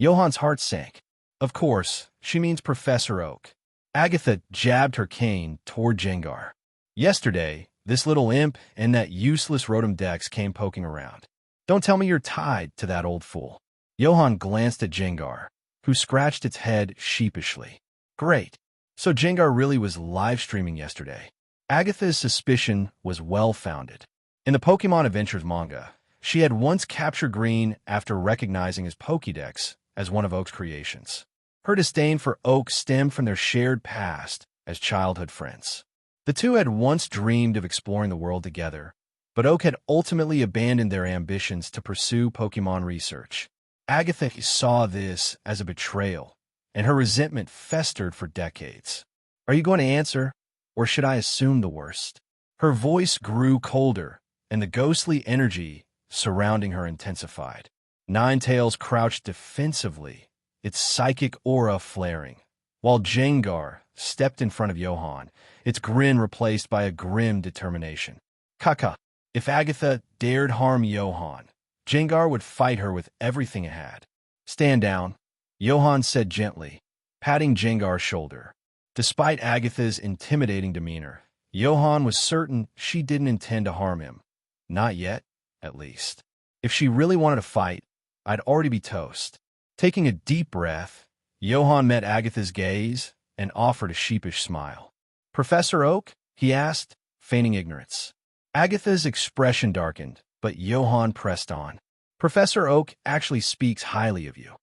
A: Johan's heart sank. Of course, she means Professor Oak. Agatha jabbed her cane toward Jengar. Yesterday, this little imp and that useless Rotom Dex came poking around. Don't tell me you're tied to that old fool. Johan glanced at Jengar, who scratched its head sheepishly. Great. So Jengar really was live-streaming yesterday. Agatha's suspicion was well-founded. In the Pokémon Adventures manga, she had once captured Green after recognizing his Pokédex as one of Oak's creations. Her disdain for Oak stemmed from their shared past as childhood friends. The two had once dreamed of exploring the world together, but Oak had ultimately abandoned their ambitions to pursue Pokémon research. Agatha saw this as a betrayal, and her resentment festered for decades. Are you going to answer, or should I assume the worst? Her voice grew colder, and the ghostly energy surrounding her intensified. Ninetales crouched defensively, its psychic aura flaring, while Jengar stepped in front of Johan, its grin replaced by a grim determination. Kaka, if Agatha dared harm Johan, Jengar would fight her with everything it had. Stand down, Johan said gently, patting Jengar's shoulder. Despite Agatha's intimidating demeanor, Johan was certain she didn't intend to harm him. Not yet, at least. If she really wanted to fight, I'd already be toast. Taking a deep breath, Johan met Agatha's gaze and offered a sheepish smile. Professor Oak? He asked, feigning ignorance. Agatha's expression darkened, but Johan pressed on. Professor Oak actually speaks highly of you.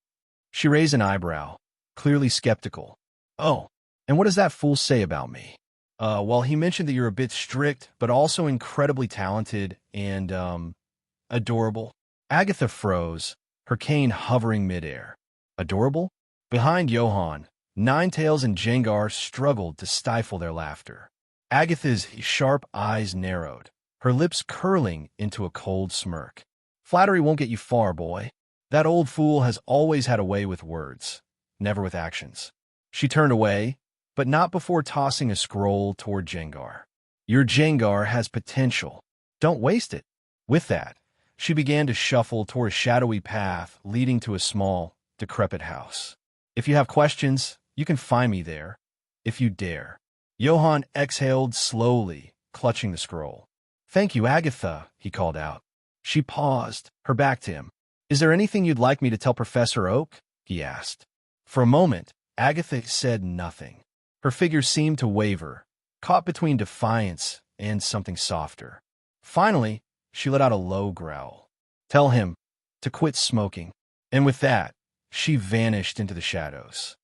A: She raised an eyebrow, clearly skeptical. Oh, and what does that fool say about me? Well, he mentioned that you're a bit strict, but also incredibly talented and, adorable. Agatha froze, her cane hovering midair. Adorable? Behind Johan, Ninetales and Jengar struggled to stifle their laughter. Agatha's sharp eyes narrowed, her lips curling into a cold smirk. Flattery won't get you far, boy. That old fool has always had a way with words, never with actions. She turned away, but not before tossing a scroll toward Jengar. Your Jengar has potential. Don't waste it. With that, she began to shuffle toward a shadowy path leading to a small, decrepit house. If you have questions, you can find me there, if you dare. Johan exhaled slowly, clutching the scroll. Thank you, Agatha, he called out. She paused, her back to him. Is there anything you'd like me to tell Professor Oak? He asked. For a moment, Agatha said nothing. Her figure seemed to waver, caught between defiance and something softer. Finally, she let out a low growl. Tell him to quit smoking. And with that, she vanished into the shadows.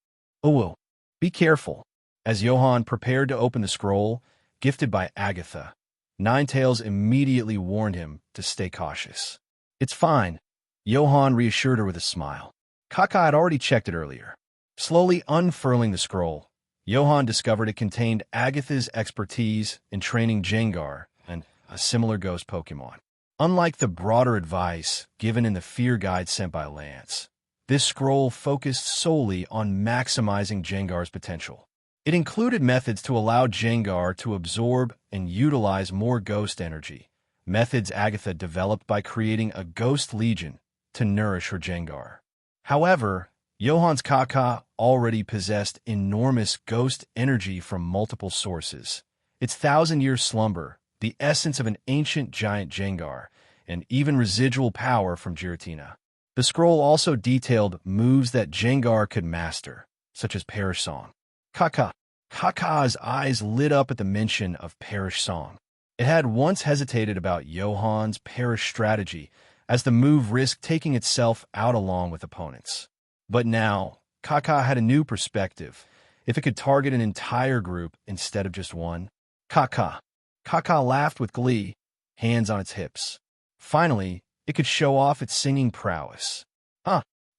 A: Oh, well, be careful. As Johan prepared to open the scroll, gifted by Agatha, Ninetales immediately warned him to stay cautious. It's fine, Johan reassured her with a smile. Kaka had already checked it earlier. Slowly unfurling the scroll, Johan discovered it contained Agatha's expertise in training Jengar and a similar ghost Pokémon. Unlike the broader advice given in the fear guide sent by Lance, this scroll focused solely on maximizing Jengar's potential. It included methods to allow Jengar to absorb and utilize more ghost energy, methods Agatha developed by creating a ghost legion to nourish her Jengar. However, Johan's Kaka already possessed enormous ghost energy from multiple sources. Its thousand-year slumber, the essence of an ancient giant Jengar, and even residual power from Giratina. The scroll also detailed moves that Jengar could master, such as Perish Song. Kaka's eyes lit up at the mention of Perish Song. It had once hesitated about Johan's Perish strategy, as the move risked taking itself out along with opponents. But now, Kaka had a new perspective. If it could target an entire group instead of just one. Kaka laughed with glee, hands on its hips. Finally, it could show off its singing prowess.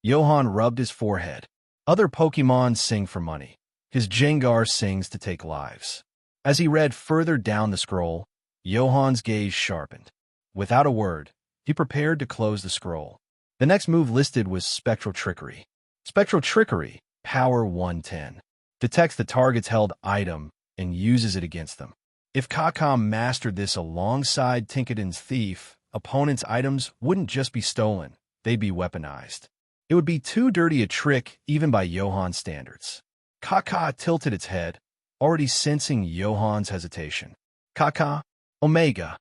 A: Johan rubbed his forehead. Other Pokémon sing for money. His Jengar sings to take lives. As he read further down the scroll, Johan's gaze sharpened. Without a word, he prepared to close the scroll. The next move listed was Spectral Trickery. Spectral Trickery, Power 110. Detects the target's held item and uses it against them. If Kakam mastered this alongside Tinkaton's Thief, opponents' items wouldn't just be stolen, they'd be weaponized. It would be too dirty a trick even by Johan standards. Kaka tilted its head, already sensing Johan's hesitation. Kaka, Omega.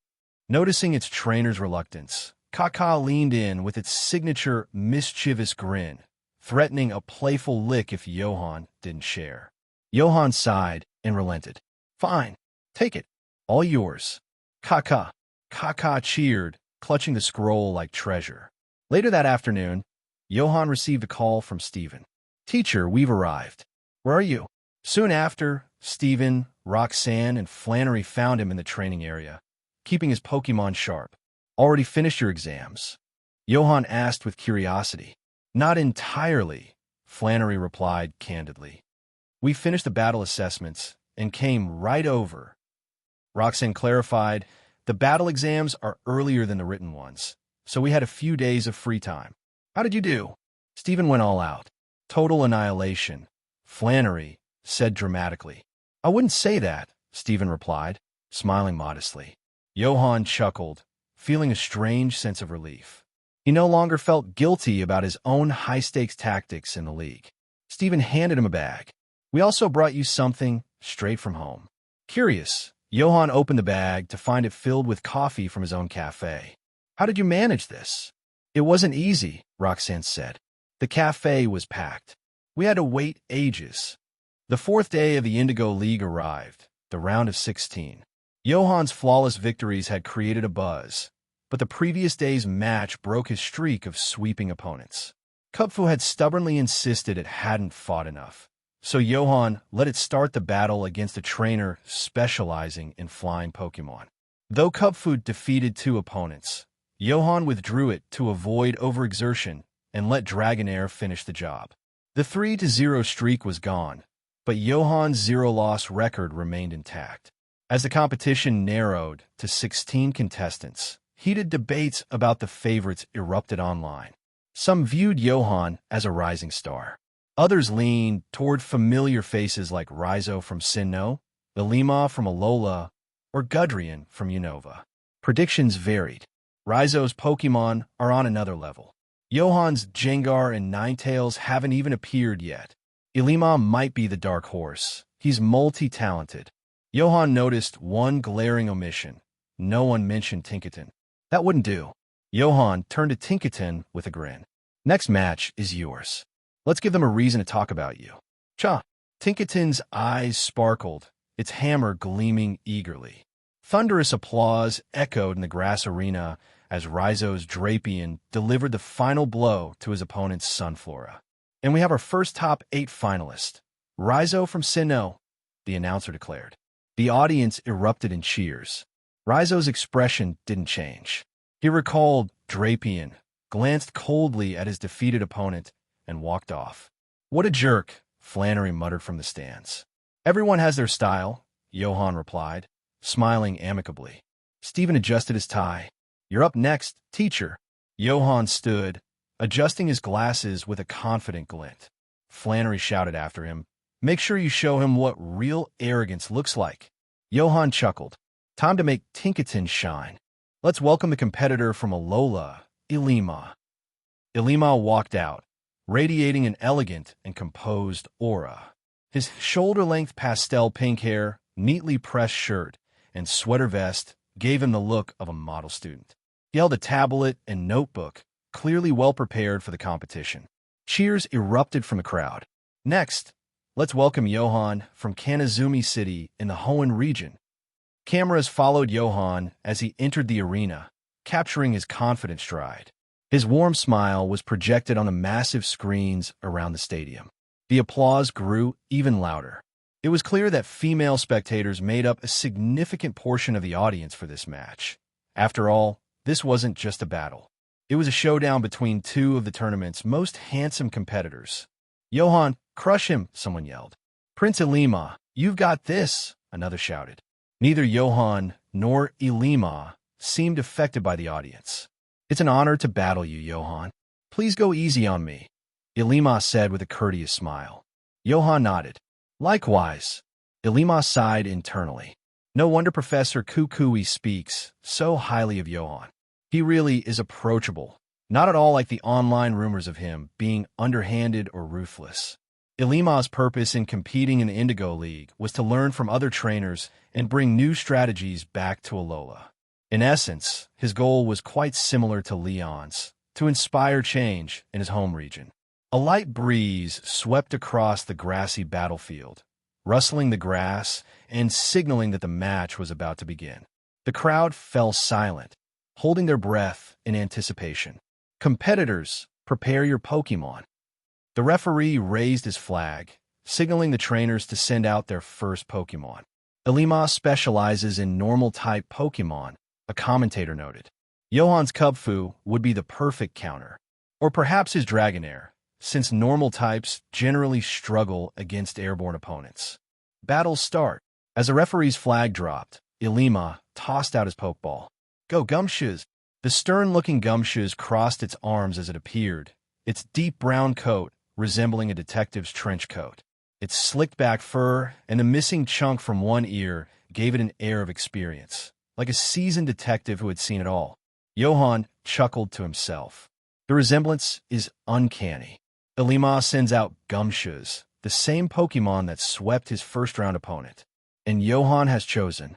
A: Noticing its trainer's reluctance, Kaka leaned in with its signature mischievous grin, threatening a playful lick if Johan didn't share. Johan sighed and relented. Fine, take it. All yours. Kaka. Kaka cheered, clutching the scroll like treasure. Later that afternoon, Johan received a call from Steven. Teacher, we've arrived. Where are you? Soon after, Steven, Roxanne, and Flannery found him in the training area, keeping his Pokémon sharp. Already finished your exams? Johan asked with curiosity. Not entirely, Flannery replied candidly. We finished the battle assessments and came right over. Roxanne clarified, the battle exams are earlier than the written ones, so we had a few days of free time. How did you do? Steven went all out. Total annihilation, Flannery said dramatically. I wouldn't say that, Steven replied, smiling modestly. Johan chuckled, feeling a strange sense of relief. He no longer felt guilty about his own high-stakes tactics in the league. Steven handed him a bag. We also brought you something straight from home. Curious, Johan opened the bag to find it filled with coffee from his own cafe. How did you manage this? It wasn't easy, Roxanne said. The cafe was packed. We had to wait ages. The fourth day of the Indigo League arrived, the round of 16. Johan's flawless victories had created a buzz, but the previous day's match broke his streak of sweeping opponents. Kupfu had stubbornly insisted it hadn't fought enough, so Johan let it start the battle against a trainer specializing in flying Pokémon. Though Kupfu defeated 2 opponents, Johan withdrew it to avoid overexertion and let Dragonair finish the job. The 3-0 streak was gone, but Johan's 0-loss record remained intact. As the competition narrowed to 16 contestants, heated debates about the favorites erupted online. Some viewed Johan as a rising star. Others leaned toward familiar faces like Raizo from Sinnoh, Ilima from Alola, or Gudrian from Unova. Predictions varied. Raizo's Pokémon are on another level. Johan's Jengar and Ninetales haven't even appeared yet. Ilima might be the dark horse. He's multi-talented. Johan noticed one glaring omission. No one mentioned Tinkaton. That wouldn't do. Johan turned to Tinkaton with a grin. Next match is yours. Let's give them a reason to talk about you. Cha! Tinkaton's eyes sparkled, its hammer gleaming eagerly. Thunderous applause echoed in the grass arena as Raizo's Drapion delivered the final blow to his opponent's Sunflora. And we have our first top 8 finalist, Raizo from Sinnoh, the announcer declared. The audience erupted in cheers. Raizo's expression didn't change. He recalled Drapion, glanced coldly at his defeated opponent, and walked off. What a jerk, Flannery muttered from the stands. Everyone has their style, Johan replied, smiling amicably. Steven adjusted his tie. You're up next, teacher. Johan stood, adjusting his glasses with a confident glint. Flannery shouted after him, make sure you show him what real arrogance looks like. Johan chuckled. Time to make Tinkaton shine. Let's welcome the competitor from Alola, Ilima. Ilima walked out, radiating an elegant and composed aura. His shoulder-length pastel pink hair, neatly pressed shirt, and sweater vest gave him the look of a model student. He held a tablet and notebook, clearly well prepared for the competition. Cheers erupted from the crowd. Next, let's welcome Johan from Kanazumi City in the Hoenn region. Cameras followed Johan as he entered the arena, capturing his confident stride. His warm smile was projected on the massive screens around the stadium. The applause grew even louder. It was clear that female spectators made up a significant portion of the audience for this match. After all, this wasn't just a battle. It was a showdown between 2 of the tournament's most handsome competitors. Johan, crush him, someone yelled. Prince Ilima, you've got this, another shouted. Neither Johan nor Ilima seemed affected by the audience. "It's an honor to battle you, Johan. Please go easy on me," Ilima said with a courteous smile. Johan nodded. "Likewise." Ilima sighed internally. No wonder Professor Kukui speaks so highly of Johan. He really is approachable, not at all like the online rumors of him being underhanded or ruthless. Ilima's purpose in competing in the Indigo League was to learn from other trainers and bring new strategies back to Alola. In essence, his goal was quite similar to Leon's, to inspire change in his home region. A light breeze swept across the grassy battlefield, rustling the grass and signaling that the match was about to begin. The crowd fell silent, holding their breath in anticipation. "Competitors, prepare your Pokémon." The referee raised his flag, signaling the trainers to send out their first Pokémon. Ilima specializes in normal-type Pokémon, a commentator noted. Johan's Kubfu would be the perfect counter, or perhaps his Dragonair, since normal types generally struggle against airborne opponents. Battles start. As the referee's flag dropped, Ilima tossed out his Pokeball. "Go Gumshoes!" The stern-looking Gumshoes crossed its arms as it appeared, its deep brown coat resembling a detective's trench coat. Its slicked-back fur and the missing chunk from one ear gave it an air of experience, like a seasoned detective who had seen it all. Johan chuckled to himself. The resemblance is uncanny. Ilima sends out Gumshoes, the same Pokémon that swept his first-round opponent. And Johan has chosen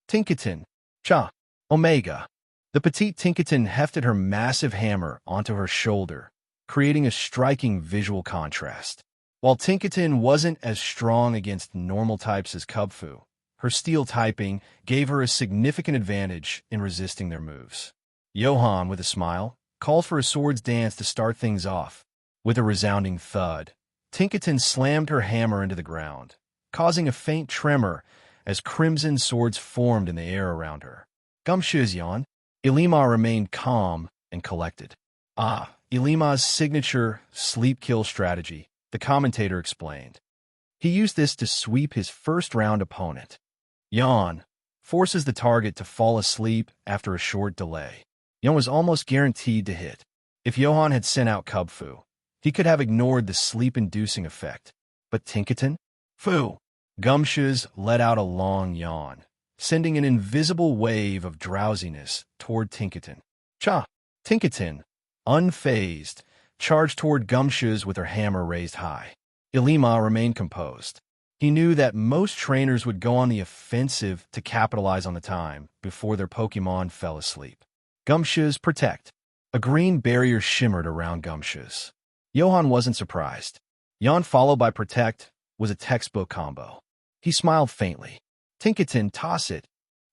A: Tinkaton, Cha, Omega. The petite Tinkaton hefted her massive hammer onto her shoulder, creating a striking visual contrast. While Tinkaton wasn't as strong against normal types as Kubfu, her steel typing gave her a significant advantage in resisting their moves. Johan, with a smile, called for a swords dance to start things off. With a resounding thud, Tinkaton slammed her hammer into the ground, causing a faint tremor as crimson swords formed in the air around her. "Gumshoes, Jan." Ilima remained calm and collected. Ilima's signature sleep-kill strategy, the commentator explained. He used this to sweep his first-round opponent. Jan forces the target to fall asleep after a short delay. Jan was almost guaranteed to hit. If Johan had sent out Kubfu, he could have ignored the sleep-inducing effect. But Tinkaton? Fu! Gumshoes let out a long yawn, sending an invisible wave of drowsiness toward Tinkaton. Cha! Tinkaton, unfazed, charged toward Gumshoes with her hammer raised high. Ilima remained composed. He knew that most trainers would go on the offensive to capitalize on the time before their Pokémon fell asleep. Gumshoes protect. A green barrier shimmered around Gumshoes. Johan wasn't surprised. Yawn followed by protect was a textbook combo. He smiled faintly. Tinkaton, toss it.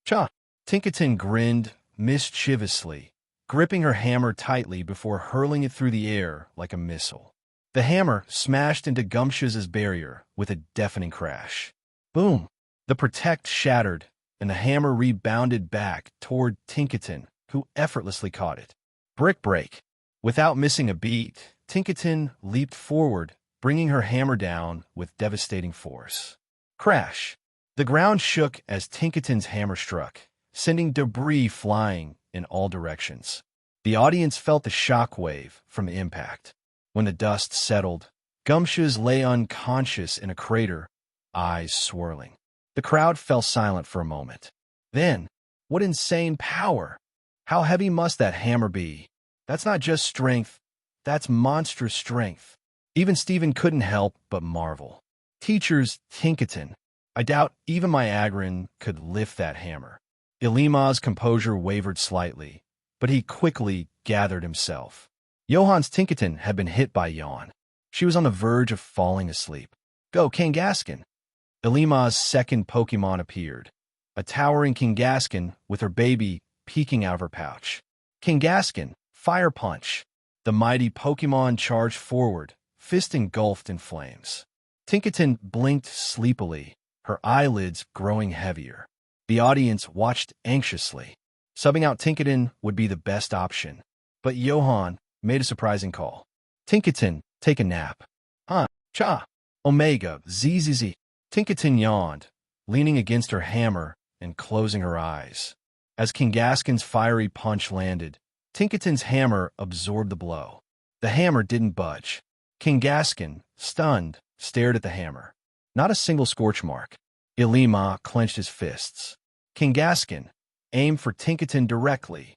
A: Cha! Tinkaton grinned mischievously, gripping her hammer tightly before hurling it through the air like a missile. The hammer smashed into Gumshoes' barrier with a deafening crash. Boom! The protect shattered, and the hammer rebounded back toward Tinkaton, who effortlessly caught it. Brick break. Without missing a beat, Tinkaton leaped forward, bringing her hammer down with devastating force. Crash! The ground shook as Tinkaton's hammer struck, sending debris flying in all directions. The audience felt the shockwave from the impact. When the dust settled, Gumshoes lay unconscious in a crater, eyes swirling. The crowd fell silent for a moment. Then, what insane power! How heavy must that hammer be? That's not just strength, that's monstrous strength. Even Steven couldn't help but marvel. Teacher's Tinkaton. I doubt even my Agron could lift that hammer. Ilima's composure wavered slightly, but he quickly gathered himself. Johan's Tinkaton had been hit by Yawn. She was on the verge of falling asleep. Go, Kangaskhan! Ilima's second Pokémon appeared, a towering Kangaskhan with her baby peeking out of her pouch. Kangaskhan, Fire Punch! The mighty Pokémon charged forward, fist engulfed in flames. Tinkaton blinked sleepily, her eyelids growing heavier. The audience watched anxiously. Subbing out Tinkaton would be the best option, but Johan made a surprising call. Tinkaton, take a nap. Cha! Omega, zzz. Tinkaton yawned, leaning against her hammer and closing her eyes. As Kangaskhan's fiery punch landed, Tinkaton's hammer absorbed the blow. The hammer didn't budge. Kangaskhan, stunned, stared at the hammer. Not a single scorch mark. Ilima clenched his fists. Kangaskhan aimed for Tinkaton directly.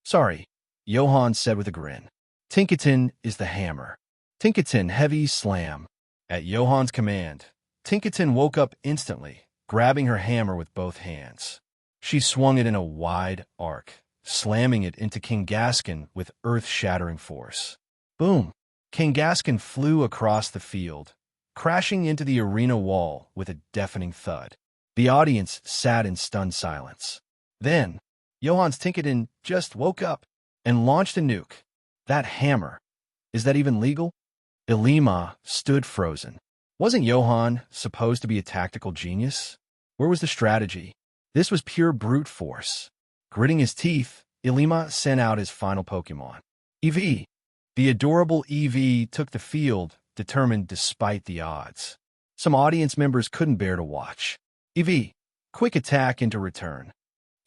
A: "Sorry," Johan said with a grin. "Tinkaton is the hammer." Tinkaton heavy slam. At Johan's command, Tinkaton woke up instantly, grabbing her hammer with both hands. She swung it in a wide arc, slamming it into Kangaskhan with earth-shattering force. Boom! Kangaskhan flew across the field, crashing into the arena wall with a deafening thud. The audience sat in stunned silence. Then, Johan's Tinkaton just woke up and launched a nuke. That hammer. Is that even legal? Ilima stood frozen. Wasn't Johan supposed to be a tactical genius? Where was the strategy? This was pure brute force. Gritting his teeth, Ilima sent out his final Pokémon. Eevee. The adorable Eevee took the field, determined despite the odds. Some audience members couldn't bear to watch. Eevee. Quick attack into return.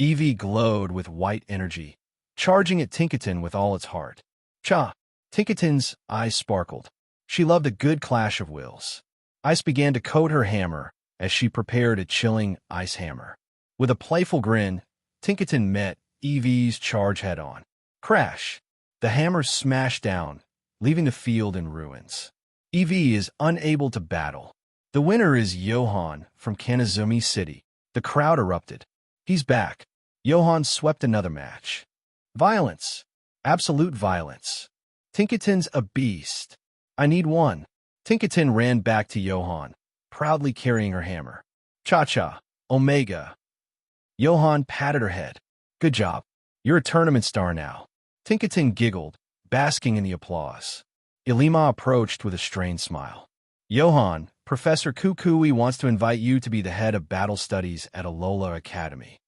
A: Eevee glowed with white energy, charging at Tinkaton with all its heart. Cha! Tinkaton's eyes sparkled. She loved a good clash of wills. Ice began to coat her hammer as she prepared a chilling ice hammer. With a playful grin, Tinkaton met Eevee's charge head-on. Crash! The hammer smashed down, leaving the field in ruins. Eevee is unable to battle. The winner is Johan from Kanazumi City. The crowd erupted. He's back. Johan swept another match. Violence. Absolute violence. Tinkaton's a beast. I need one. Tinkaton ran back to Johan, proudly carrying her hammer. Cha-cha. Omega. Johan patted her head. Good job. You're a tournament star now. Tinkaton giggled, basking in the applause. Ilima approached with a strained smile. Johan, Professor Kukui wants to invite you to be the head of battle studies at Alola Academy.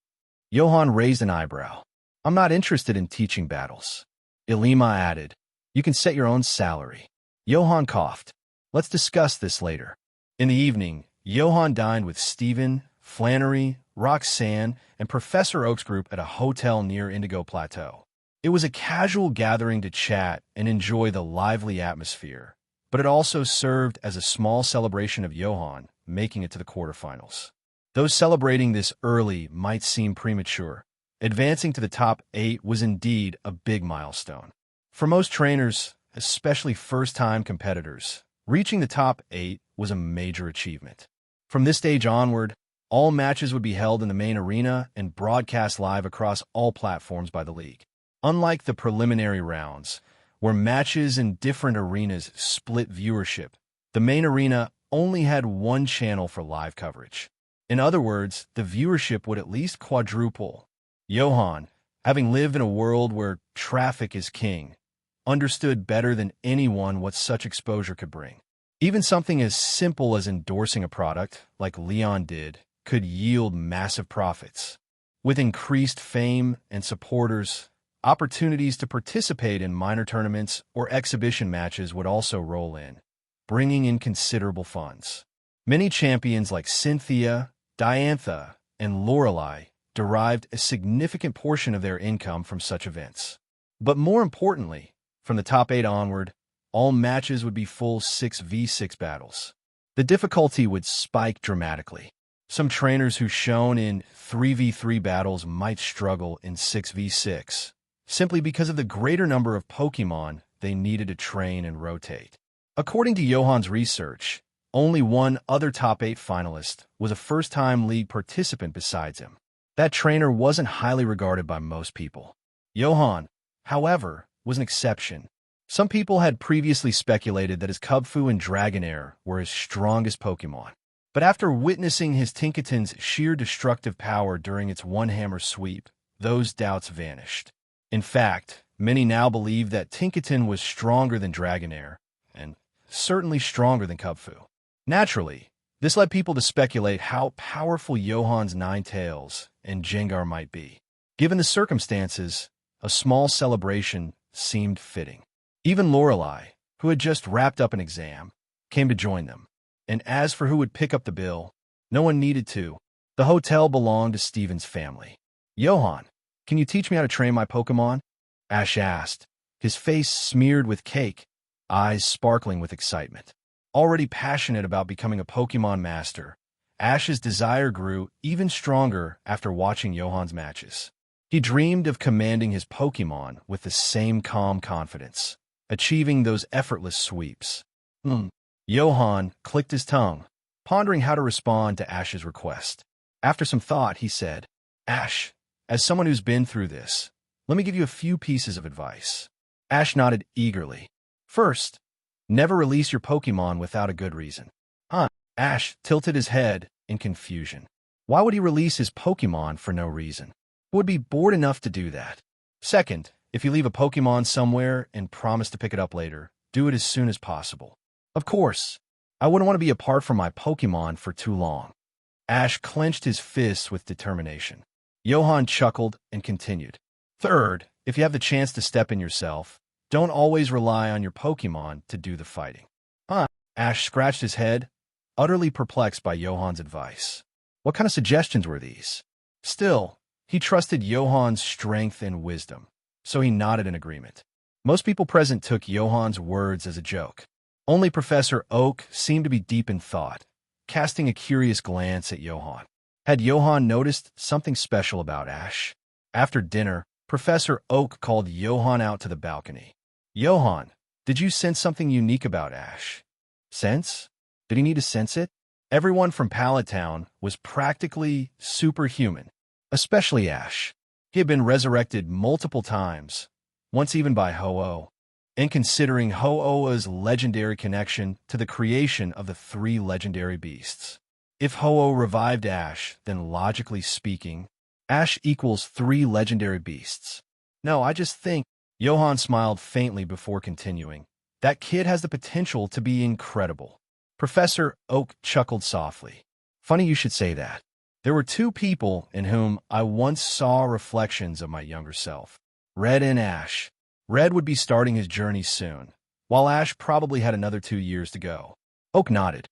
A: Johan raised an eyebrow. I'm not interested in teaching battles. Ilima added, you can set your own salary. Johan coughed. Let's discuss this later. In the evening, Johan dined with Stephen, Flannery, Roxanne, and Professor Oak's group at a hotel near Indigo Plateau. It was a casual gathering to chat and enjoy the lively atmosphere, but it also served as a small celebration of Johan making it to the quarterfinals. Those celebrating this early might seem premature. Advancing to the top 8 was indeed a big milestone. For most trainers, especially first-time competitors, reaching the top 8 was a major achievement. From this stage onward, all matches would be held in the main arena and broadcast live across all platforms by the league. Unlike the preliminary rounds, where matches in different arenas split viewership, the main arena only had one channel for live coverage. In other words, the viewership would at least quadruple. Johan, having lived in a world where traffic is king, understood better than anyone what such exposure could bring. Even something as simple as endorsing a product, like Leon did, could yield massive profits. With increased fame and supporters, opportunities to participate in minor tournaments or exhibition matches would also roll in, bringing in considerable funds. Many champions like Cynthia, Diantha, and Lorelei derived a significant portion of their income from such events. But more importantly, from the top 8 onward, all matches would be full 6v6 battles. The difficulty would spike dramatically. Some trainers who shone in 3v3 battles might struggle in 6v6, simply because of the greater number of Pokémon they needed to train and rotate. According to Johan's research, only one other top 8 finalist was a first-time league participant besides him. That trainer wasn't highly regarded by most people. Johan, however, was an exception. Some people had previously speculated that his Kubfu and Dragonair were his strongest Pokémon. But after witnessing his Tinkaton's sheer destructive power during its one-hammer sweep, those doubts vanished. In fact, many now believe that Tinkaton was stronger than Dragonair, and certainly stronger than Kubfu. Naturally, this led people to speculate how powerful Johan's Ninetales and Jengar might be. Given the circumstances, a small celebration seemed fitting. Even Lorelei, who had just wrapped up an exam, came to join them. And as for who would pick up the bill, no one needed to. The hotel belonged to Steven's family. Johan, can you teach me how to train my Pokémon? Ash asked, his face smeared with cake, eyes sparkling with excitement. Already passionate about becoming a Pokémon master, Ash's desire grew even stronger after watching Johan's matches. He dreamed of commanding his Pokémon with the same calm confidence, achieving those effortless sweeps. Johan clicked his tongue, pondering how to respond to Ash's request. After some thought, he said, Ash, as someone who's been through this, let me give you a few pieces of advice. Ash nodded eagerly. First, never release your Pokémon without a good reason. Ash tilted his head in confusion. Why would he release his Pokémon for no reason? Who would be bored enough to do that? Second, if you leave a Pokémon somewhere and promise to pick it up later, do it as soon as possible. Of course, I wouldn't want to be apart from my Pokémon for too long. Ash clenched his fists with determination. Johan chuckled and continued. Third, if you have the chance to step in yourself, don't always rely on your Pokémon to do the fighting. Ash scratched his head, utterly perplexed by Johan's advice. What kind of suggestions were these? Still, he trusted Johan's strength and wisdom, so he nodded in agreement. Most people present took Johan's words as a joke. Only Professor Oak seemed to be deep in thought, casting a curious glance at Johan. Had Johan noticed something special about Ash? After dinner, Professor Oak called Johan out to the balcony. Johan, did you sense something unique about Ash? Sense? Did he need to sense it? Everyone from Pallet Town was practically superhuman, especially Ash. He had been resurrected multiple times, once even by Ho-Oh. And considering Ho-Oh's legendary connection to the creation of the 3 legendary beasts. If Ho-Oh revived Ash, then logically speaking, Ash equals 3 legendary beasts. No, I just think, Johan smiled faintly before continuing, that kid has the potential to be incredible. Professor Oak chuckled softly. Funny you should say that. There were 2 people in whom I once saw reflections of my younger self. Red and Ash. Red would be starting his journey soon, while Ash probably had another 2 years to go. Oak nodded.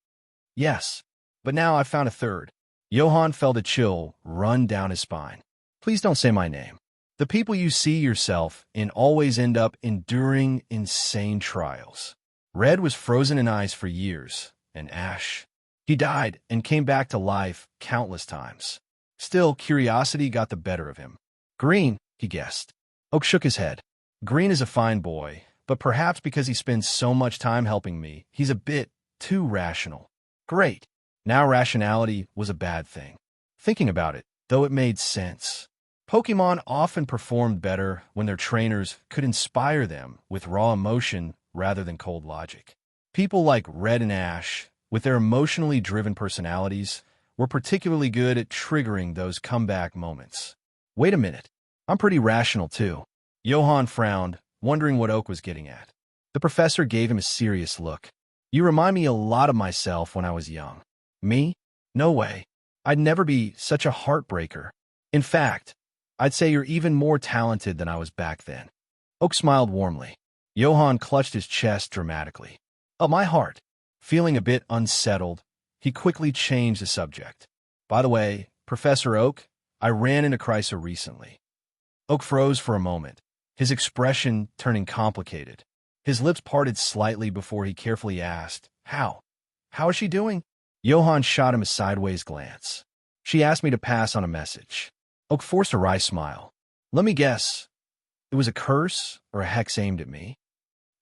A: Yes, but now I've found a third. Johan felt a chill run down his spine. Please don't say my name. The people you see yourself in always end up enduring insane trials. Red was frozen in ice for years, and Ash, he died and came back to life countless times. Still, curiosity got the better of him. Green, he guessed. Oak shook his head. Green is a fine boy, but perhaps because he spends so much time helping me, he's a bit too rational. Great. Now rationality was a bad thing. Thinking about it, though, it made sense. Pokémon often performed better when their trainers could inspire them with raw emotion rather than cold logic. People like Red and Ash, with their emotionally driven personalities, were particularly good at triggering those comeback moments. Wait a minute. I'm pretty rational, too. Johan frowned, wondering what Oak was getting at. The professor gave him a serious look. You remind me a lot of myself when I was young. Me? No way. I'd never be such a heartbreaker. In fact, I'd say you're even more talented than I was back then. Oak smiled warmly. Johan clutched his chest dramatically. Oh, my heart. Feeling a bit unsettled, he quickly changed the subject. By the way, Professor Oak, I ran into Chrysa recently. Oak froze for a moment, his expression turning complicated. His lips parted slightly before he carefully asked, How? How is she doing? Johan shot him a sideways glance. She asked me to pass on a message. Oak forced a wry smile. Let me guess. It was a curse or a hex aimed at me?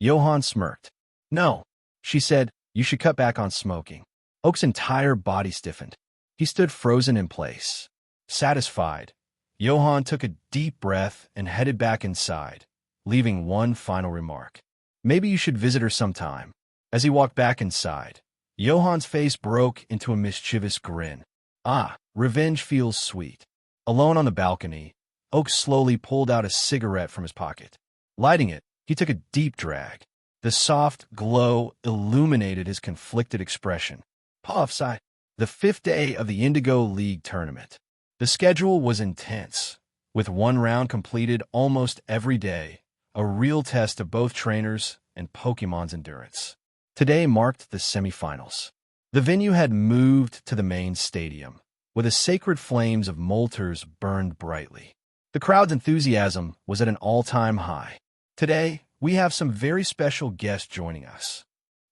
A: Johan smirked. No, she said, you should cut back on smoking. Oak's entire body stiffened. He stood frozen in place. Satisfied, Johan took a deep breath and headed back inside, leaving one final remark. Maybe you should visit her sometime. As he walked back inside, Johan's face broke into a mischievous grin. Ah, revenge feels sweet. Alone on the balcony, Oak slowly pulled out a cigarette from his pocket. Lighting it, he took a deep drag. The soft glow illuminated his conflicted expression. Puffs, the 5th day of the Indigo League tournament. The schedule was intense, with one round completed almost every day, a real test of both trainers and Pokémon's endurance. Today marked the semifinals. The venue had moved to the main stadium, where the sacred flames of Moltres burned brightly. The crowd's enthusiasm was at an all-time high. Today, we have some very special guests joining us.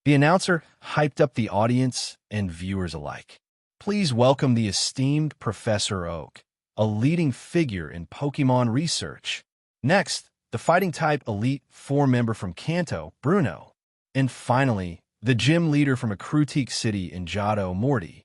A: The announcer hyped up the audience and viewers alike. Please welcome the esteemed Professor Oak, a leading figure in Pokémon research. Next, the fighting-type Elite Four member from Kanto, Bruno. And finally, the gym leader from a Critique City in Johto, Morty.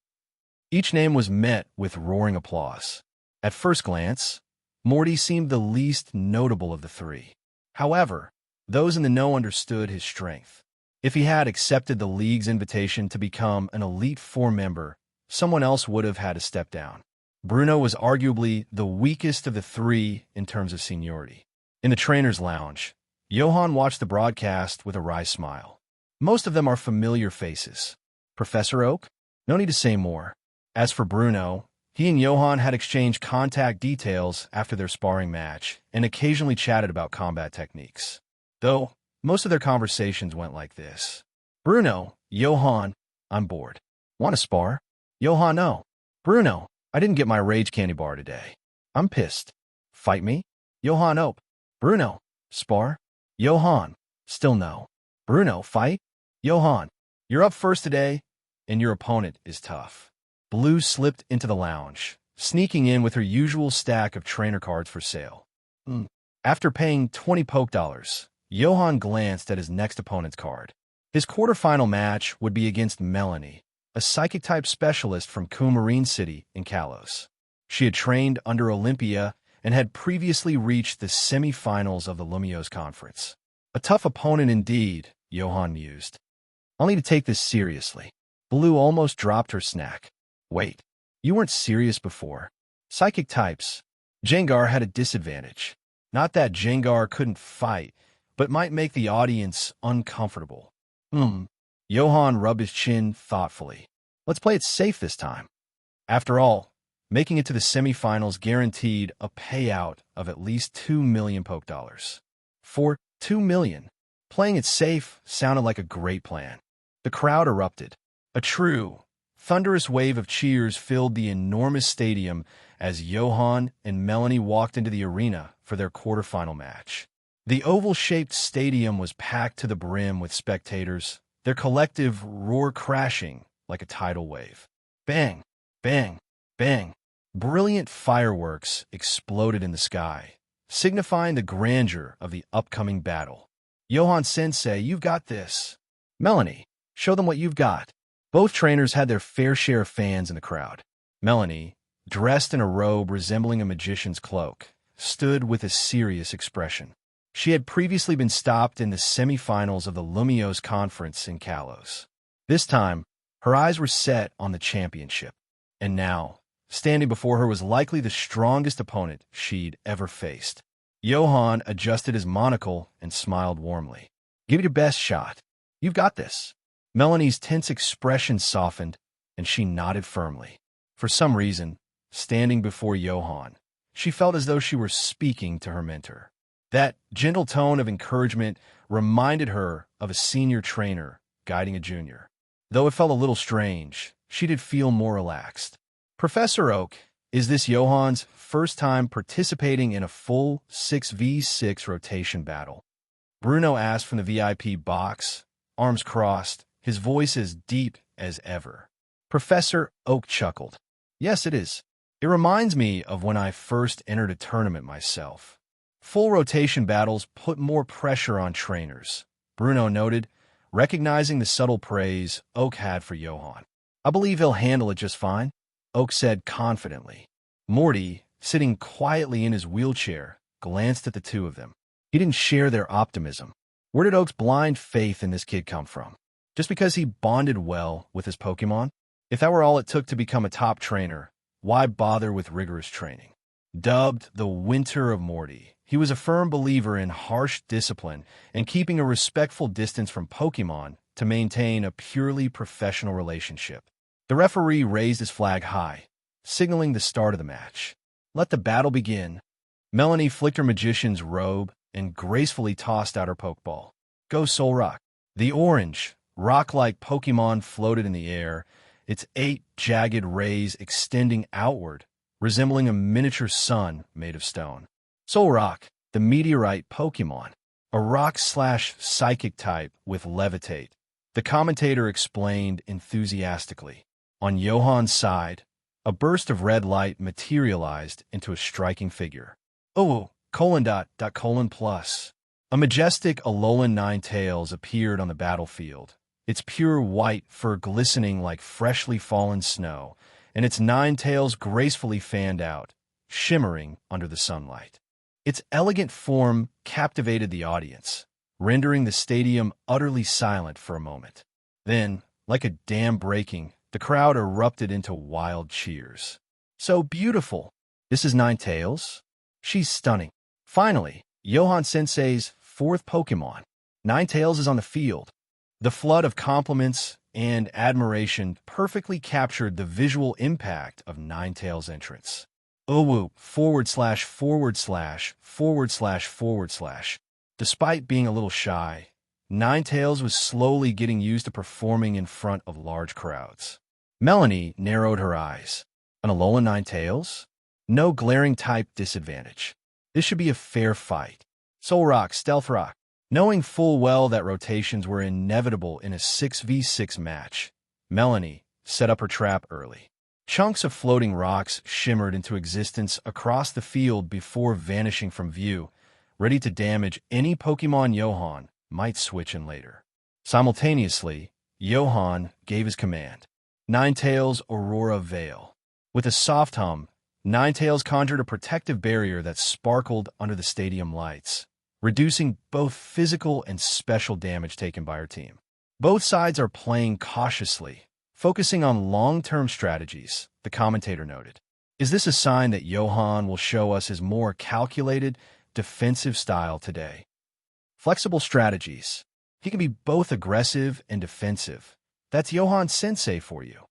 A: Each name was met with roaring applause. At first glance, Morty seemed the least notable of the three. However, those in the know understood his strength. If he had accepted the league's invitation to become an Elite Four member, someone else would have had to step down. Bruno was arguably the weakest of the three in terms of seniority. In the trainer's lounge, Johan watched the broadcast with a wry smile. Most of them are familiar faces. Professor Oak? No need to say more. As for Bruno, he and Johan had exchanged contact details after their sparring match and occasionally chatted about combat techniques. Though, most of their conversations went like this. Bruno, Johan, I'm bored. Want to spar? Johan, no. Bruno, I didn't get my rage candy bar today. I'm pissed. Fight me? Johan, nope. Bruno, spar? Johan, still no. Bruno, fight? Johan, you're up first today, and your opponent is tough. Blue slipped into the lounge, sneaking in with her usual stack of trainer cards for sale. After paying 20 poke dollars, Johan glanced at his next opponent's card. His quarterfinal match would be against Melanie, a psychic-type specialist from Coumarine City in Kalos. She had trained under Olympia and had previously reached the semifinals of the Lumiose Conference. A tough opponent indeed, Johan mused. I'll need to take this seriously. Blue almost dropped her snack. Wait, you weren't serious before. Psychic types. Jengar had a disadvantage. Not that Jengar couldn't fight, but might make the audience uncomfortable. Johan rubbed his chin thoughtfully. Let's play it safe this time. After all, making it to the semifinals guaranteed a payout of at least 2 million poke dollars. For 2 million, playing it safe sounded like a great plan. The crowd erupted. A true, thunderous wave of cheers filled the enormous stadium as Johan and Melanie walked into the arena for their quarterfinal match. The oval-shaped stadium was packed to the brim with spectators, their collective roar crashing like a tidal wave. Bang, bang, bang. Brilliant fireworks exploded in the sky, signifying the grandeur of the upcoming battle. Johan Sensei, you've got this. Melanie, show them what you've got. Both trainers had their fair share of fans in the crowd. Melanie, dressed in a robe resembling a magician's cloak, stood with a serious expression. She had previously been stopped in the semifinals of the Lumiose Conference in Kalos. This time, her eyes were set on the championship. And now, standing before her was likely the strongest opponent she'd ever faced. Johan adjusted his monocle and smiled warmly. Give it your best shot. You've got this. Melanie's tense expression softened, and she nodded firmly. For some reason, standing before Johan, she felt as though she were speaking to her mentor. That gentle tone of encouragement reminded her of a senior trainer guiding a junior. Though it felt a little strange, she did feel more relaxed. Professor Oak, is this Johan's first time participating in a full 6v6 rotation battle? Bruno asked from the VIP box, arms crossed, his voice as deep as ever. Professor Oak chuckled. Yes, it is. It reminds me of when I first entered a tournament myself. Full rotation battles put more pressure on trainers, Bruno noted, recognizing the subtle praise Oak had for Johan. I believe he'll handle it just fine, Oak said confidently. Morty, sitting quietly in his wheelchair, glanced at the two of them. He didn't share their optimism. Where did Oak's blind faith in this kid come from? Just because he bonded well with his Pokémon? If that were all it took to become a top trainer, why bother with rigorous training? Dubbed the Winter of Morty, he was a firm believer in harsh discipline and keeping a respectful distance from Pokémon to maintain a purely professional relationship. The referee raised his flag high, signaling the start of the match. Let the battle begin. Melanie flicked her magician's robe and gracefully tossed out her Pokeball. Go Soul Rock. The orange, rock-like Pokémon floated in the air, its 8 jagged rays extending outward, resembling a miniature sun made of stone. Solrock, the meteorite Pokémon, a rock/psychic type with levitate. The commentator explained enthusiastically. On Johan's side, a burst of red light materialized into a striking figure. Oh, : plus. A majestic Alolan Ninetales appeared on the battlefield, its pure white fur glistening like freshly fallen snow, and its 9 tails gracefully fanned out, shimmering under the sunlight. Its elegant form captivated the audience, rendering the stadium utterly silent for a moment. Then, like a dam breaking, the crowd erupted into wild cheers. So beautiful! This is Ninetales? She's stunning. Finally, Johan Sensei's 4th Pokémon. Ninetales is on the field. The flood of compliments and admiration perfectly captured the visual impact of Ninetales' entrance. Owu ////////. Despite being a little shy, Ninetales was slowly getting used to performing in front of large crowds. Melanie narrowed her eyes. An Alolan Ninetales? No glaring type disadvantage. This should be a fair fight. Solrock, Stealthrock. Knowing full well that rotations were inevitable in a 6v6 match, Melanie set up her trap early. Chunks of floating rocks shimmered into existence across the field before vanishing from view, ready to damage any Pokémon Johan might switch in later. Simultaneously, Johan gave his command. Ninetales Aurora Veil. With a soft hum, Ninetales conjured a protective barrier that sparkled under the stadium lights, reducing both physical and special damage taken by her team. Both sides are playing cautiously, focusing on long-term strategies, the commentator noted. Is this a sign that Johan will show us his more calculated, defensive style today? Flexible strategies. He can be both aggressive and defensive. That's Johan Sensei for you.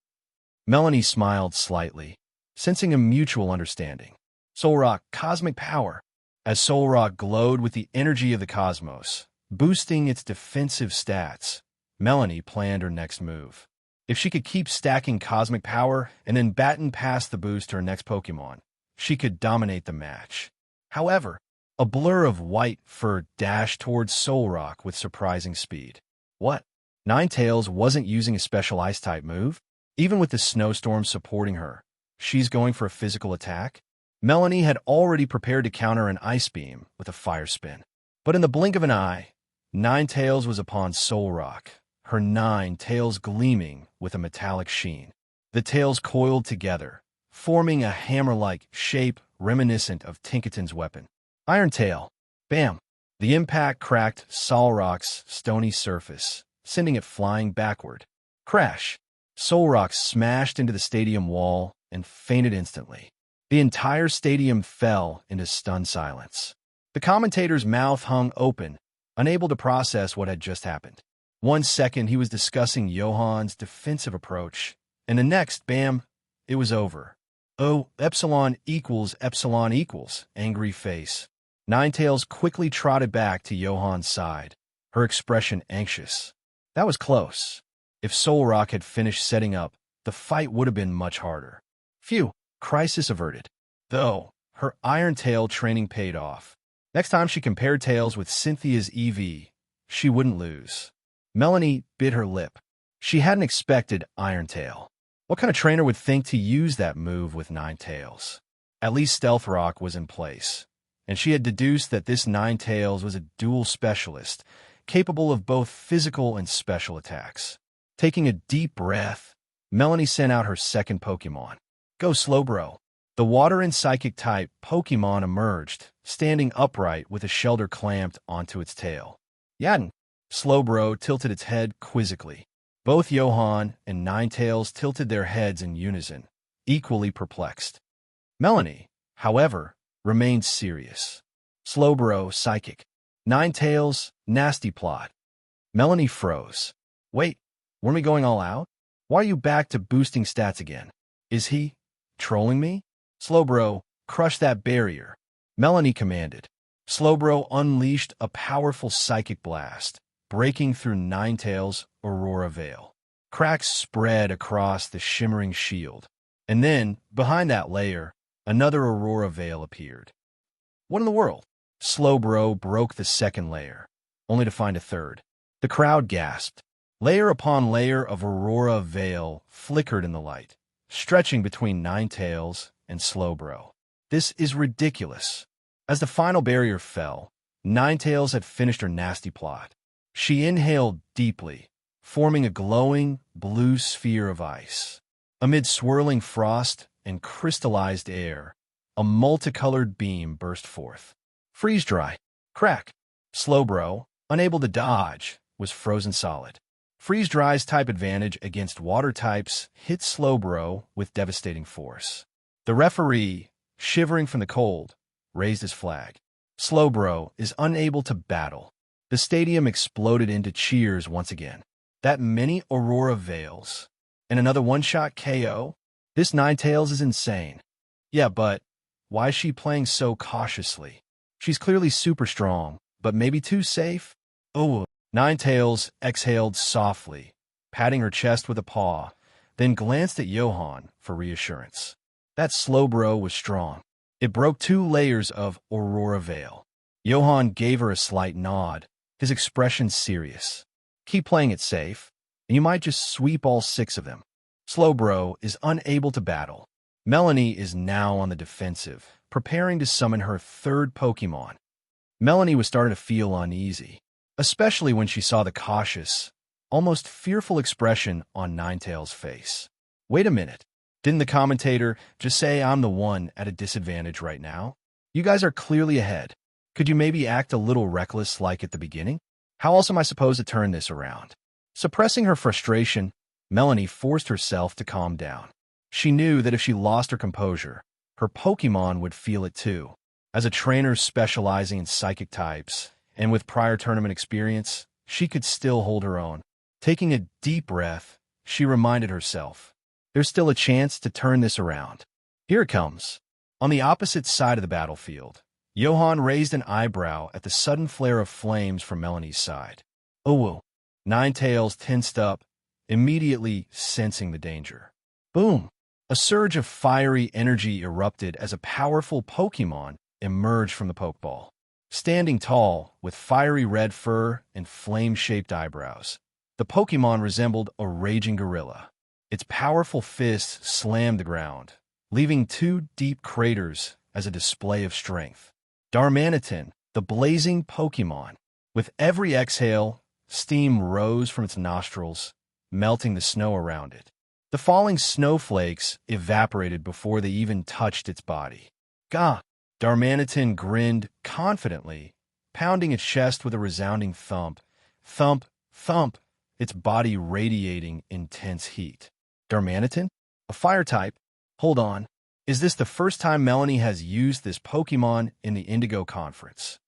A: Melanie smiled slightly, sensing a mutual understanding. Solrock, Cosmic Power. As Solrock glowed with the energy of the cosmos, boosting its defensive stats, Melanie planned her next move. If she could keep stacking Cosmic Power and then baton past the boost to her next Pokémon, she could dominate the match. However, a blur of white fur dashed towards Solrock with surprising speed. What? Ninetales wasn't using a special Ice-type move? Even with the snowstorm supporting her, she's going for a physical attack? Melanie had already prepared to counter an Ice Beam with a Fire Spin. But in the blink of an eye, Ninetales was upon Solrock, her 9 tails gleaming with a metallic sheen. The tails coiled together, forming a hammer-like shape reminiscent of Tinkaton's weapon. Iron Tail. Bam! The impact cracked Solrock's stony surface, sending it flying backward. Crash! Solrock smashed into the stadium wall and fainted instantly. The entire stadium fell into stunned silence. The commentator's mouth hung open, unable to process what had just happened. 1 second he was discussing Johan's defensive approach, and the next, bam, it was over. Oh, epsilon equals, angry face. Ninetales quickly trotted back to Johan's side, her expression anxious. That was close. If Solrock had finished setting up, the fight would have been much harder. Phew, crisis averted. Though, her Iron Tail training paid off. Next time she compared tails with Cynthia's EV, she wouldn't lose. Melanie bit her lip. She hadn't expected Iron Tail. What kind of trainer would think to use that move with Ninetales? At least Stealthrock was in place, and she had deduced that this Ninetales was a dual specialist, capable of both physical and special attacks. Taking a deep breath, Melanie sent out her second Pokémon. Go Slowbro. The water and psychic type Pokémon emerged, standing upright with a shelter clamped onto its tail. Yadin. Slowbro tilted its head quizzically. Both Johan and Ninetales tilted their heads in unison, equally perplexed. Melanie, however, remained serious. Slowbro, Psychic. Ninetales, Nasty Plot. Melanie froze. Wait, weren't we going all out? Why are you back to boosting stats again? Is he trolling me? Slowbro, crush that barrier. Melanie commanded. Slowbro unleashed a powerful psychic blast, breaking through Ninetales' Aurora Veil. Cracks spread across the shimmering shield. And then, behind that layer, another Aurora Veil appeared. What in the world? Slowbro broke the second layer, only to find a third. The crowd gasped. Layer upon layer of Aurora Veil flickered in the light, stretching between Ninetales and Slowbro. This is ridiculous. As the final barrier fell, Ninetales had finished her nasty plot. She inhaled deeply, forming a glowing blue sphere of ice. Amid swirling frost and crystallized air, a multicolored beam burst forth. Freeze-dry. Crack. Slowbro, unable to dodge, was frozen solid. Freeze-dry's type advantage against water types hit Slowbro with devastating force. The referee, shivering from the cold, raised his flag. Slowbro is unable to battle. The stadium exploded into cheers once again. That many Aurora Veils. And another one-shot KO? This Ninetales is insane. Yeah, but why is she playing so cautiously? She's clearly super strong, but maybe too safe? Oh, Ninetales exhaled softly, patting her chest with a paw, then glanced at Johan for reassurance. That Slowbro was strong. It broke 2 layers of Aurora Veil. Johan gave her a slight nod, his expression serious. Keep playing it safe, and you might just sweep all 6 of them. Slowbro is unable to battle. Melanie is now on the defensive, preparing to summon her 3rd Pokémon. Melanie was starting to feel uneasy, especially when she saw the cautious, almost fearful expression on Ninetales' face. Wait a minute. Didn't the commentator just say I'm the one at a disadvantage right now? You guys are clearly ahead. Could you maybe act a little reckless like at the beginning? How else am I supposed to turn this around? Suppressing her frustration, Melanie forced herself to calm down. She knew that if she lost her composure, her Pokémon would feel it too. As a trainer specializing in psychic types, and with prior tournament experience, she could still hold her own. Taking a deep breath, she reminded herself, there's still a chance to turn this around. Here it comes. On the opposite side of the battlefield, Johan raised an eyebrow at the sudden flare of flames from Melanie's side. Oh, Ninetales tensed up, immediately sensing the danger. Boom! A surge of fiery energy erupted as a powerful Pokémon emerged from the Pokeball. Standing tall, with fiery red fur and flame-shaped eyebrows, the Pokémon resembled a raging gorilla. Its powerful fists slammed the ground, leaving 2 deep craters as a display of strength. Darmanitan, the blazing Pokémon. With every exhale, steam rose from its nostrils, melting the snow around it. The falling snowflakes evaporated before they even touched its body. Gah! Darmanitan grinned confidently, pounding its chest with a resounding thump. Thump, thump, its body radiating intense heat. Darmanitan? A fire type? Hold on. Is this the first time Melanie has used this Pokémon in the Indigo Conference?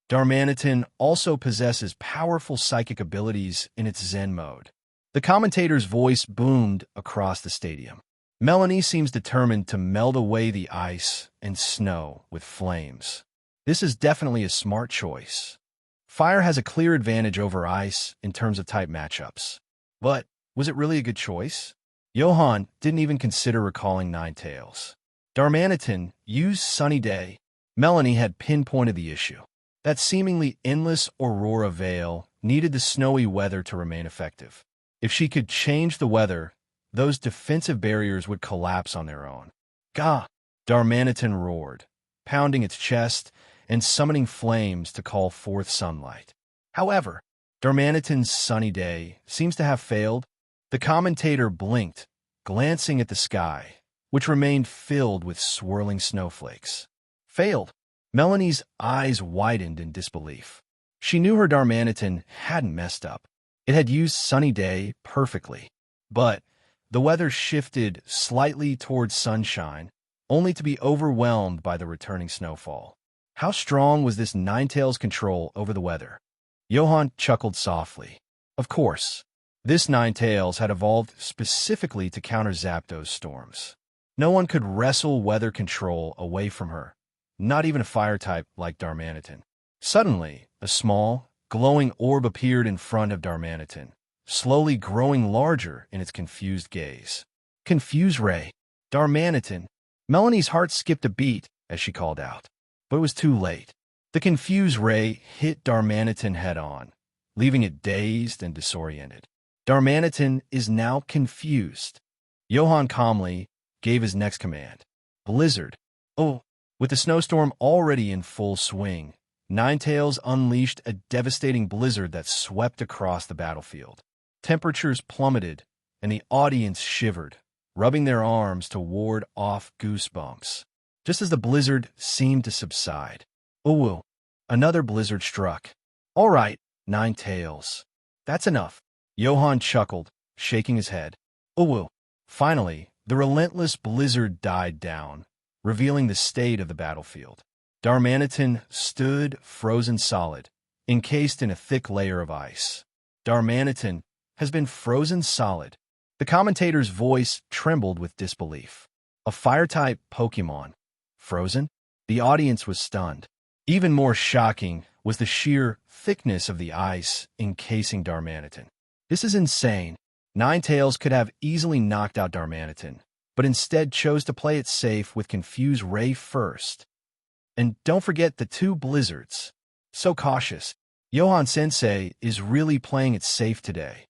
A: Darmanitan also possesses powerful psychic abilities in its Zen mode. The commentator's voice boomed across the stadium. Melanie seems determined to melt away the ice and snow with flames. This is definitely a smart choice. Fire has a clear advantage over ice in terms of type matchups. But was it really a good choice? Johan didn't even consider recalling Ninetales. Darmanitan used Sunny Day. Melanie had pinpointed the issue. That seemingly endless Aurora Veil needed the snowy weather to remain effective. If she could change the weather, those defensive barriers would collapse on their own. Gah! Darmanitan roared, pounding its chest and summoning flames to call forth sunlight. However, Darmanitan's Sunny Day seems to have failed. The commentator blinked, glancing at the sky, which remained filled with swirling snowflakes. Failed? Melanie's eyes widened in disbelief. She knew her Darmanitan hadn't messed up. It had used Sunny Day perfectly. But the weather shifted slightly towards sunshine, only to be overwhelmed by the returning snowfall. How strong was this Ninetales' control over the weather? Johan chuckled softly. Of course. This Ninetales had evolved specifically to counter Zapdos storms. No one could wrestle weather control away from her, not even a fire type like Darmanitan. Suddenly, a small, glowing orb appeared in front of Darmanitan, slowly growing larger in its confused gaze. Confuse Ray. Darmanitan. Melanie's heart skipped a beat as she called out, but it was too late. The confused ray hit Darmanitan head-on, leaving it dazed and disoriented. Darmanitan is now confused. Johan calmly gave his next command. Blizzard. Oh, with the snowstorm already in full swing, Ninetales unleashed a devastating blizzard that swept across the battlefield. Temperatures plummeted, and the audience shivered, rubbing their arms to ward off goosebumps. Just as the blizzard seemed to subside, oh, another blizzard struck. All right, Ninetales. That's enough. Johan chuckled, shaking his head. Oh, finally, the relentless blizzard died down, revealing the state of the battlefield. Darmanitan stood frozen solid, encased in a thick layer of ice. Darmanitan has been frozen solid. The commentator's voice trembled with disbelief. A fire-type Pokémon. Frozen? The audience was stunned. Even more shocking was the sheer thickness of the ice encasing Darmanitan. This is insane. Ninetales could have easily knocked out Darmanitan, but instead chose to play it safe with Confuse Ray first. And don't forget the two blizzards. So cautious. Johan-sensei is really playing it safe today.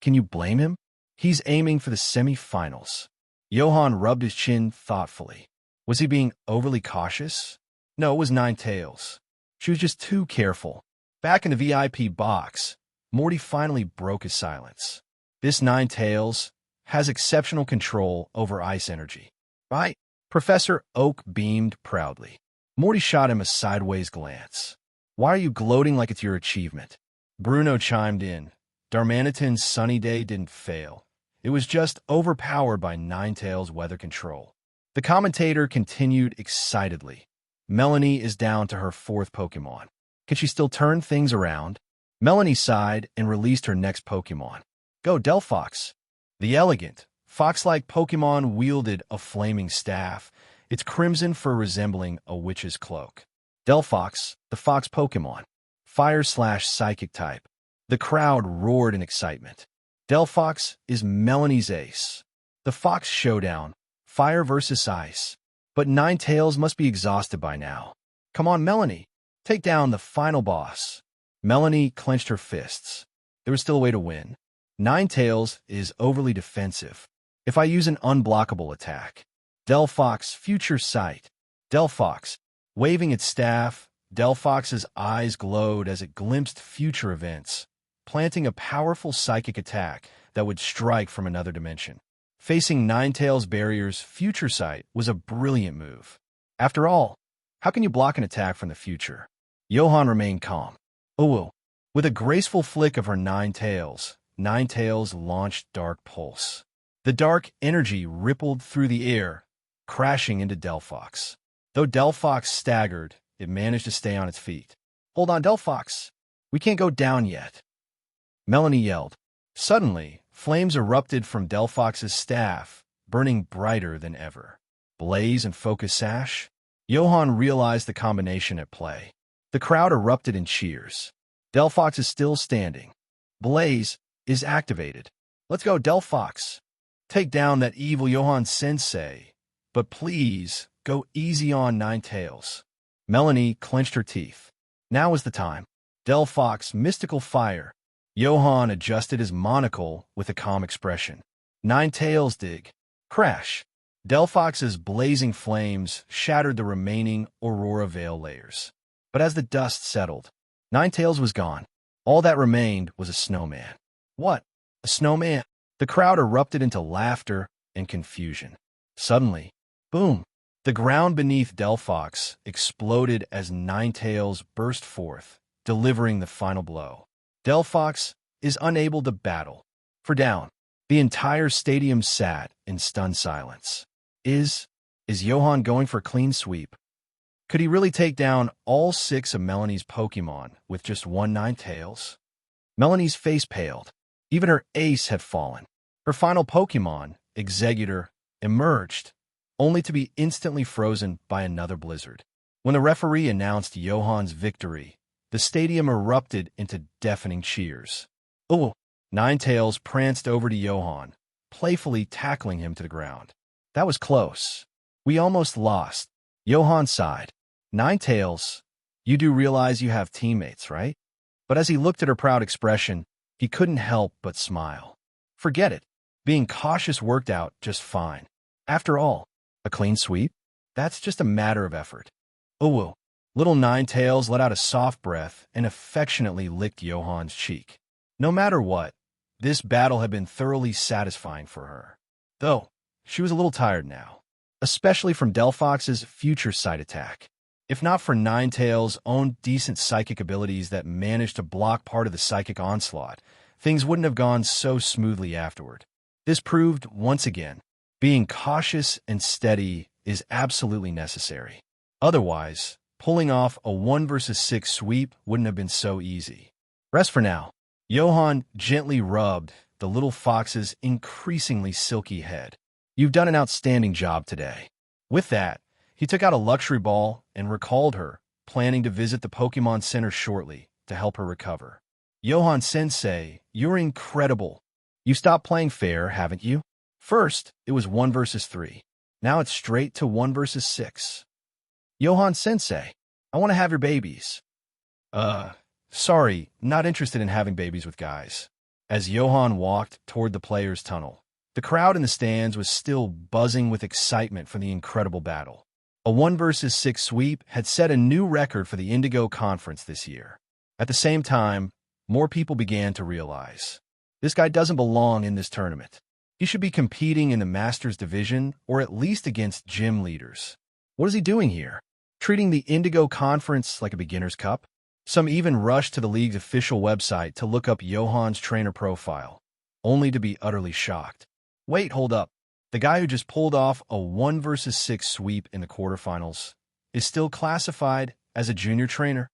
A: Can you blame him? He's aiming for the semi-finals. Johan rubbed his chin thoughtfully. Was he being overly cautious? No, it was Ninetales. She was just too careful. Back in the VIP box, Morty finally broke his silence. This Ninetales has exceptional control over ice energy. Right? Professor Oak beamed proudly. Morty shot him a sideways glance. Why are you gloating like it's your achievement? Bruno chimed in. Darmanitan's sunny day didn't fail. It was just overpowered by Ninetales' weather control. The commentator continued excitedly. Melanie is down to her fourth Pokémon. Can she still turn things around? Melanie sighed and released her next Pokémon. Go, Delphox. The elegant, fox-like Pokémon wielded a flaming staff, its crimson fur resembling a witch's cloak. Delphox, the fox Pokémon. Fire/psychic type. The crowd roared in excitement. Delphox is Melanie's ace. The Fox Showdown, fire versus ice. But Ninetales must be exhausted by now. Come on, Melanie. Take down the final boss. Melanie clenched her fists. There was still a way to win. Ninetales is overly defensive. If I use an unblockable attack. Delphox Future Sight. Delphox. Waving its staff, Delphox's eyes glowed as it glimpsed future events, planting a powerful psychic attack that would strike from another dimension. Facing Ninetales' barriers, Future Sight was a brilliant move. After all, how can you block an attack from the future? Johan remained calm. Oh, with a graceful flick of her Ninetales, Ninetales launched Dark Pulse. The dark energy rippled through the air, crashing into Delphox. Though Delphox staggered, it managed to stay on its feet. Hold on, Delphox. We can't go down yet. Melanie yelled. Suddenly, flames erupted from Delphox's staff, burning brighter than ever. Blaze and Focus Sash? Johan realized the combination at play. The crowd erupted in cheers. Delphox is still standing. Blaze is activated. Let's go, Delphox. Take down that evil Johan-sensei. But please, go easy on Ninetales. Melanie clenched her teeth. Now is the time. Delphox Mystical Fire. Johan adjusted his monocle with a calm expression. Ninetales dig. Crash. Delphox's blazing flames shattered the remaining Aurora Veil layers. But as the dust settled, Ninetales was gone. All that remained was a snowman. What? A snowman? The crowd erupted into laughter and confusion. Suddenly, boom! The ground beneath Delphox exploded as Ninetales burst forth, delivering the final blow. Delphox is unable to battle. For down. The entire stadium sat in stunned silence. Is Johan going for a clean sweep? Could he really take down all 6 of Melanie's Pokémon with just one Ninetales? Melanie's face paled. Even her ace had fallen. Her final Pokémon, Executor, emerged, only to be instantly frozen by another blizzard. When the referee announced Johan's victory, the stadium erupted into deafening cheers. Oh, Ninetales pranced over to Johan, playfully tackling him to the ground. That was close. We almost lost. Johan sighed. Ninetales, you do realize you have teammates, right? But as he looked at her proud expression, he couldn't help but smile. Forget it. Being cautious worked out just fine. After all, a clean sweep? That's just a matter of effort. Ooh. Little Ninetales let out a soft breath and affectionately licked Johan's cheek. No matter what, this battle had been thoroughly satisfying for her. Though, she was a little tired now, especially from Delphox's future sight attack. If not for Ninetales' own decent psychic abilities that managed to block part of the psychic onslaught, things wouldn't have gone so smoothly afterward. This proved, once again, being cautious and steady is absolutely necessary. Otherwise, pulling off a 1 versus 6 sweep wouldn't have been so easy. Rest for now. Johan gently rubbed the little fox's increasingly silky head. You've done an outstanding job today. With that, he took out a luxury ball and recalled her, planning to visit the Pokémon Center shortly to help her recover. Johan-sensei, you're incredible. You stopped playing fair, haven't you? First, it was 1 versus 3. Now it's straight to 1 versus 6. Johan-sensei, I want to have your babies. Sorry, not interested in having babies with guys. As Johan walked toward the players' tunnel, the crowd in the stands was still buzzing with excitement for the incredible battle. A 1 versus 6 sweep had set a new record for the Indigo Conference this year. At the same time, more people began to realize, this guy doesn't belong in this tournament. He should be competing in the Masters Division or at least against gym leaders. What is he doing here? Treating the Indigo Conference like a beginner's cup? Some even rushed to the league's official website to look up Johan's trainer profile, only to be utterly shocked. Wait, hold up. The guy who just pulled off a 1 versus 6 sweep in the quarterfinals is still classified as a junior trainer.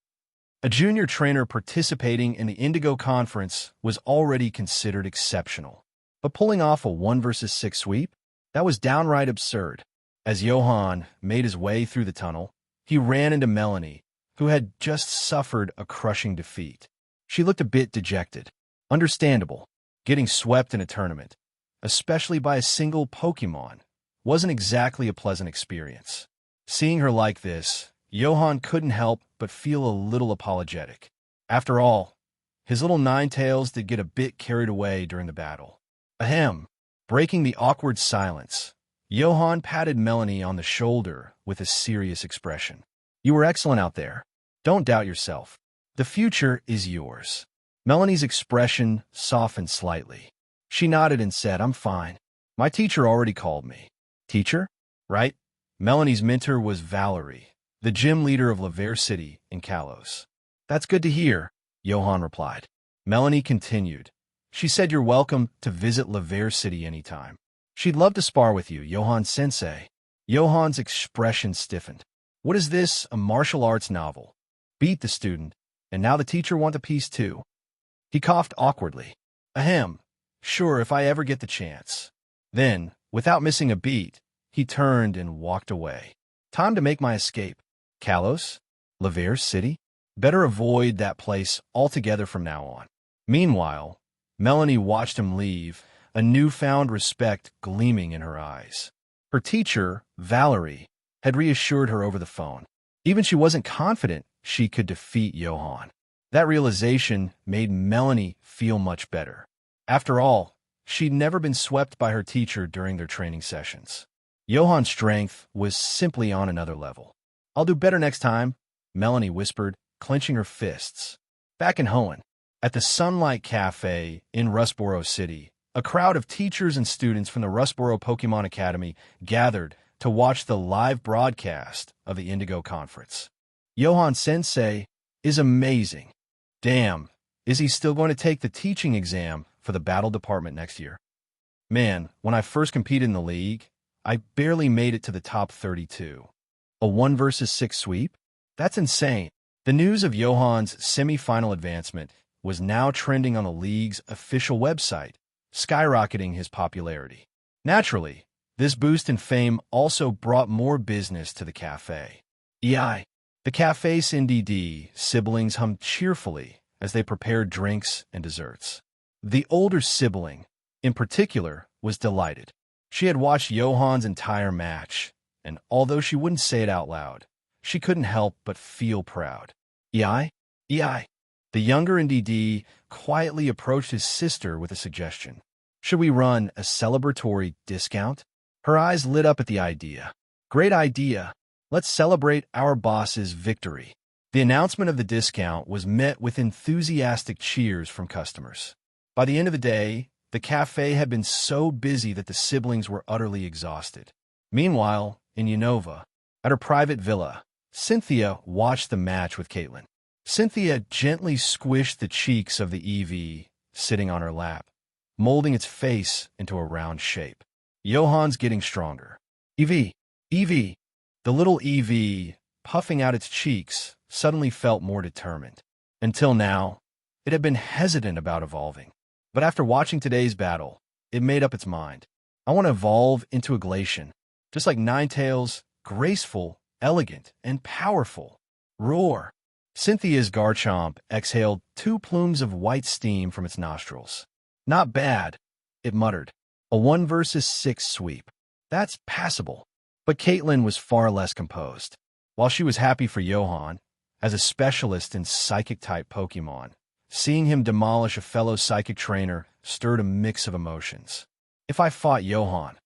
A: A junior trainer participating in the Indigo Conference was already considered exceptional. But pulling off a 1 versus 6 sweep? That was downright absurd. As Johan made his way through the tunnel, he ran into Melanie, who had just suffered a crushing defeat. She looked a bit dejected. Understandable. Getting swept in a tournament, especially by a single Pokémon, wasn't exactly a pleasant experience. Seeing her like this, Johan couldn't help but feel a little apologetic. After all, his little Ninetales did get a bit carried away during the battle. Ahem. Breaking the awkward silence, Johan patted Melanie on the shoulder with a serious expression. You were excellent out there. Don't doubt yourself. The future is yours. Melanie's expression softened slightly. She nodded and said, I'm fine. My teacher already called me. Teacher? Right? Melanie's mentor was Valerie, the gym leader of Laver City in Kalos. That's good to hear, Johan replied. Melanie continued. She said you're welcome to visit Laver City anytime. She'd love to spar with you, Johan-sensei. Johan's expression stiffened. What is this, a martial arts novel? Beat the student, and now the teacher want a piece too. He coughed awkwardly. Ahem. Sure, if I ever get the chance. Then, without missing a beat, he turned and walked away. Time to make my escape. Kalos? Laver City? Better avoid that place altogether from now on. Meanwhile, Melanie watched him leave, a newfound respect gleaming in her eyes. Her teacher, Valerie, had reassured her over the phone. Even she wasn't confident she could defeat Johan. That realization made Melanie feel much better. After all, she'd never been swept by her teacher during their training sessions. Johan's strength was simply on another level. I'll do better next time, Melanie whispered, clenching her fists. Back in Hoenn, at the Sunlight Cafe in Rustboro City, a crowd of teachers and students from the Rustboro Pokemon Academy gathered to watch the live broadcast of the Indigo Conference. Johan-sensei is amazing. Damn, is he still going to take the teaching exam for the battle department next year? Man, when I first competed in the league, I barely made it to the top 32. A 1 versus 6 sweep? That's insane. The news of Johan's semi-final advancement was now trending on the league's official website, skyrocketing his popularity. Naturally, this boost in fame also brought more business to the cafe. The cafe's NDD siblings hummed cheerfully as they prepared drinks and desserts. The older sibling, in particular, was delighted. She had watched Johan's entire match, and although she wouldn't say it out loud, she couldn't help but feel proud. Ei? Ei? The younger NDD quietly approached his sister with a suggestion. Should we run a celebratory discount? Her eyes lit up at the idea. Great idea. Let's celebrate our boss's victory. The announcement of the discount was met with enthusiastic cheers from customers. By the end of the day, the cafe had been so busy that the siblings were utterly exhausted. Meanwhile, in Unova, at her private villa, Cynthia watched the match with Caitlin. Cynthia gently squished the cheeks of the EV sitting on her lap, molding its face into a round shape. Johan's getting stronger. EV. The little EV, puffing out its cheeks, suddenly felt more determined. Until now, it had been hesitant about evolving. But after watching today's battle, it made up its mind. I want to evolve into a Glacian, just like Ninetales, graceful, elegant, and powerful. Roar! Cynthia's Garchomp exhaled 2 plumes of white steam from its nostrils. Not bad, it muttered. A 1 versus 6 sweep. That's passable. But Caitlin was far less composed. While she was happy for Johan, as a specialist in Psychic-type Pokémon, seeing him demolish a fellow Psychic trainer stirred a mix of emotions. If I fought Johan,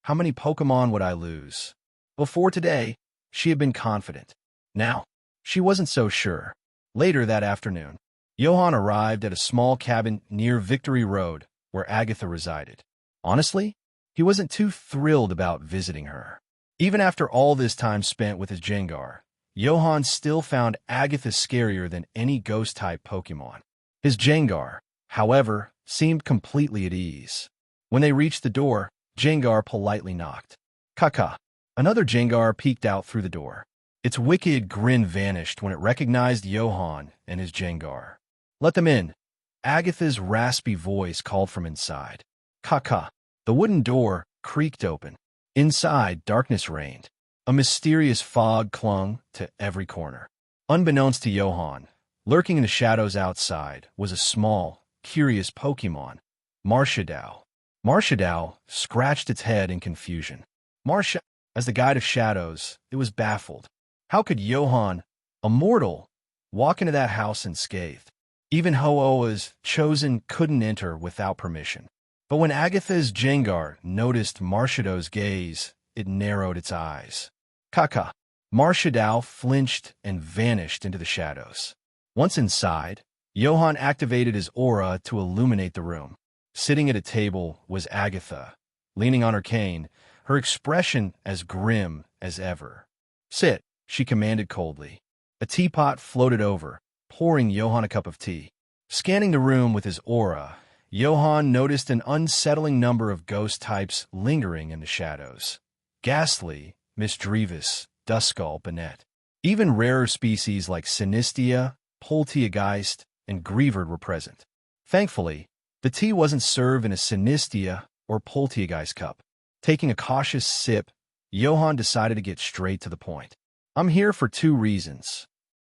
A: how many Pokémon would I lose? Before today, she had been confident. Now, she wasn't so sure. Later that afternoon, Johan arrived at a small cabin near Victory Road, where Agatha resided. Honestly, he wasn't too thrilled about visiting her. Even after all this time spent with his Jengar, Johan still found Agatha scarier than any ghost-type Pokémon. His Jengar, however, seemed completely at ease. When they reached the door, Jengar politely knocked. Kaka. Another Jengar peeked out through the door. Its wicked grin vanished when it recognized Johan and his Jengar. Let them in. Agatha's raspy voice called from inside. Kaka. The wooden door creaked open. Inside, darkness reigned. A mysterious fog clung to every corner. Unbeknownst to Johan, lurking in the shadows outside was a small, curious Pokémon, Marshadao. Marshadao scratched its head in confusion. Marsha, as the guide of shadows, it was baffled. How could Johan, a mortal, walk into that house unscathed? Even Ho-Oh's chosen couldn't enter without permission. But when Agatha's Jengar noticed Marshado's gaze, it narrowed its eyes. Kaka. Marshadao flinched and vanished into the shadows. Once inside, Johan activated his aura to illuminate the room. Sitting at a table was Agatha, leaning on her cane, her expression as grim as ever. Sit, she commanded coldly. A teapot floated over, pouring Johan a cup of tea. Scanning the room with his aura, Johan noticed an unsettling number of ghost types lingering in the shadows. Ghastly, Misdreavus, Duskull, Banette. Even rarer species like Sinistia, Polteageist, and Greavard were present. Thankfully, the tea wasn't served in a Sinistia or Polteageist cup. Taking a cautious sip, Johan decided to get straight to the point. I'm here for 2 reasons.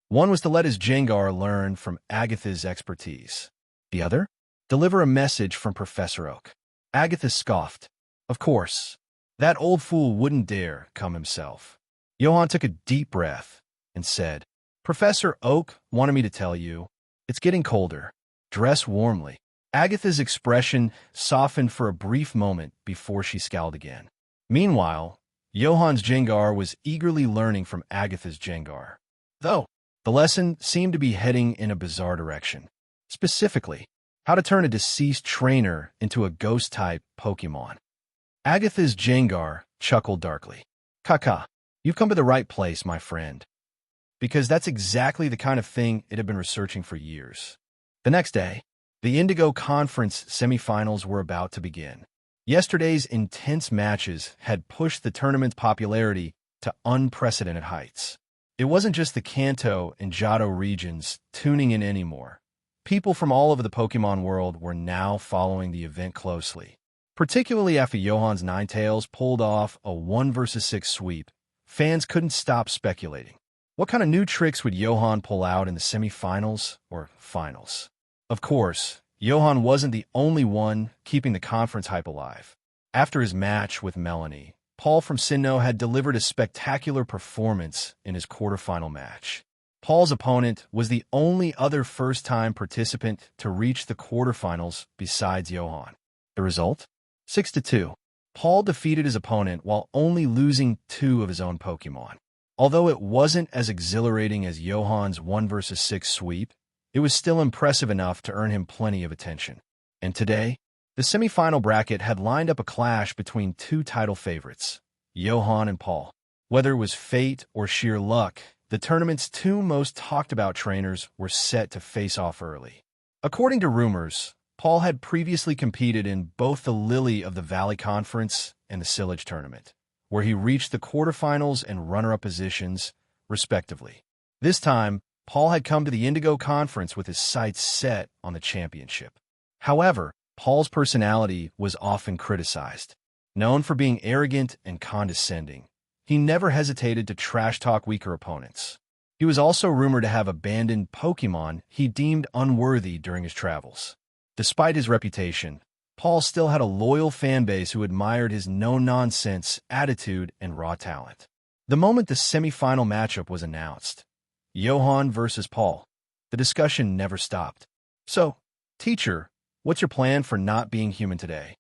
A: One was to let his Jengar learn from Agatha's expertise. The other? Deliver a message from Professor Oak. Agatha scoffed. Of course. That old fool wouldn't dare come himself. Johan took a deep breath and said, Professor Oak wanted me to tell you, it's getting colder. Dress warmly. Agatha's expression softened for a brief moment before she scowled again. Meanwhile, Johan's Jengar was eagerly learning from Agatha's Jengar. Though, the lesson seemed to be heading in a bizarre direction. Specifically, how to turn a deceased trainer into a ghost-type Pokémon. Agatha's Jengar chuckled darkly. Kaka, you've come to the right place, my friend. Because that's exactly the kind of thing it had been researching for years. The next day, the Indigo Conference semifinals were about to begin. Yesterday's intense matches had pushed the tournament's popularity to unprecedented heights. It wasn't just the Kanto and Johto regions tuning in anymore. People from all over the Pokémon world were now following the event closely. Particularly after Johan's Ninetales pulled off a 1 versus 6 sweep, fans couldn't stop speculating. What kind of new tricks would Johan pull out in the semifinals or finals? Of course, Johan wasn't the only one keeping the conference hype alive. After his match with Melanie, Paul from Sinnoh had delivered a spectacular performance in his quarterfinal match. Paul's opponent was the only other first-time participant to reach the quarterfinals besides Johan. The result? 6-2. Paul defeated his opponent while only losing 2 of his own Pokémon. Although it wasn't as exhilarating as Johan's 1 vs 6 sweep, it was still impressive enough to earn him plenty of attention. And today, the semifinal bracket had lined up a clash between 2 title favorites, Johan and Paul. Whether it was fate or sheer luck, the tournament's 2 most talked-about trainers were set to face off early. According to rumors, Paul had previously competed in both the Lily of the Valley Conference and the Sillage Tournament, where he reached the quarterfinals and runner-up positions, respectively. This time, Paul had come to the Indigo Conference with his sights set on the championship. However, Paul's personality was often criticized. Known for being arrogant and condescending, he never hesitated to trash-talk weaker opponents. He was also rumored to have abandoned Pokémon he deemed unworthy during his travels. Despite his reputation, Paul still had a loyal fanbase who admired his no-nonsense attitude and raw talent. The moment the semi-final matchup was announced, Johan versus Paul, the discussion never stopped. So, teacher, what's your plan for not being human today?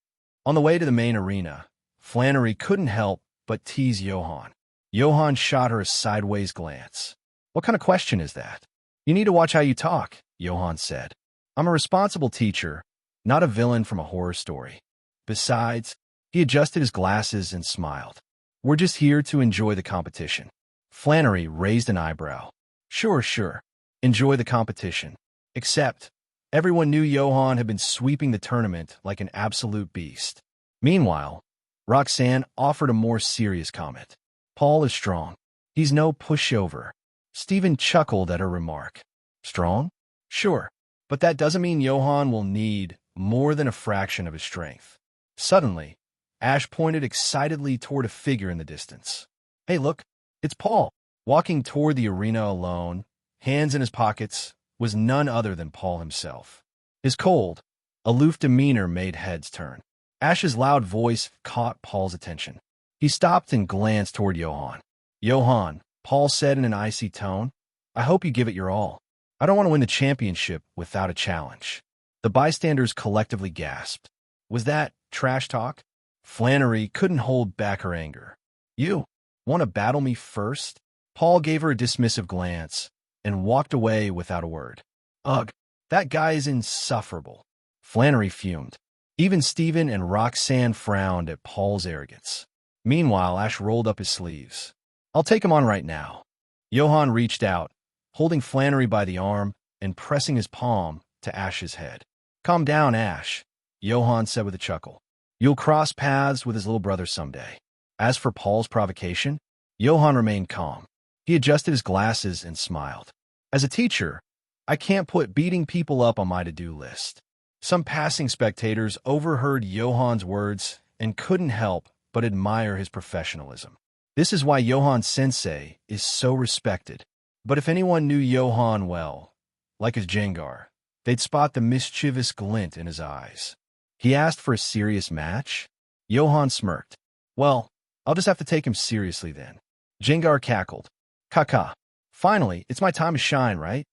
A: On the way to the main arena, Flannery couldn't help but tease Johan. Johan shot her a sideways glance. What kind of question is that? You need to watch how you talk, Johan said. I'm a responsible teacher, not a villain from a horror story. Besides, he adjusted his glasses and smiled. We're just here to enjoy the competition. Flannery raised an eyebrow. Sure. Enjoy the competition. Except, everyone knew Johan had been sweeping the tournament like an absolute beast. Meanwhile, Roxanne offered a more serious comment. Paul is strong. He's no pushover. Stephen chuckled at her remark. Strong? Sure, but that doesn't mean Johan will need more than a fraction of his strength. Suddenly, Ash pointed excitedly toward a figure in the distance. Hey, look, it's Paul. Walking toward the arena alone, hands in his pockets, was none other than Paul himself. His cold, aloof demeanor made heads turn. Ash's loud voice caught Paul's attention. He stopped and glanced toward Johan. Johan, Paul said in an icy tone, I hope you give it your all. I don't want to win the championship without a challenge. The bystanders collectively gasped. Was that trash talk? Flannery couldn't hold back her anger. You want to battle me first? Paul gave her a dismissive glance and walked away without a word. Ugh, that guy is insufferable. Flannery fumed. Even Stephen and Roxanne frowned at Paul's arrogance. Meanwhile, Ash rolled up his sleeves. I'll take him on right now. Johan reached out, holding Flannery by the arm and pressing his palm to Ash's head. Calm down, Ash, Johan said with a chuckle. You'll cross paths with his little brother someday. As for Paul's provocation, Johan remained calm. He adjusted his glasses and smiled. As a teacher, I can't put beating people up on my to-do list. Some passing spectators overheard Johan's words and couldn't help but admire his professionalism. This is why Johan Sensei is so respected. But if anyone knew Johan well, like his Jengar, they'd spot the mischievous glint in his eyes. He asked for a serious match? Johan smirked. Well, I'll just have to take him seriously then. Jengar cackled. Kaka. Finally, it's my time to shine, right?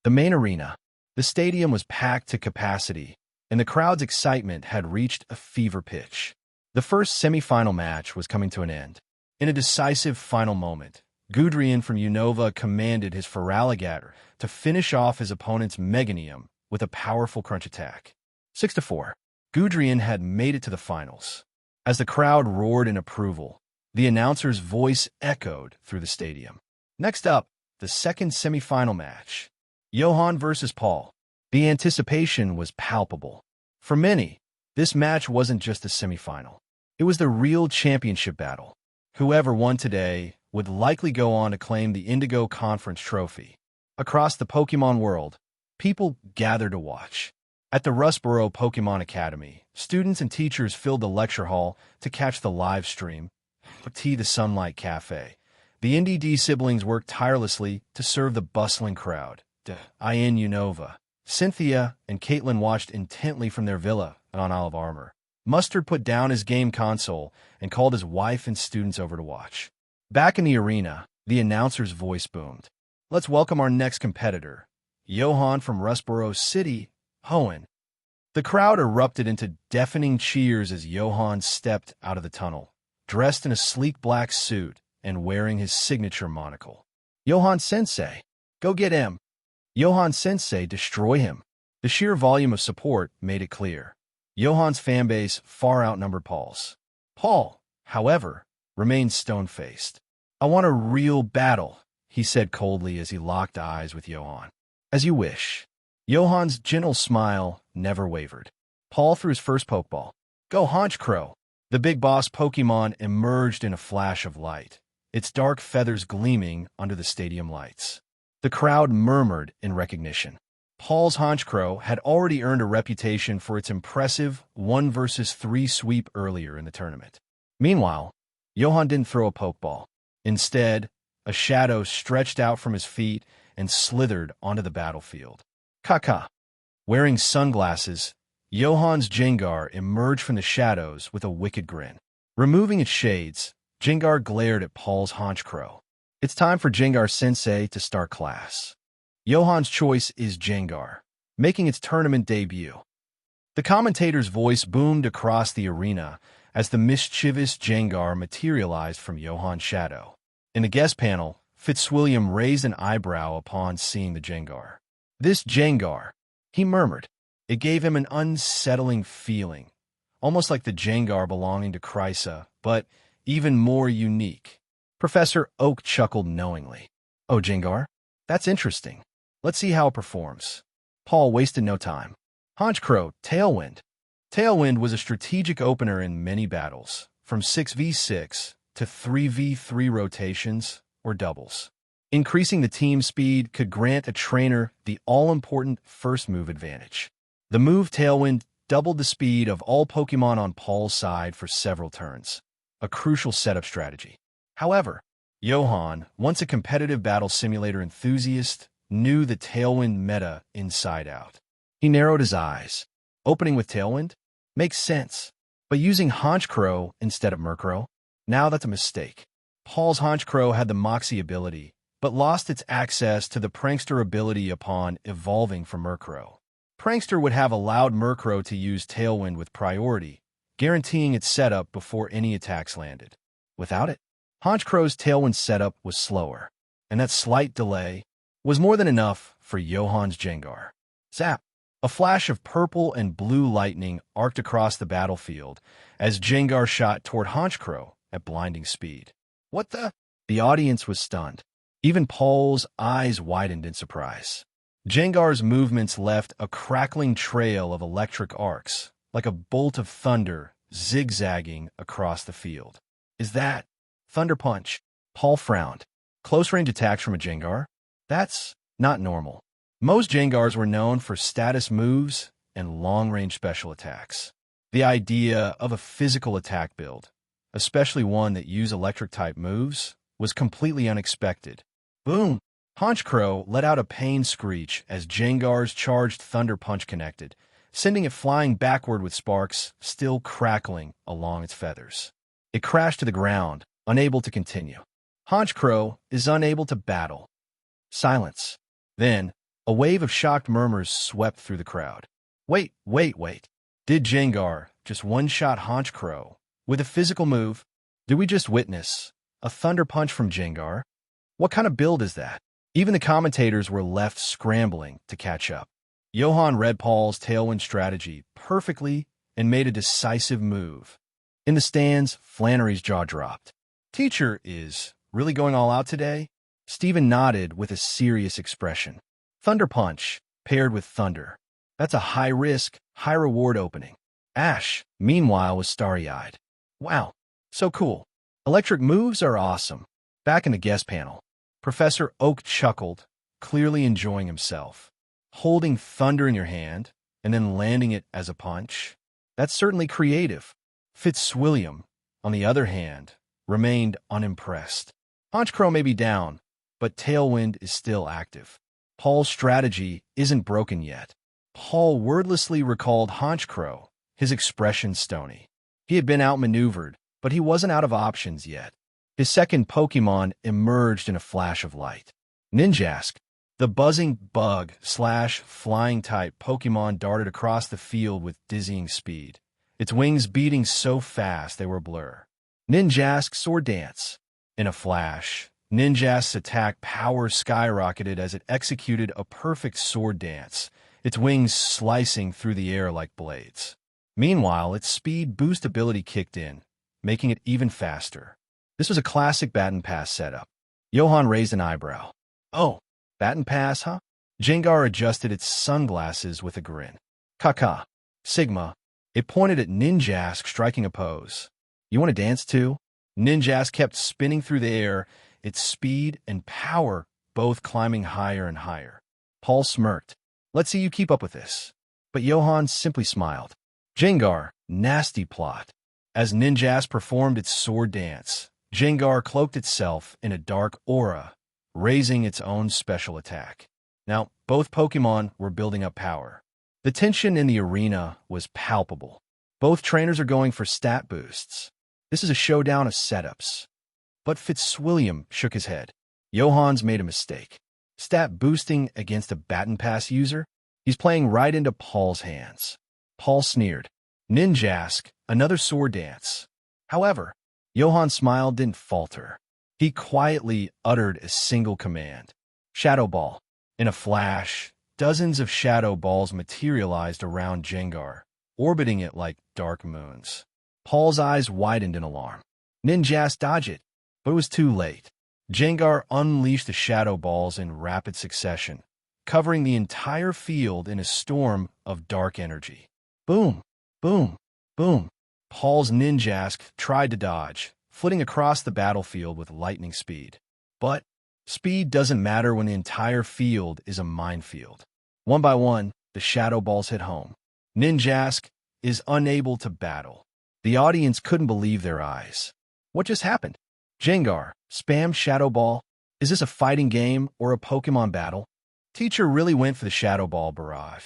A: The main arena. The stadium was packed to capacity, and the crowd's excitement had reached a fever pitch. The first semi-final match was coming to an end. In a decisive final moment, Gudrun from Unova commanded his Feraligatr to finish off his opponent's Meganium with a powerful crunch attack. 6-4. Gudrun had made it to the finals. As the crowd roared in approval, the announcer's voice echoed through the stadium. Next up, the second semi-final match. Johan versus Paul. The anticipation was palpable. For many, this match wasn't just a semi-final. It was the real championship battle. Whoever won today would likely go on to claim the Indigo Conference trophy. Across the Pokémon world, people gathered to watch. At the Rustboro Pokémon Academy, students and teachers filled the lecture hall to catch the live stream. Tea the Sunlight Cafe. The NDD siblings worked tirelessly to serve the bustling crowd. In Unova, Cynthia and Caitlin watched intently from their villa on Olive Armor. Mustard put down his game console and called his wife and students over to watch. Back in the arena, the announcer's voice boomed. Let's welcome our next competitor, Johan from Rustboro City, Hoenn. The crowd erupted into deafening cheers as Johan stepped out of the tunnel, dressed in a sleek black suit and wearing his signature monocle. Johan Sensei, go get him. Johan Sensei, destroy him. The sheer volume of support made it clear. Johan's fanbase far outnumbered Paul's. Paul, however, remained stone-faced. I want a real battle, he said coldly as he locked eyes with Johan. As you wish. Johan's gentle smile never wavered. Paul threw his first Pokeball. Go Honchkrow! The big boss Pokémon emerged in a flash of light, its dark feathers gleaming under the stadium lights. The crowd murmured in recognition. Paul's Honchkrow had already earned a reputation for its impressive 1-versus-3 sweep earlier in the tournament. Meanwhile, Johan didn't throw a Pokeball. Instead, a shadow stretched out from his feet and slithered onto the battlefield. Kaka. Wearing sunglasses, Johan's Jengar emerged from the shadows with a wicked grin. Removing its shades, Jengar glared at Paul's Honchkrow. It's time for Jengar Sensei to start class. Johan's choice is Jengar, making its tournament debut. The commentator's voice boomed across the arena as the mischievous Jengar materialized from Johan's shadow. In the guest panel, Fitzwilliam raised an eyebrow upon seeing the Jengar. This Jengar, he murmured. It gave him an unsettling feeling, almost like the Jengar belonging to Chrysa, but even more unique. Professor Oak chuckled knowingly. Oh, Jengar? That's interesting. Let's see how it performs. Paul wasted no time. Honchkrow, Tailwind. Tailwind was a strategic opener in many battles, from 6v6 to 3v3 rotations or doubles. Increasing the team speed could grant a trainer the all-important first move advantage. The move Tailwind doubled the speed of all Pokemon on Paul's side for several turns, a crucial setup strategy. However, Johan, once a competitive battle simulator enthusiast, knew the Tailwind meta inside out. He narrowed his eyes. Opening with Tailwind? Makes sense. But using Honchkrow instead of Murkrow? Now that's a mistake. Paul's Honchkrow had the Moxie ability, but lost its access to the Prankster ability upon evolving from Murkrow. Prankster would have allowed Murkrow to use Tailwind with priority, guaranteeing its setup before any attacks landed. Without it, Honchkrow's Tailwind setup was slower, and that slight delay was more than enough for Johan's Jengar. Zap! A flash of purple and blue lightning arced across the battlefield as Jengar shot toward Honchkrow at blinding speed. What the? The audience was stunned. Even Paul's eyes widened in surprise. Jengar's movements left a crackling trail of electric arcs, like a bolt of thunder zigzagging across the field. Is that Thunder Punch? Paul frowned. Close-range attacks from a Jengar? That's not normal. Most Jengars were known for status moves and long-range special attacks. The idea of a physical attack build, especially one that used electric-type moves, was completely unexpected. Boom! Honchkrow let out a pained screech as Jengar's charged Thunder Punch connected, sending it flying backward with sparks still crackling along its feathers. It crashed to the ground, unable to continue. Honchkrow is unable to battle. Silence. Then, a wave of shocked murmurs swept through the crowd. Wait. Did Jengar just one-shot Honchkrow with a physical move? Did we just witness a Thunder Punch from Jengar? What kind of build is that? Even the commentators were left scrambling to catch up. Johan read Paul's Tailwind strategy perfectly and made a decisive move. In the stands, Flannery's jaw dropped. Teacher is really going all out today? Stephen nodded with a serious expression. Thunder Punch, paired with Thunder. That's a high-risk, high-reward opening. Ash, meanwhile, was starry-eyed. Wow, so cool. Electric moves are awesome. Back in the guest panel, Professor Oak chuckled, clearly enjoying himself. Holding Thunder in your hand and then landing it as a punch? That's certainly creative. Fitzwilliam, on the other hand, remained unimpressed. Honchkrow may be down, but Tailwind is still active. Paul's strategy isn't broken yet. Paul wordlessly recalled Honchcrow, his expression stony. He had been outmaneuvered, but he wasn't out of options yet. His second Pokémon emerged in a flash of light. Ninjask, the buzzing bug/flying-type Pokémon, darted across the field with dizzying speed, its wings beating so fast they were a blur. Ninjask Sword Dance. In a flash, Ninjask's attack power skyrocketed as it executed a perfect sword dance, its wings slicing through the air like blades. Meanwhile, its speed boost ability kicked in, making it even faster. This was a classic Baton Pass setup. Johan raised an eyebrow. Oh, Baton Pass, huh? Jengar adjusted its sunglasses with a grin. Kaka. Sigma. It pointed at Ninjask, striking a pose. You want to dance too? Ninjask kept spinning through the air, its speed and power both climbing higher and higher. Paul smirked. Let's see you keep up with this. But Johan simply smiled. Jengar, nasty plot. As Ninjask performed its sword dance, Jengar cloaked itself in a dark aura, raising its own special attack. Now, both Pokémon were building up power. The tension in the arena was palpable. Both trainers are going for stat boosts. This is a showdown of setups. But Fitzwilliam shook his head. Johan's made a mistake. Stat boosting against a Baton Pass user? He's playing right into Paul's hands. Paul sneered. Ninjask, another sword dance. However, Johan's smile didn't falter. He quietly uttered a single command. Shadow Ball. In a flash, dozens of shadow balls materialized around Jengar, orbiting it like dark moons. Paul's eyes widened in alarm. Ninjask dodged it, but it was too late. Jengar unleashed the shadow balls in rapid succession, covering the entire field in a storm of dark energy. Boom, boom, boom. Paul's Ninjask tried to dodge, flitting across the battlefield with lightning speed. But speed doesn't matter when the entire field is a minefield. One by one, the shadow balls hit home. Ninjask is unable to battle. The audience couldn't believe their eyes. What just happened? Jengar, spam Shadow Ball. Is this a fighting game or a Pokemon battle? Teacher really went for the Shadow Ball barrage.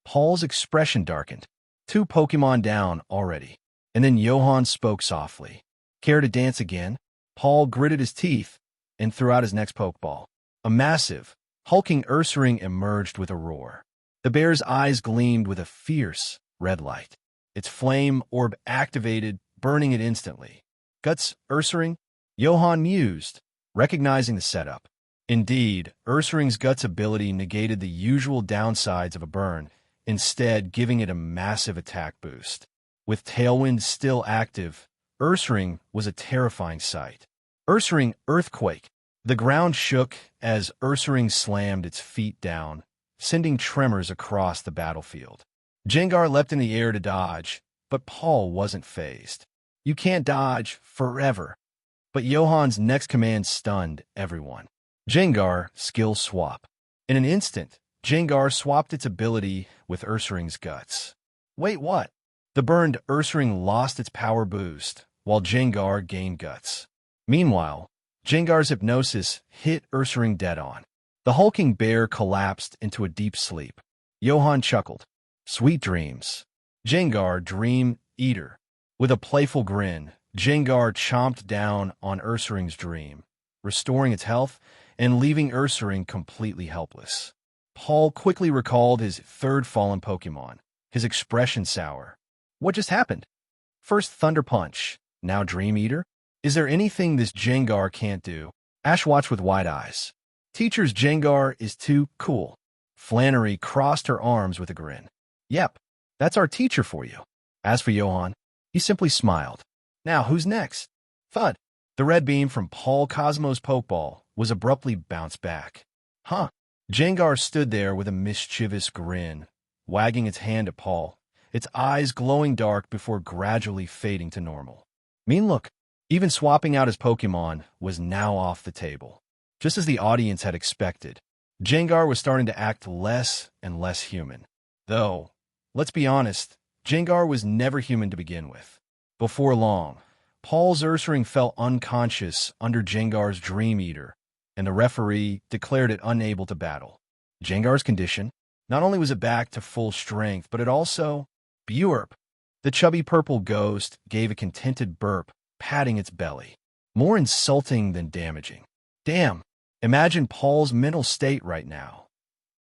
A: Paul's expression darkened. 2 Pokemon down already. And then Johan spoke softly. Care to dance again? Paul gritted his teeth and threw out his next Pokeball. A massive, hulking Ursaring emerged with a roar. The bear's eyes gleamed with a fierce red light. Its flame orb activated, burning it instantly. Guts, Ursaring? Johan mused, recognizing the setup. Indeed, Ursaring's Guts ability negated the usual downsides of a burn, instead giving it a massive attack boost. With Tailwind still active, Ursaring was a terrifying sight. Ursaring Earthquake. The ground shook as Ursaring slammed its feet down, sending tremors across the battlefield. Jengar leapt in the air to dodge, but Paul wasn't fazed. You can't dodge forever. But Johan's next command stunned everyone. Jengar Skill Swap. In an instant, Jengar swapped its ability with Ursaring's Guts. Wait, what? The burned Ursaring lost its power boost, while Jengar gained Guts. Meanwhile, Jengar's hypnosis hit Ursaring dead on. The hulking bear collapsed into a deep sleep. Johan chuckled. Sweet dreams. Jengar Dream Eater. With a playful grin, Jengar chomped down on Ursaring's dream, restoring its health and leaving Ursaring completely helpless. Paul quickly recalled his third fallen Pokemon, his expression sour. What just happened? First Thunder Punch, now Dream Eater? Is there anything this Jengar can't do? Ash watched with wide eyes. Teacher's Jengar is too cool. Flannery crossed her arms with a grin. Yep, that's our teacher for you. As for Johan, he simply smiled. Now, who's next? Thud. The red beam from Paul Cosmo's Pokeball was abruptly bounced back. Huh. Jengar stood there with a mischievous grin, wagging its hand at Paul, its eyes glowing dark before gradually fading to normal. Mean look. Even swapping out his Pokemon was now off the table. Just as the audience had expected, Jengar was starting to act less and less human. Though, let's be honest, Jengar was never human to begin with. Before long, Paul's Ursaring fell unconscious under Jengar's Dream Eater, and the referee declared it unable to battle. Jengar's condition, not only was it back to full strength, but it also burp. The chubby purple ghost gave a contented burp, patting its belly. More insulting than damaging. Damn, imagine Paul's mental state right now.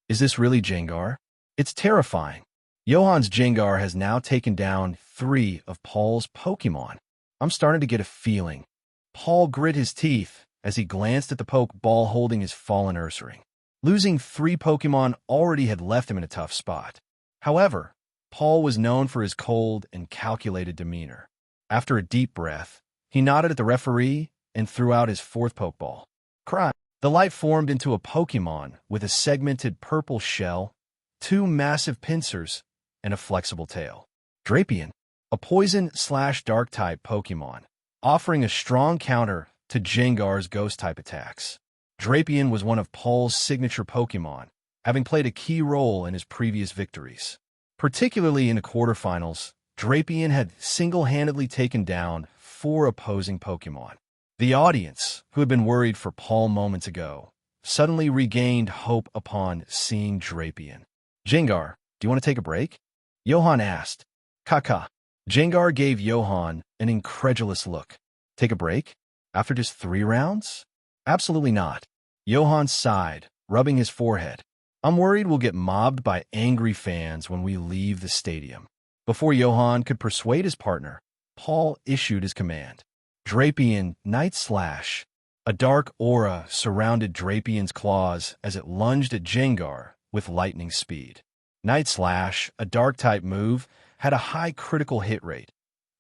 A: Is this really Jengar? It's terrifying. Johan's Jengar has now taken down 3 of Paul's Pokémon. I'm starting to get a feeling. Paul grit his teeth as he glanced at the Pokeball holding his fallen Ursaring. Losing 3 Pokémon already had left him in a tough spot. However, Paul was known for his cold and calculated demeanor. After a deep breath, he nodded at the referee and threw out his 4th Pokeball. Cry. The light formed into a Pokémon with a segmented purple shell, 2 massive pincers, and a flexible tail. Drapion, a poison/dark-type Pokémon, offering a strong counter to Jengar's ghost-type attacks. Drapion was one of Paul's signature Pokémon, having played a key role in his previous victories. Particularly in the quarterfinals, Drapion had single-handedly taken down 4 opposing Pokémon. The audience, who had been worried for Paul moments ago, suddenly regained hope upon seeing Drapion. Jengar, do you want to take a break? Johan asked. Kaka. Jengar gave Johan an incredulous look. Take a break? After just 3 rounds? Absolutely not. Johan sighed, rubbing his forehead. I'm worried we'll get mobbed by angry fans when we leave the stadium. Before Johan could persuade his partner, Paul issued his command. Drapion Night Slash. A dark aura surrounded Drapion's claws as it lunged at Jengar with lightning speed. Night Slash, a dark-type move, had a high critical hit rate,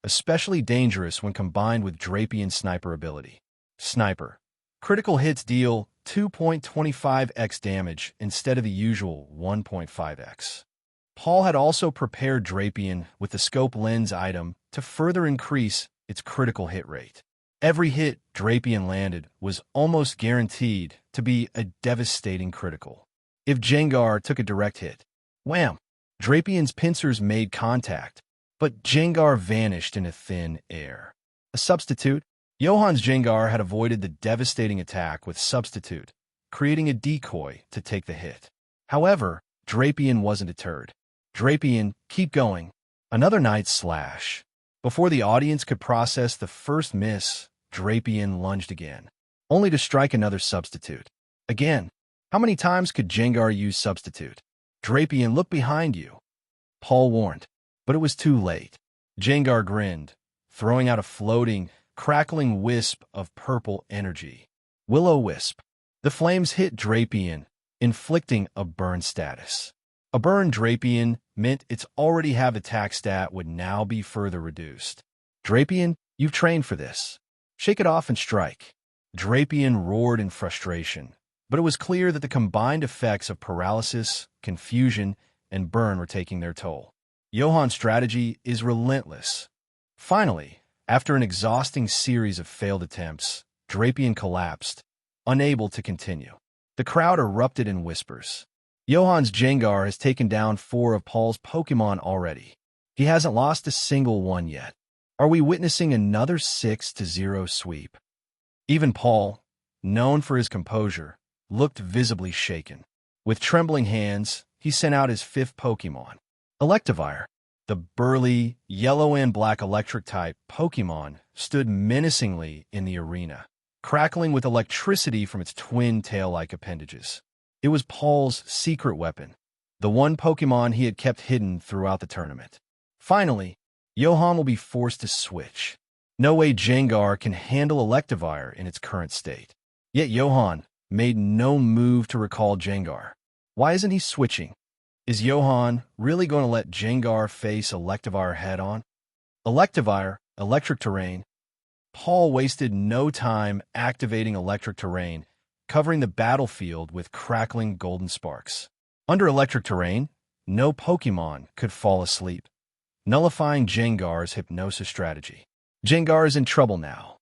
A: especially dangerous when combined with Drapion's sniper ability. Sniper. Critical hits deal 2.25x damage instead of the usual 1.5x. Paul had also prepared Drapion with the scope lens item to further increase its critical hit rate. Every hit Drapion landed was almost guaranteed to be a devastating critical. If Jengar took a direct hit, wham! Drapion's pincers made contact, but Jengar vanished into thin air. A substitute? Johan's Jengar had avoided the devastating attack with substitute, creating a decoy to take the hit. However, Drapion wasn't deterred. Drapion, keep going. Another Night Slash. Before the audience could process the first miss, Drapion lunged again, only to strike another substitute. Again, how many times could Jengar use substitute? Drapion, look behind you. Paul warned, but it was too late. Jengar grinned, throwing out a floating, crackling wisp of purple energy. Will-O-Wisp. The flames hit Drapion, inflicting a burn status. A burn Drapion meant its already have attack stat would now be further reduced. Drapion, you've trained for this. Shake it off and strike. Drapion roared in frustration, but it was clear that the combined effects of paralysis, confusion, and burn were taking their toll. Johan's strategy is relentless. Finally, after an exhausting series of failed attempts, Drapion collapsed, unable to continue. The crowd erupted in whispers. Johan's Jengar has taken down 4 of Paul's Pokémon already. He hasn't lost a single one yet. Are we witnessing another 6-0 sweep? Even Paul, known for his composure, looked visibly shaken. With trembling hands, he sent out his 5th Pokémon. Electivire. The burly, yellow and black electric-type Pokémon stood menacingly in the arena, crackling with electricity from its twin tail-like appendages. It was Paul's secret weapon, the one Pokémon he had kept hidden throughout the tournament. Finally, Johan will be forced to switch. No way Jengar can handle Electivire in its current state. Yet Johan made no move to recall Jengar. Why isn't he switching? Is Johan really going to let Jengar face Electivire head-on? Electivire, Electric Terrain. Paul wasted no time activating Electric Terrain, covering the battlefield with crackling golden sparks. Under Electric Terrain, no Pokémon could fall asleep, nullifying Jengar's hypnosis strategy. Jengar is in trouble now.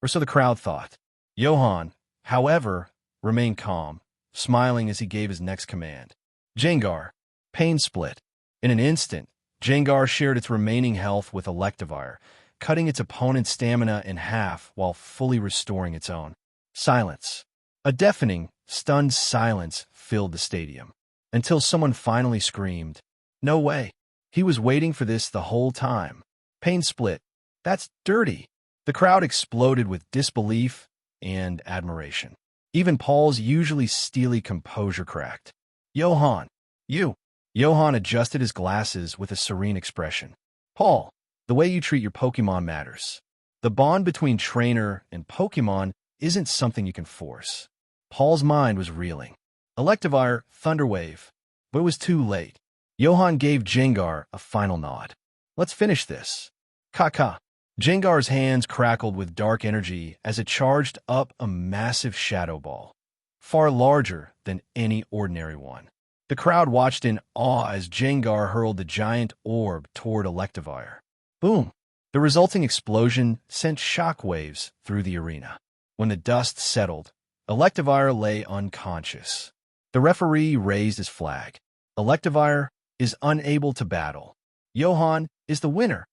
A: Or so the crowd thought. Johan, however, remained calm, smiling as he gave his next command. Jengar, Pain Split. In an instant, Jengar shared its remaining health with Electivire, cutting its opponent's stamina in half while fully restoring its own. Silence. A deafening, stunned silence filled the stadium, until someone finally screamed, "No way! He was waiting for this the whole time." Pain split. "That's dirty." The crowd exploded with disbelief and admiration. Even Paul's usually steely composure cracked. "Johan, you." Johan adjusted his glasses with a serene expression. "Paul, the way you treat your Pokémon matters. The bond between trainer and Pokémon isn't something you can force." Paul's mind was reeling. Electivire, Thunderwave. But it was too late. Johan gave Jengar a final nod. "Let's finish this." Kaka. Jengar's hands crackled with dark energy as it charged up a massive shadow ball, far larger than any ordinary one. The crowd watched in awe as Jengar hurled the giant orb toward Electivire. Boom! The resulting explosion sent shockwaves through the arena. When the dust settled, Electivire lay unconscious. The referee raised his flag. Electivire is unable to battle. Johan is the winner.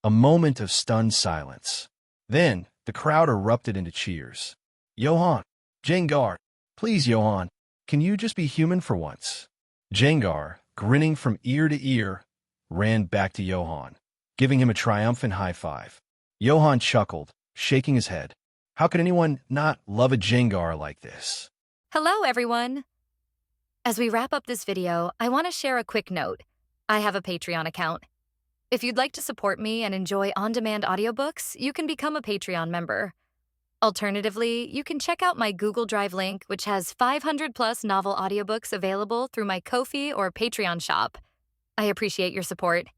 A: A moment of stunned silence. Then, the crowd erupted into cheers. "Johan! Jengar! Please, Johan, can you just be human for once?" Jengar, grinning from ear to ear, ran back to Johan, giving him a triumphant high five. Johan chuckled, shaking his head. How could anyone not love a Jengar like this?
C: Hello, everyone. As we wrap up this video, I want to share a quick note. I have a Patreon account. If you'd like to support me and enjoy on-demand audiobooks, you can become a Patreon member. Alternatively, you can check out my Google Drive link, which has 500+ novel audiobooks available through my Ko-fi or Patreon shop. I appreciate your support.